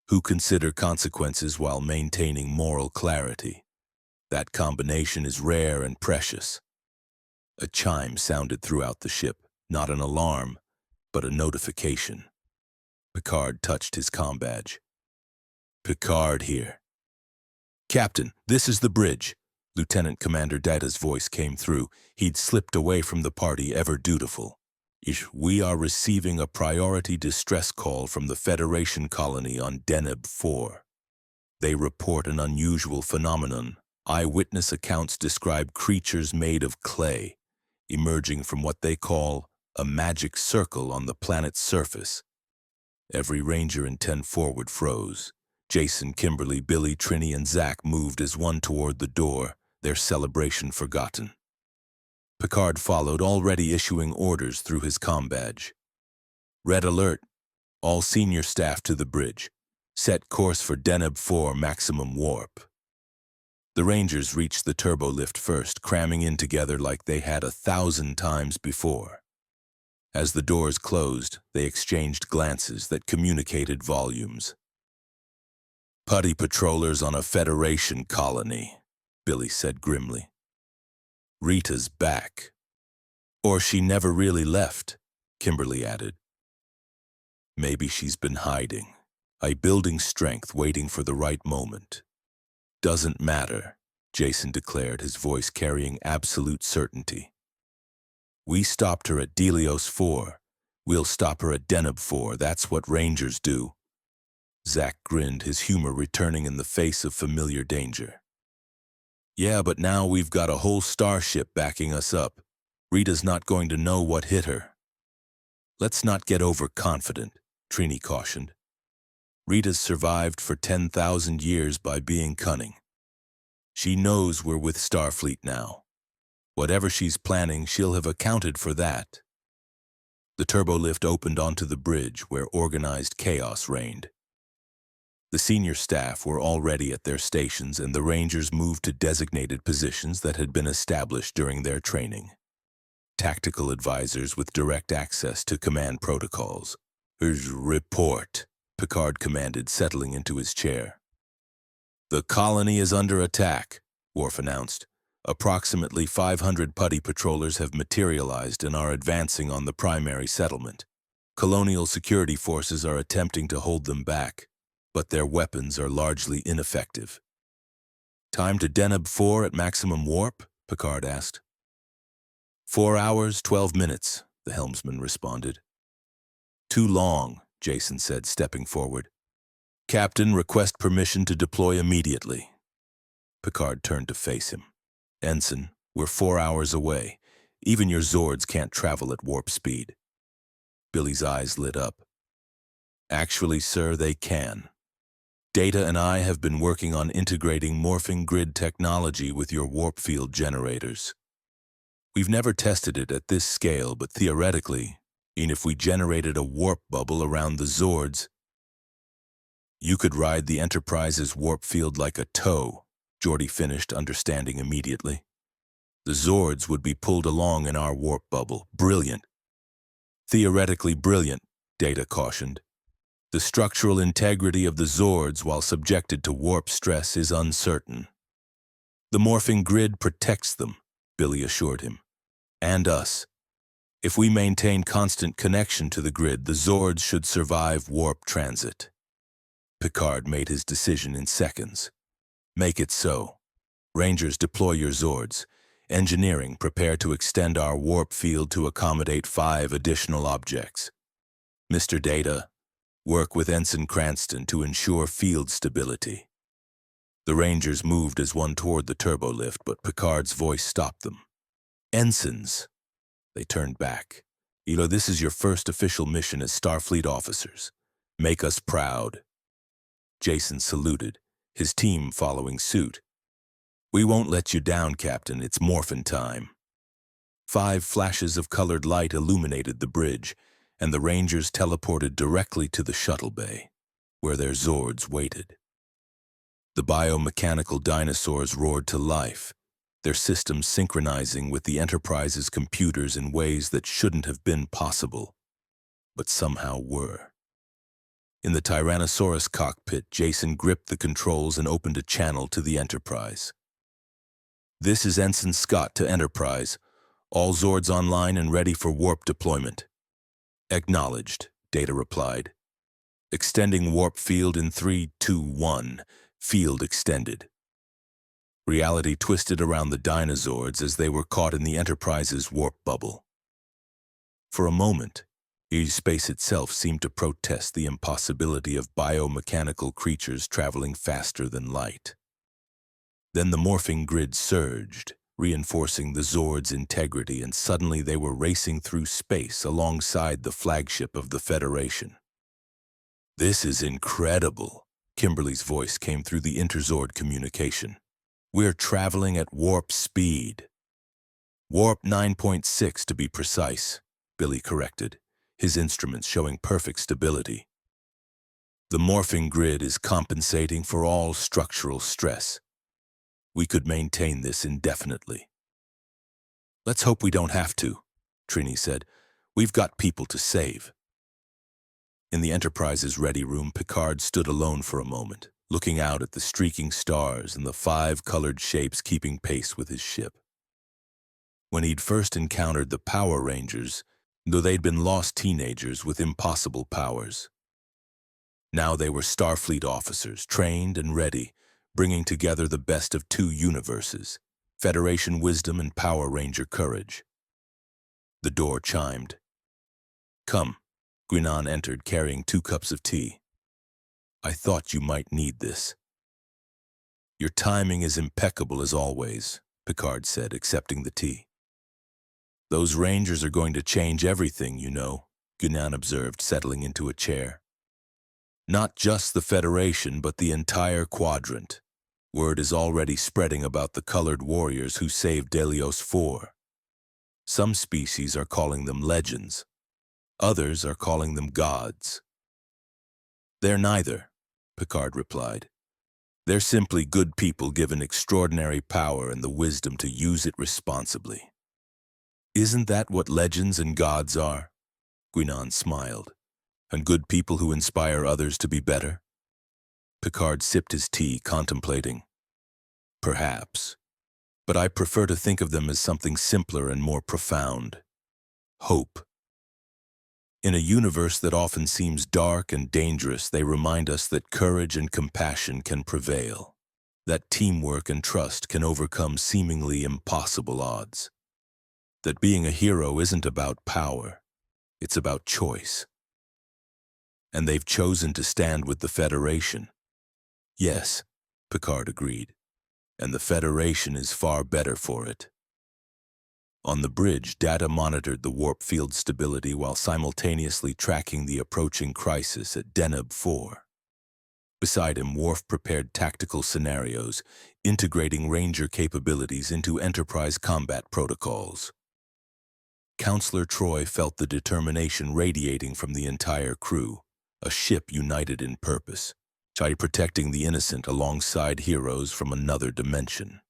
who consider consequences while maintaining moral clarity. That combination is rare and precious. A chime sounded throughout the ship, not an alarm, but a notification. Picard touched his comm badge. Picard here. Captain, this is the bridge. Lieutenant Commander Data's voice came through. He'd slipped away from the party, ever dutiful. We are receiving a priority distress call from the Federation colony on Deneb 4. They report an unusual phenomenon. Eyewitness accounts describe creatures made of clay, emerging from what they call a magic circle on the planet's surface. Every Ranger in 10 forward froze. Jason, Kimberly, Billy, Trini, and Zach moved as one toward the door, their celebration forgotten. Picard followed, already issuing orders through his comm badge. Red alert. All senior staff to the bridge. Set course for Deneb 4 maximum warp. The Rangers reached the turbo lift first, cramming in together like they had 1,000 times before. As the doors closed, they exchanged glances that communicated volumes. Putty patrollers on a Federation colony, Billy said grimly. Rita's back. Or she never really left, Kimberly added. Maybe she's been hiding, building strength, waiting for the right moment. Doesn't matter, Jason declared, his voice carrying absolute certainty. We stopped her at Delios 4. We'll stop her at Deneb 4. That's what Rangers do. Zach grinned, his humor returning in the face of familiar danger. Yeah, but now we've got a whole starship backing us up. Rita's not going to know what hit her. Let's not get overconfident, Trini cautioned. Rita's survived for 10,000 years by being cunning. She knows we're with Starfleet now. Whatever she's planning, she'll have accounted for that. The turbolift opened onto the bridge where organized chaos reigned. The senior staff were already at their stations, and the Rangers moved to designated positions that had been established during their training. Tactical advisors with direct access to command protocols. Report, Picard commanded, settling into his chair. The colony is under attack, Worf announced. Approximately 500 putty patrollers have materialized and are advancing on the primary settlement. Colonial security forces are attempting to hold them back, but their weapons are largely ineffective. Time to Deneb 4 at maximum warp? Picard asked. 4 hours, 12 minutes, the helmsman responded. Too long, Jason said, stepping forward. Captain, request permission to deploy immediately. Picard turned to face him. Ensign, we're 4 hours away. Even your Zords can't travel at warp speed. Billy's eyes lit up. Actually, sir, they can. Data and I have been working on integrating morphing grid technology with your warp field generators. We've never tested it at this scale, but theoretically, And if we generated a warp bubble around the Zords, you could ride the Enterprise's warp field like a tow, Geordi finished, understanding immediately. The Zords would be pulled along in our warp bubble. Brilliant. Theoretically brilliant, Data cautioned. The structural integrity of the Zords while subjected to warp stress is uncertain. The morphing grid protects them, Billy assured him. And us. If we maintain constant connection to the grid, the Zords should survive warp transit. Picard made his decision in seconds. Make it so. Rangers, deploy your Zords. Engineering, prepare to extend our warp field to accommodate 5 additional objects. Mr. Data, work with Ensign Cranston to ensure field stability. The Rangers moved as one toward the turbolift, but Picard's voice stopped them. Ensigns. They turned back. This is your first official mission as Starfleet officers. Make us proud. Jason saluted, his team following suit. We won't let you down, Captain. It's morphin' time. 5 flashes of colored light illuminated the bridge, and the Rangers teleported directly to the shuttle bay, where their Zords waited. The biomechanical dinosaurs roared to life, their systems synchronizing with the Enterprise's computers in ways that shouldn't have been possible, but somehow were. In the Tyrannosaurus cockpit, Jason gripped the controls and opened a channel to the Enterprise. This is Ensign Scott to Enterprise. All Zords online and ready for warp deployment. Acknowledged, Data replied. Extending warp field in 3, 2, 1. Field extended. Reality twisted around the Dinozords as they were caught in the Enterprise's warp bubble. For a moment, space itself seemed to protest the impossibility of biomechanical creatures traveling faster than light. Then the morphing grid surged, reinforcing the Zord's integrity, and suddenly they were racing through space alongside the flagship of the Federation. This is incredible, Kimberly's voice came through the Interzord communication. We're traveling at warp speed. Warp 9.6 to be precise, Billy corrected, his instruments showing perfect stability. The morphing grid is compensating for all structural stress. We could maintain this indefinitely. Let's hope we don't have to, Trini said. We've got people to save. In the Enterprise's ready room, Picard stood alone for a moment, looking out at the streaking stars and the 5 colored shapes keeping pace with his ship. When he'd first encountered the Power Rangers, though they'd been lost teenagers with impossible powers. Now they were Starfleet officers, trained and ready, bringing together the best of 2 universes, Federation wisdom and Power Ranger courage. The door chimed. Come, Guinan entered carrying 2 cups of tea. I thought you might need this. Your timing is impeccable as always, Picard said, accepting the tea. Those Rangers are going to change everything, Guinan observed, settling into a chair. Not just the Federation, but the entire quadrant. Word is already spreading about the colored warriors who saved Delios 4. Some species are calling them legends. Others are calling them gods. They're neither, Picard replied. They're simply good people given extraordinary power and the wisdom to use it responsibly. Isn't that what legends and gods are? Guinan smiled. And good people who inspire others to be better? Picard sipped his tea, contemplating. Perhaps. But I prefer to think of them as something simpler and more profound. Hope. In a universe that often seems dark and dangerous, they remind us that courage and compassion can prevail, that teamwork and trust can overcome seemingly impossible odds, that being a hero isn't about power, it's about choice. And they've chosen to stand with the Federation. Yes, Picard agreed, and the Federation is far better for it. On the bridge, Data monitored the warp field stability while simultaneously tracking the approaching crisis at Deneb 4. Beside him, Worf prepared tactical scenarios, integrating Ranger capabilities into Enterprise combat protocols. Counselor Troy felt the determination radiating from the entire crew, a ship united in purpose, protecting the innocent alongside heroes from another dimension.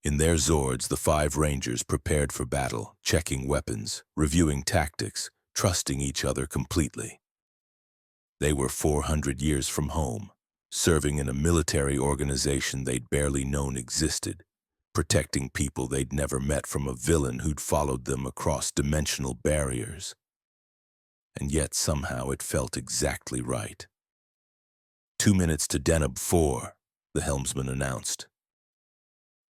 In their Zords, the 5 Rangers prepared for battle, checking weapons, reviewing tactics, trusting each other completely. They were 400 years from home, serving in a military organization they'd barely known existed, protecting people they'd never met from a villain who'd followed them across dimensional barriers. And yet somehow it felt exactly right. 2 minutes to Deneb 4, the helmsman announced.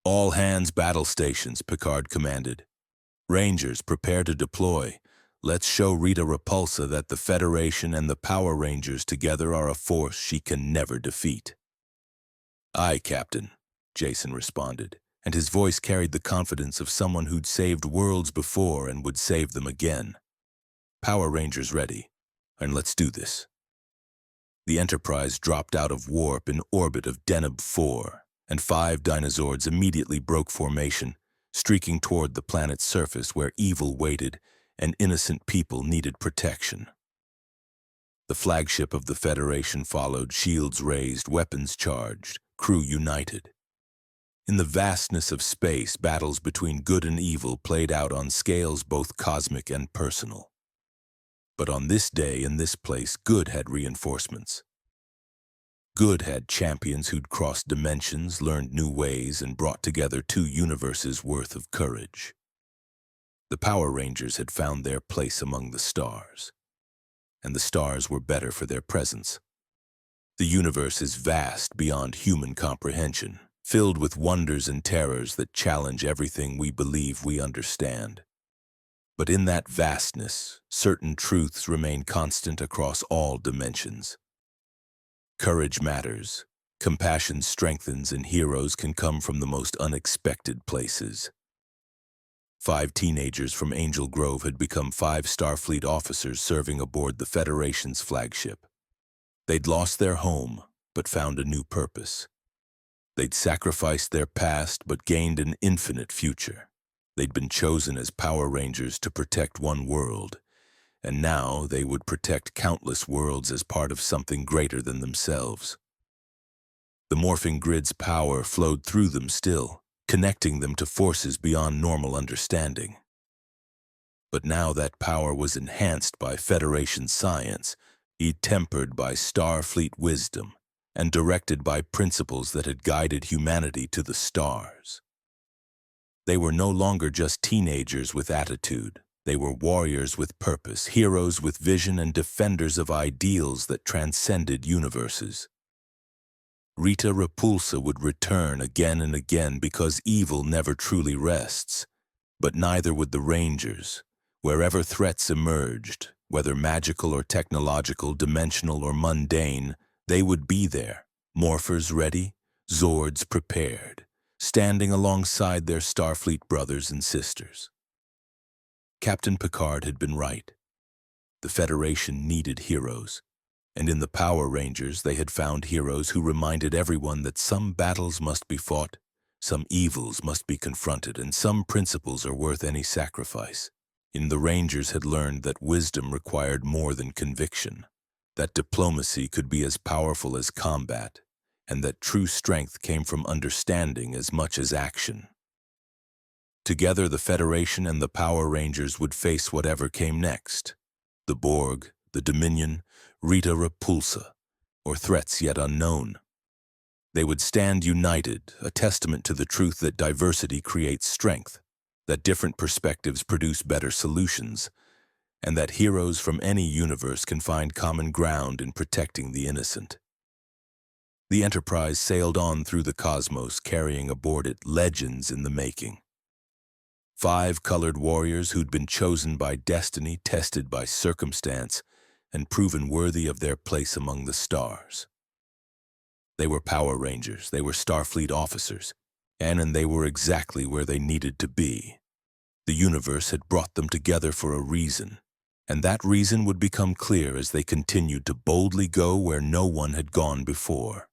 All hands battle stations, Picard commanded. Rangers, prepare to deploy. Let's show Rita Repulsa that the Federation and the Power Rangers together are a force she can never defeat. Aye, Captain, Jason responded, and his voice carried the confidence of someone who'd saved worlds before and would save them again. Power Rangers ready, and let's do this. The Enterprise dropped out of warp in orbit of Deneb 4, and 5 Dinozords immediately broke formation, streaking toward the planet's surface where evil waited and innocent people needed protection. The flagship of the Federation followed, shields raised, weapons charged, crew united. In the vastness of space, battles between good and evil played out on scales both cosmic and personal. But on this day, in this place, good had reinforcements. Good had champions who'd crossed dimensions, learned new ways, and brought together 2 universes' worth of courage. The Power Rangers had found their place among the stars, and the stars were better for their presence. The universe is vast beyond human comprehension, filled with wonders and terrors that challenge everything we believe we understand. But in that vastness, certain truths remain constant across all dimensions. Courage matters, compassion strengthens, and heroes can come from the most unexpected places. 5 teenagers from Angel Grove had become 5 Starfleet officers serving aboard the Federation's flagship. They'd lost their home, but found a new purpose. They'd sacrificed their past, but gained an infinite future. They'd been chosen as Power Rangers to protect one world, and now they would protect countless worlds as part of something greater than themselves. The morphing grid's power flowed through them still, connecting them to forces beyond normal understanding. But now that power was enhanced by Federation science, tempered by Starfleet wisdom, and directed by principles that had guided humanity to the stars. They were no longer just teenagers with attitude. They were warriors with purpose, heroes with vision, and defenders of ideals that transcended universes. Rita Repulsa would return again and again because evil never truly rests. But neither would the Rangers. Wherever threats emerged, whether magical or technological, dimensional or mundane, they would be there, morphers ready, Zords prepared, standing alongside their Starfleet brothers and sisters. Captain Picard had been right. The Federation needed heroes, and in the Power Rangers they had found heroes who reminded everyone that some battles must be fought, some evils must be confronted, and some principles are worth any sacrifice. In the Rangers had learned that wisdom required more than conviction, that diplomacy could be as powerful as combat, and that true strength came from understanding as much as action. Together, the Federation and the Power Rangers would face whatever came next. The Borg, the Dominion, Rita Repulsa, or threats yet unknown. They would stand united, a testament to the truth that diversity creates strength, that different perspectives produce better solutions, and that heroes from any universe can find common ground in protecting the innocent. The Enterprise sailed on through the cosmos, carrying aboard it legends in the making. 5 colored warriors who'd been chosen by destiny, tested by circumstance, and proven worthy of their place among the stars. They were Power Rangers, they were Starfleet officers, and they were exactly where they needed to be. The universe had brought them together for a reason, and that reason would become clear as they continued to boldly go where no one had gone before.